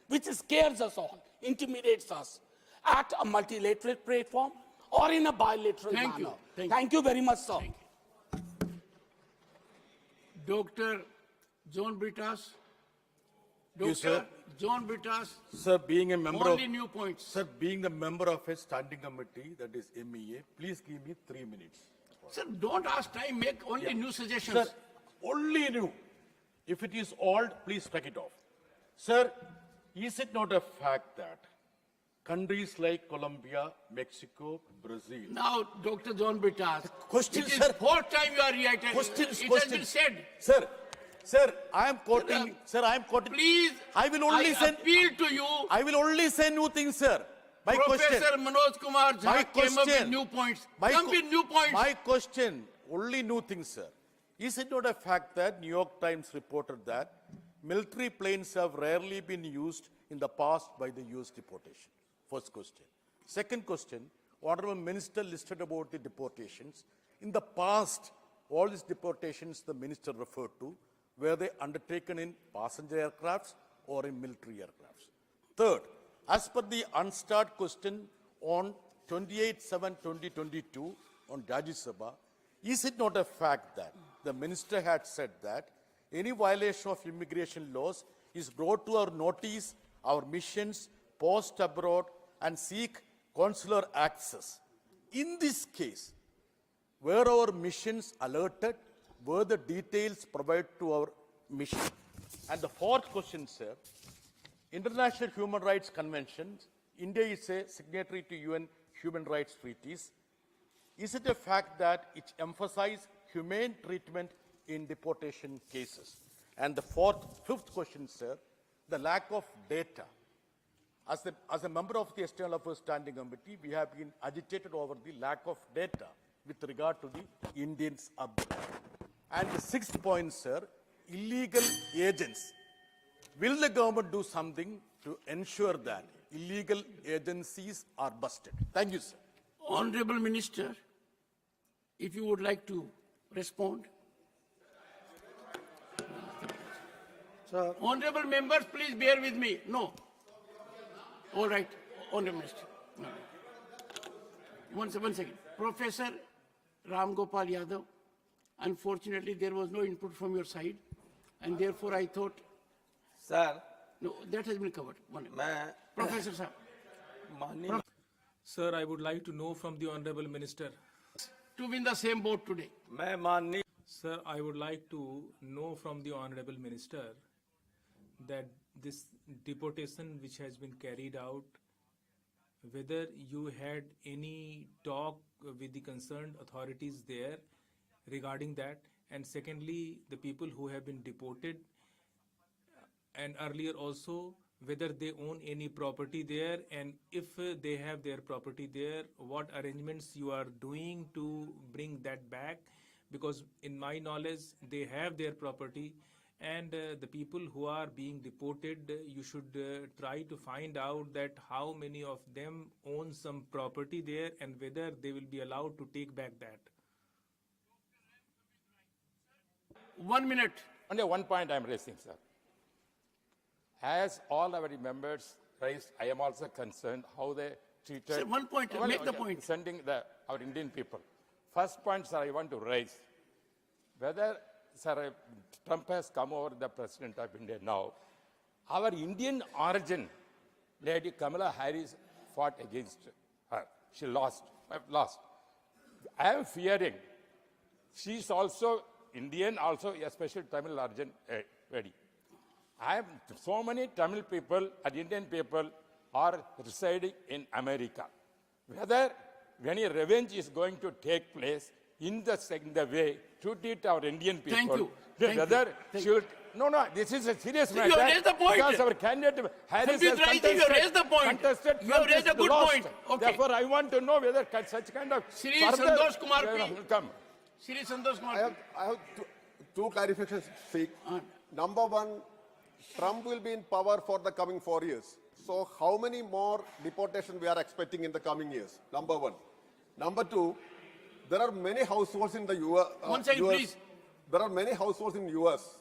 which scares us all, intimidates us, at a multilateral platform or in a bilateral manner? Thank you very much, sir. Dr. John Britas. Yes, sir. John Britas. Sir, being a member only new points. Sir, being the member of a standing committee, that is MEA, please give me 3 minutes. Sir, don't ask time, make only new suggestions. Sir, only new. If it is old, please strike it off. Sir, is it not a fact that countries like Colombia, Mexico, Brazil... Now, Dr. John Britas, question, it is sir. fourth time you are reiterating. Questions, it questions. has been said. Sir, I am quoting. Sir, I am quoting. Please, I will only appeal to you. I will only say new things, sir. My Professor question. Manoj Kumar Jha came up with new points. Come with new points. My question, only new things, sir. Is it not a fact that New York Times reported that military planes have rarely been used in the past by the US deportation? First question. Second question, Honorable Minister listed about the deportations. In the past, all these deportations the Minister referred to, were they undertaken in passenger aircrafts or in military aircrafts? Third, as per the unstarred question on 28/7/2022 on Rajya Sabha, is it not a fact that the Minister had said that any violation of immigration laws is brought to our notice, our missions, post abroad, and seek consular access? In this case, were our missions alerted? Were the details provided to our mission? And the fourth question, sir, International Human Rights Convention, India is a signatory to UN human rights treaties. Is it a fact that it emphasizes humane treatment in deportation cases? And the fifth question, sir, the lack of data. As a member of the External Affairs Standing Committee, we have been agitated over the lack of data with regard to the Indians abroad. And the sixth point, sir, illegal agents. Will the government do something to ensure that illegal agencies are busted? Thank you, sir. Honorable Minister, if you would like to respond. Sir. Honorable members, please bear with me. No. All right, Honorable Minister. No. One second. Professor Ram Gopal Yadav, unfortunately, there was no input from your side, and therefore I thought... Sir. No, that has been covered. Professor, sir. sir, I would like to know from the Honorable Minister. To be in the same boat today. Sir, I would like to know from the Honorable Minister that this deportation which has been carried out, whether you had any talk with the concerned authorities there regarding that, and secondly, the people who have been deported, and earlier also, whether they own any property there, and if they have their property there, what arrangements you are doing to bring that back, because in my knowledge, they have their property, and the people who are being deported, you should try to find out that how many of them own some property there and whether they will be allowed to take back that. 1 minute. Only one point I am raising, sir. As all our members raised, I am also concerned how they treated... Sir, 1 point, make the point. Sending our Indian people. First point, sir, I want to raise whether sir, Trump has come over the president of India now. Our Indian origin, Lady Kamala Harris fought against her. She lost. I am fearing she's also Indian, also a special Tamil origin lady. So many Tamil people and Indian people are residing in America. Whether any revenge is going to take place in the way to treat our Indian people. Thank you. Whether she will. No, this is a serious matter. You have raised the point. Because our candidate Harris Sandeep has Rai ji, you have raised the point. contested. You have Trump raised a has good lost. point. Okay. Therefore, I want to know whether such kind of Shri further Santosh Kumar will P. come. Shri Santosh Kumar. I have two clarifications. Number one, Trump will be in power for the coming 4 years. So how many more deportations we are expecting in the coming years? Number one. Number two, there are many households in the US. One second, please. There are many households in US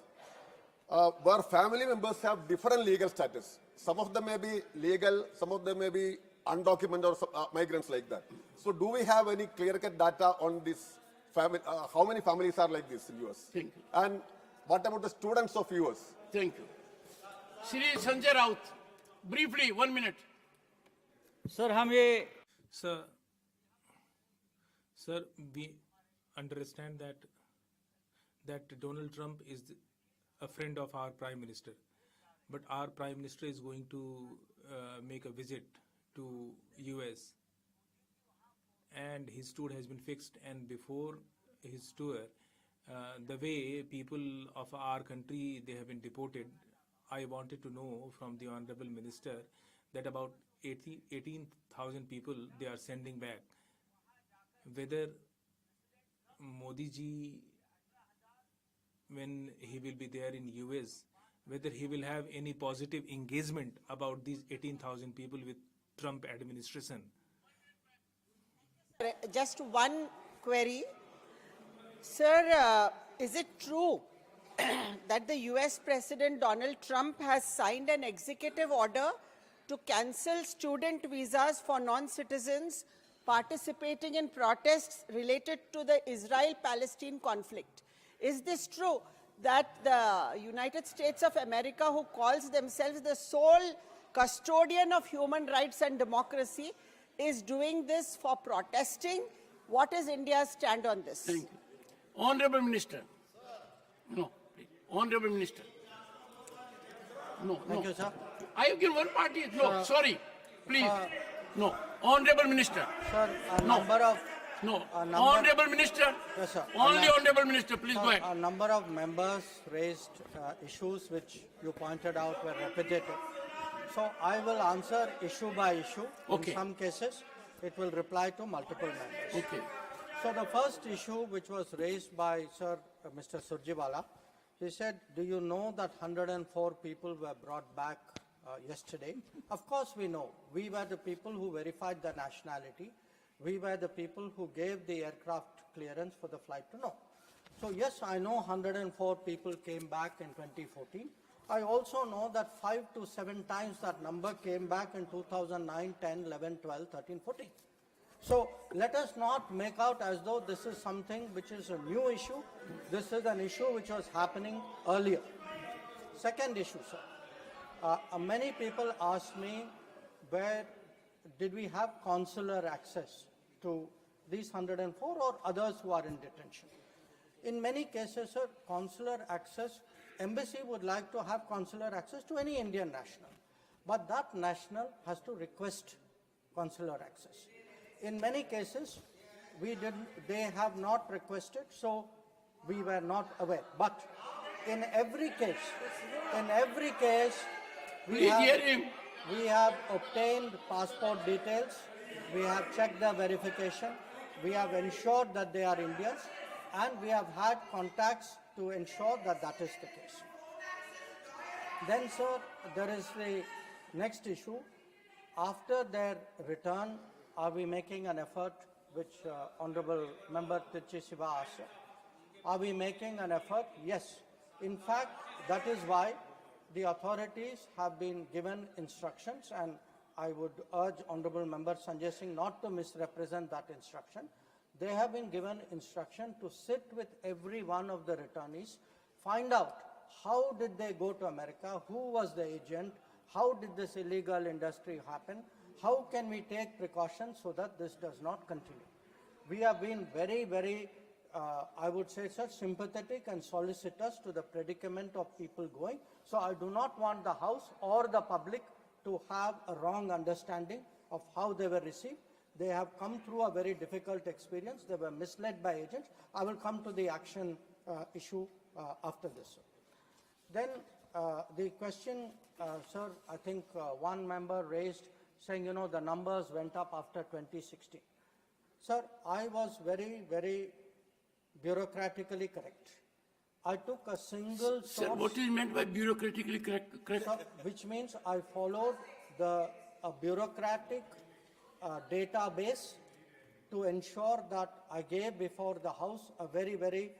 where family members have different legal status. Some of them may be legal, some of them may be undocumented or migrants like that. So do we have any clear-cut data on this family? How many families are like this in US? Thank you. And what about the students of US? Thank you. Shri Sanjay Raut, briefly, 1 minute. Sir, we understand that Donald Trump is a friend of our Prime Minister. But our Prime Minister is going to make a visit to US. And his tour has been fixed. And before his tour, the way people of our country, they have been deported, I wanted to know from the Honorable Minister that about 18,000 people they are sending back. Whether Modi ji, when he will be there in US, whether he will have any positive engagement about these 18,000 people with Trump administration. Just one query. Sir, is it true that the US President Donald Trump has signed an executive order to cancel student visas for non-citizens participating in protests related to the Israel-Palestine conflict? Is this true that the United States of America, who calls themselves the sole custodian of human rights and democracy, is doing this for protesting? What is India's stand on this? Thank you. Honorable Minister. No, please. Honorable Minister. No, Thank you, sir. I have given one party. No, sorry. Please. No. Honorable Minister. Sir, a No. number of... No. a number- Honorable Minister. Yes, sir. Only Honorable Minister. Please Sir, go ahead. a number of members raised issues which you pointed out were repetitive. So I will answer issue by issue. Okay. In some cases, it will reply to multiple members. Okay. So the first issue which was raised by Sir Mr. Surjewala, he said, do you know that 104 people were brought back yesterday? Of course we know. We were the people who verified the nationality. We were the people who gave the aircraft clearance for the flight to know. So yes, I know 104 people came back in 2014. I also know that 5 to 7 times that number came back in 2009, 10, 11, 12, 13, 14. So let us not make out as though this is something which is a new issue. This is an issue which was happening earlier. Second issue, sir. Many people ask me, where did we have consular access to these 104 or others who are in detention? In many cases, sir, consular access, embassy would like to have consular access to any Indian national. But that national has to request consular access. In many cases, they have not requested, so we were not aware. But in every case, we have obtained passport details, we have checked their verification, we have ensured that they are Indians, and we have had contacts to ensure that that is the case. Then, sir, there is the next issue. After their return, are we making an effort, which Honorable Member Tirchi Siva asked? Are we making an effort? Yes. In fact, that is why the authorities have been given instructions, and I would urge Honorable Member Sanjay Singh not to misrepresent that instruction. they have been given instruction to sit with every one of the returnees, find out how did they go to America, who was the agent, how did this illegal industry happen, how can we take precautions so that this does not continue. We have been very, I would say, sir, sympathetic and solicitous to the predicament of people going. So I do not want the House or the public to have a wrong understanding of how they were received. They have come through a very difficult experience. They were misled by agents. I will come to the action issue after this. Sir. Then the question, sir, I think one member raised saying, the numbers went up after 2016. Sir, I was very bureaucratically correct. I took a single source. Sir, what is meant by bureaucratically correct? Sir, which means I followed a bureaucratic database to ensure that I gave before the House a very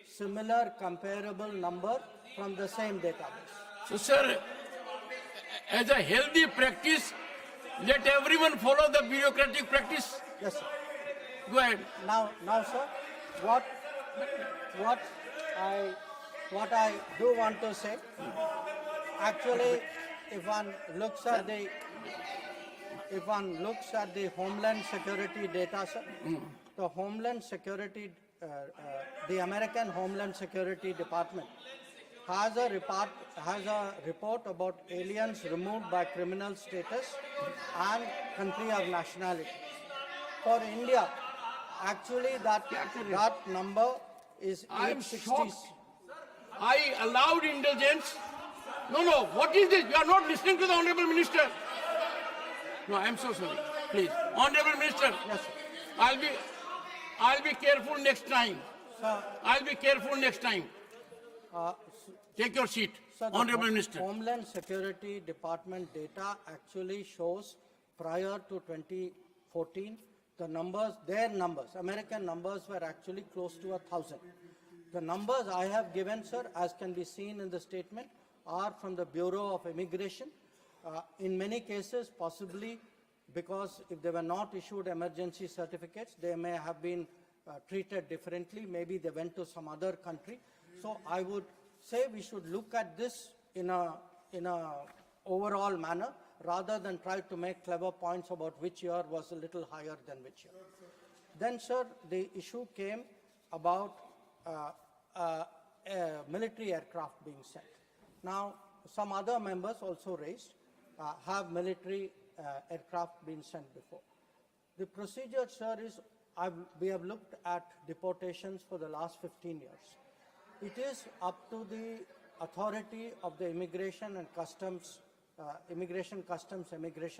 similar comparable number from the same database. So, sir, as a healthy practice, let everyone follow the bureaucratic practice. Yes, sir. Go ahead. Now, sir, what I do want to say, actually, if one looks at the Homeland Security data, sir, the Homeland Security, the American Homeland Security Department has a report about aliens removed by criminal status and country of nationality. For India, actually that number is 860. I allowed indulgence. No, what is this? You are not listening to the Honorable Minister. No, I am so sorry. Please. Honorable Minister. Yes, sir. I'll be careful next time. Sir, I'll be careful next time. Take your seat. Sir, Honorable Minister. Homeland Security Department data actually shows prior to 2014, their numbers, American numbers were actually close to 1,000. The numbers I have given, sir, as can be seen in the statement, are from the Bureau of Immigration. In many cases, possibly because if they were not issued emergency certificates, they may have been treated differently. Maybe they went to some other country. So I would say we should look at this in a overall manner rather than try to make clever points about which year was a little higher than which year. Then, sir, the issue came about military aircraft being sent. Now, some other members also raised, have military aircraft been sent before. The procedure, sir, is we have looked at deportations for the last 15 years. It is up to the authority of the Immigration Customs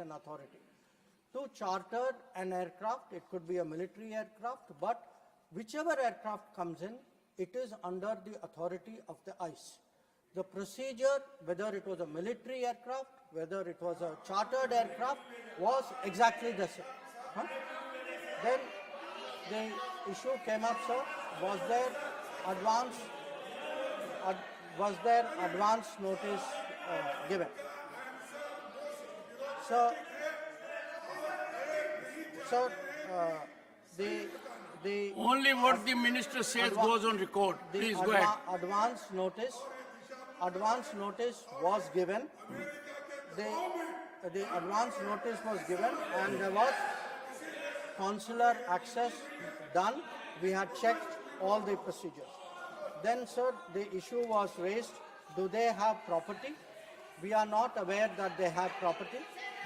Authority to charter an aircraft. It could be a military aircraft, but whichever aircraft comes in, it is under the authority of the ICE. The procedure, whether it was a military aircraft, whether it was a chartered aircraft, was exactly the same. Then the issue came up, sir, was there advance notice given? So, the only what the minister says goes on record. Please go ahead. Advance notice was given. The advance notice was given, and there was consular access done. We had checked all the procedures. Then, sir, the issue was raised, do they have property? We are not aware that they have property,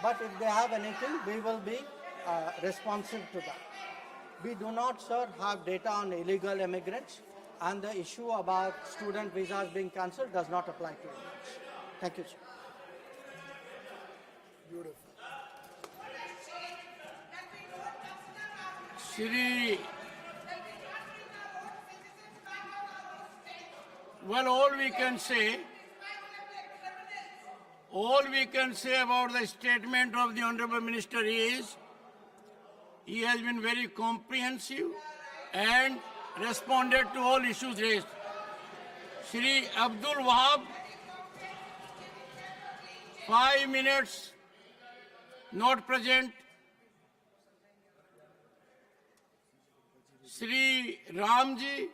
but if they have anything, we will be responsive to that. We do not, sir, have data on illegal immigrants, and the issue about student visas being cancelled does not apply to immigrants. Thank you, sir. Beautiful. Shri, well, all we can say about the statement of the Honorable Minister is he has been very comprehensive and responded to all issues raised. Shri Abdul Wahab, 5 minutes, not present. Sri Ramji.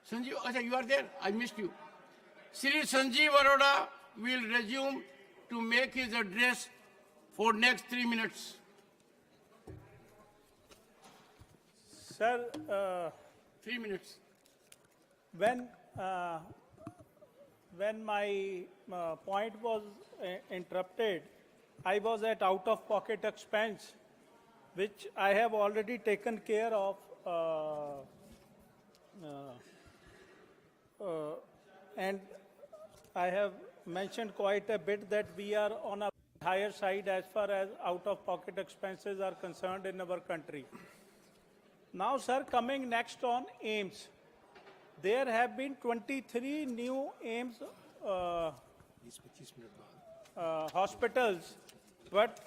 Sanjeev, okay, you are there? I missed you. Sri Sanjeev Arora will resume to make his address for next 3 minutes. Sir, 3 minutes. when my point was interrupted, I was at out-of-pocket expense, which I have already taken care of, and I have mentioned quite a bit that we are on a higher side as far as out-of-pocket expenses are concerned in our country. Now, sir, coming next on AIMS, there have been 23 new AIMS hospitals, but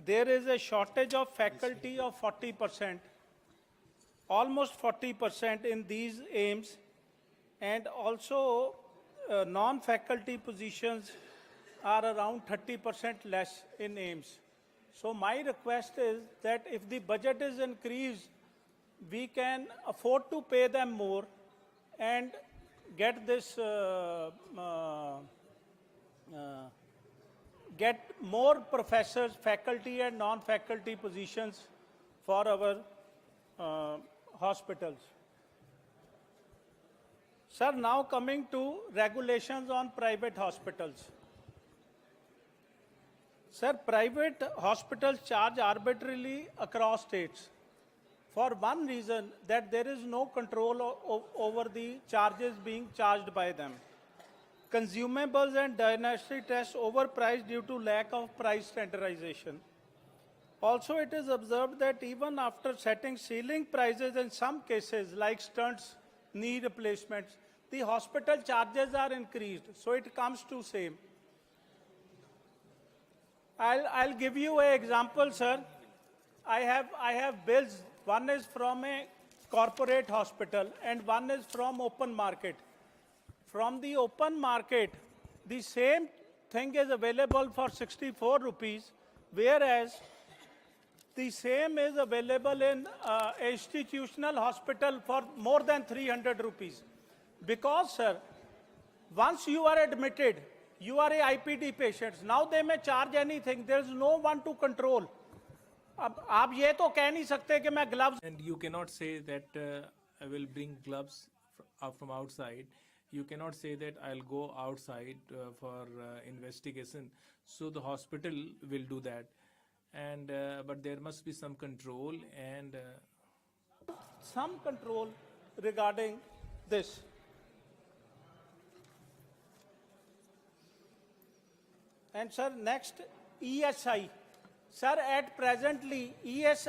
there is a shortage of faculty of 40%, almost 40% in these AIMS, and also non-faculty positions are around 30% less in AIMS. So my request is that if the budget is increased, we can afford to pay them more and get this, get more professors, faculty and non-faculty positions for our hospitals. Sir, now coming to regulations on private hospitals. Sir, private hospitals charge arbitrarily across states for one reason, that there is no control over the charges being charged by them. Consumables and diagnostic tests overpriced due to lack of price standardization. Also, it is observed that even after setting ceiling prices in some cases, like stunts, knee replacements, the hospital charges are increased. So it comes to same. I'll give you an example, sir. I have bills. One is from a corporate hospital and one is from open market. From the open market, the same thing is available for 64 rupees, whereas the same is available in institutional hospital for more than 300 rupees. Because, sir, once you are admitted, you are a IPD patient. Now they may charge anything. There is no one to control. आप ये तो कह नहीं सकते कि मैं gloves. And you cannot say that I will bring gloves from outside. You cannot say that I'll go outside for investigation. So the hospital will do that. And but there must be some control and some control regarding this. And sir, next ESI. Sir, at presently,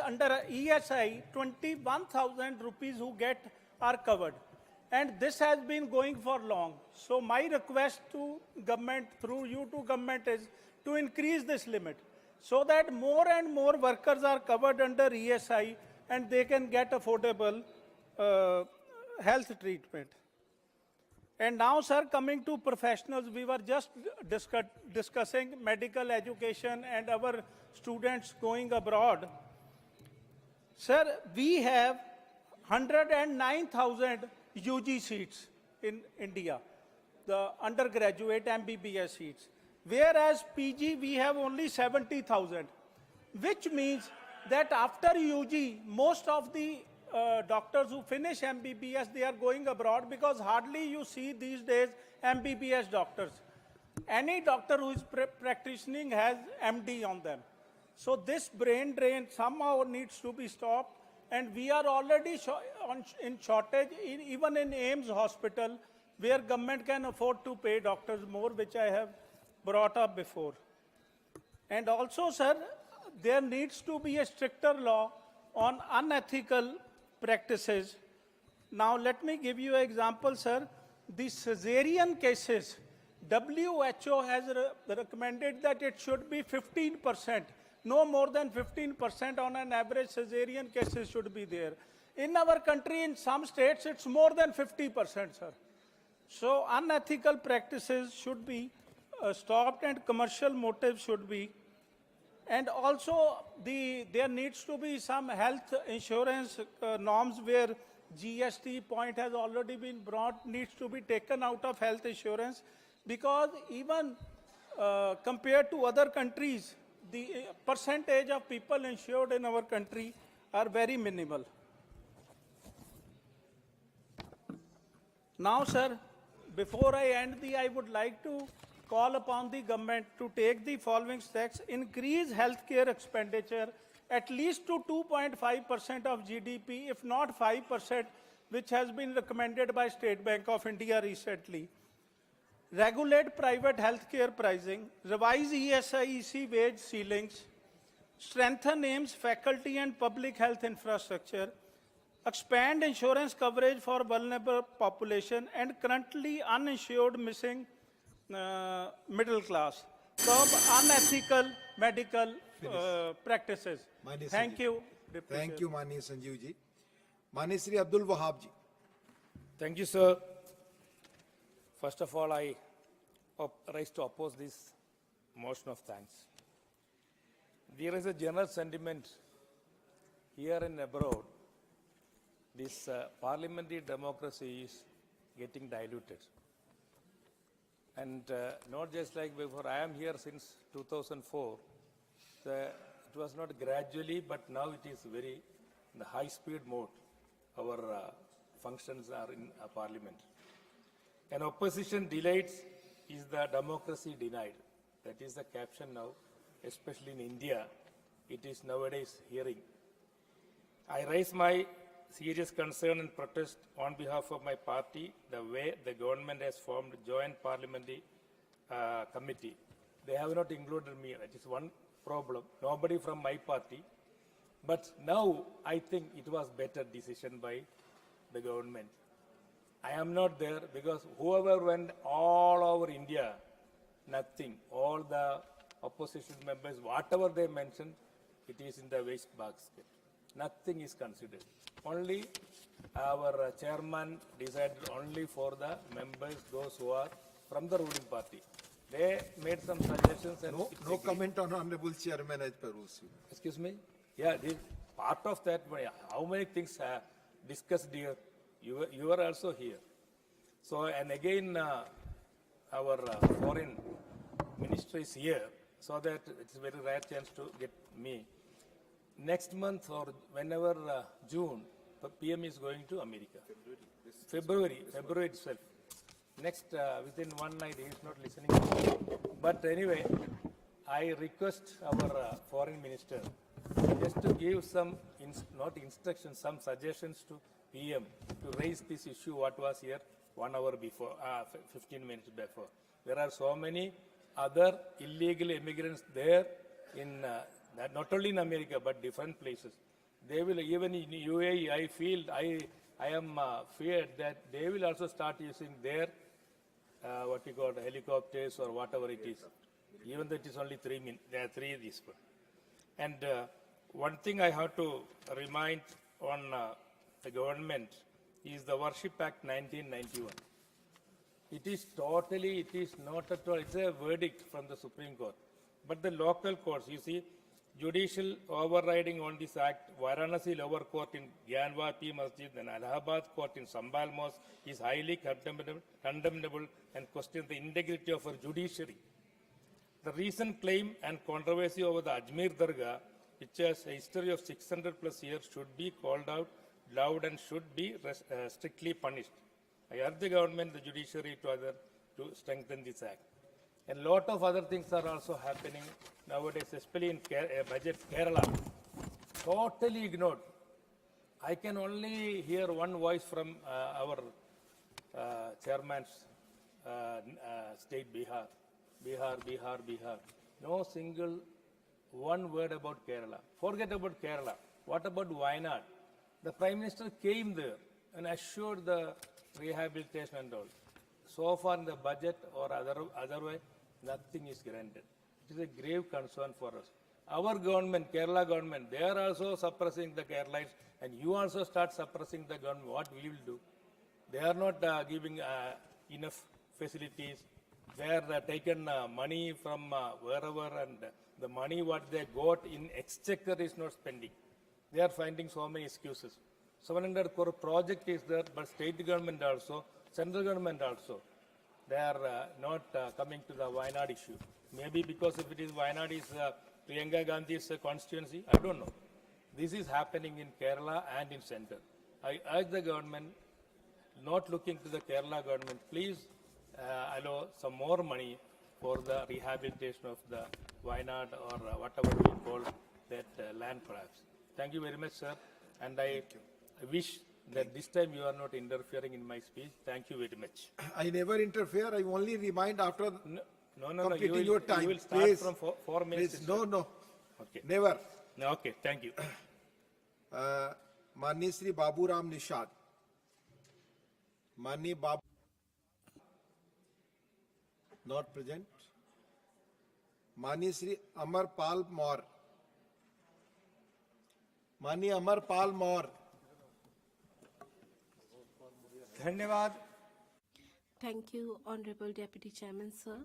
under ESI, 21,000 rupees who get are covered. And this has been going for long. So my request to government, through you to government, is to increase this limit so that more and more workers are covered under ESI and they can get affordable health treatment. And now, sir, coming to professionals, we were just discussing medical education and our students going abroad. Sir, we have 109,000 UG seats in India, the undergraduate MBBS seats. Whereas PG, we have only 70,000, which means that after UG, most of the doctors who finish MBBS, they are going abroad because hardly you see these days MBBS doctors. Any doctor who is practicing has MD on them. So this brain drain somehow needs to be stopped, and we are already in shortage even in AIMS hospital, where government can afford to pay doctors more, which I have brought up before. And also, sir, there needs to be a stricter law on unethical practices. Now, let me give you an example, sir. The cesarean cases, WHO has recommended that it should be 15%. No more than 15% on an average cesarean cases should be there. In our country, in some states, it's more than 50%, sir. So unethical practices should be stopped and commercial motives should be. And also, there needs to be some health insurance norms where GST point has already been brought, needs to be taken out of health insurance, because even compared to other countries, the percentage of people insured in our country are very minimal. Now, sir, before I end I would like to call upon the government to take the following steps: increase healthcare expenditure at least to 2.5% of GDP, if not 5%, which has been recommended by State Bank of India recently. Regulate private healthcare pricing, revise ESIC wage ceilings, strengthen AIMS faculty and public health infrastructure, expand insurance coverage for vulnerable population and currently uninsured missing middle class, curb unethical medical practices. Mani Thank Sanjeev. you. Thank you, Mani Sanjeev ji. Mani Sri Abdul Wahab ji. Thank you, sir. First of all, I rise to oppose this motion of thanks. There is a general sentiment here and abroad. This parliamentary democracy is getting diluted. And not just like before, I am here since 2004. It was not gradually, but now it is very in the high-speed mode. Our functions are in parliament. An opposition delights is the democracy denied. That is the caption now, especially in India. It is nowadays hearing. I raise my serious concern and protest on behalf of my party the way the government has formed joint parliamentary committee. They have not included me. That is one problem. Nobody from my party. But now I think it was better decision by the government. I am not there because whoever went all over India, nothing. All the opposition members, whatever they mentioned, it is in the waste basket. Nothing is considered. Only our chairman decided only for the members, those who are from the ruling party. They made some suggestions and No comment on Honorable Chairman as per rules. Excuse me? Yeah, this part of that. How many things are discussed here? You are also here. So, and again, our foreign minister is here, so that it's a very rare chance to get me. Next month or whenever June, the PM is going to America. February itself. Next, within one night, he is not listening to me. But anyway, I request our foreign minister just to give some, not instructions, some suggestions to PM to raise this issue what was here 1 hour before, 15 minutes before. There are so many other illegal immigrants there in, not only in America, but different places. They will, even in UAE, I feel, I am feared that they will also start using their, what you call helicopters or whatever it is. Even though it is only 3 minutes, there are 3 this one. And one thing I have to remind on the government is the Worship Act 1991. It is totally, it is not at all, it's a verdict from the Supreme Court. But the local courts, you see, judicial overriding on this act, Varanasi lower court in Gyanvapi Masjid and Allahabad court in Sambal Mosque is highly condemnable and questions the integrity of our judiciary. The recent claim and controversy over the Ajmer Dargah, which has a history of 600 plus years, should be called out loud and should be strictly punished. I urge the government, the judiciary to strengthen this act. And a lot of other things are also happening nowadays, especially in budget Kerala. Totally ignored. I can only hear one voice from our chairman's state, Bihar. No single one word about Kerala. Forget about Kerala. What about Wayanad? The Prime Minister came there and assured the rehabilitation and all. So far in the budget or otherwise, nothing is granted. It is a grave concern for us. Our government, Kerala government, they are also suppressing the Keralites, and you also start suppressing the government. What we will do? They are not giving enough facilities, they are taken money from wherever, and the money what they got in exchequer is not spending. They are finding so many excuses. 700 crore project is there, but state government also, central government also, they are not coming to the Wayanad issue. Maybe because if it is Wayanad is Priyanka Gandhi's constituency, I don't know. This is happening in Kerala and in center. I urge the government, not looking to the Kerala government, please allow some more money for the rehabilitation of the Wayanad or whatever we call that land perhaps. Thank you very much, sir. And I wish that this time you are not interfering in my speech. Thank you very much. I never interfere. I only remind after No. completing your time. You will start Please. from 4 minutes. Please. No. Okay. Never. No, okay, thank you. माननीय श्री बाबूराम निषाद, माननीय बाबू not present, माननीय श्री अमरपाल मौर्य, माननीय अमरपाल मौर्य। धन्यवाद। Thank you, Honorable Deputy Chairman, sir.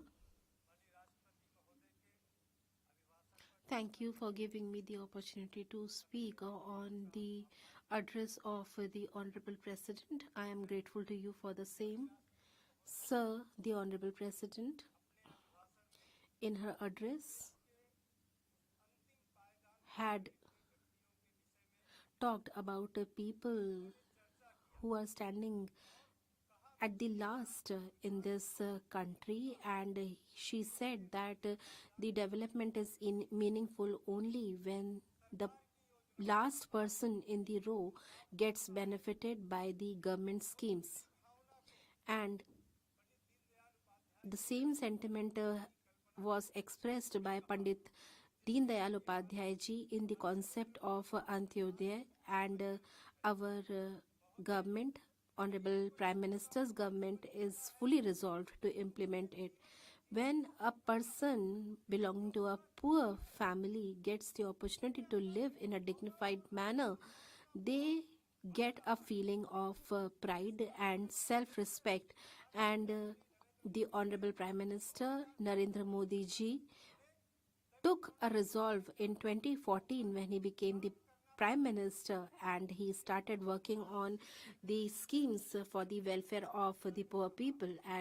Thank you for giving me the opportunity to speak on the address of the Honorable President. I am grateful to you for the same. Sir, the Honorable President, in her address, had talked about people who are standing at the last in this country, and she said that the development is meaningful only when the last person in the row gets benefited by the government schemes. And the same sentiment was expressed by Pandit Deen Dayal Upadhyay ji in the concept of Antyodaya, and our government, Honorable Prime Minister's government, is fully resolved to implement it. When a person belonging to a poor family gets the opportunity to live in a dignified manner, they get a feeling of pride and self-respect. And the Honorable Prime Minister Narendra Modi ji took a resolve in 2014 when he became the Prime Minister, and he started working on the schemes for the welfare of the poor people. And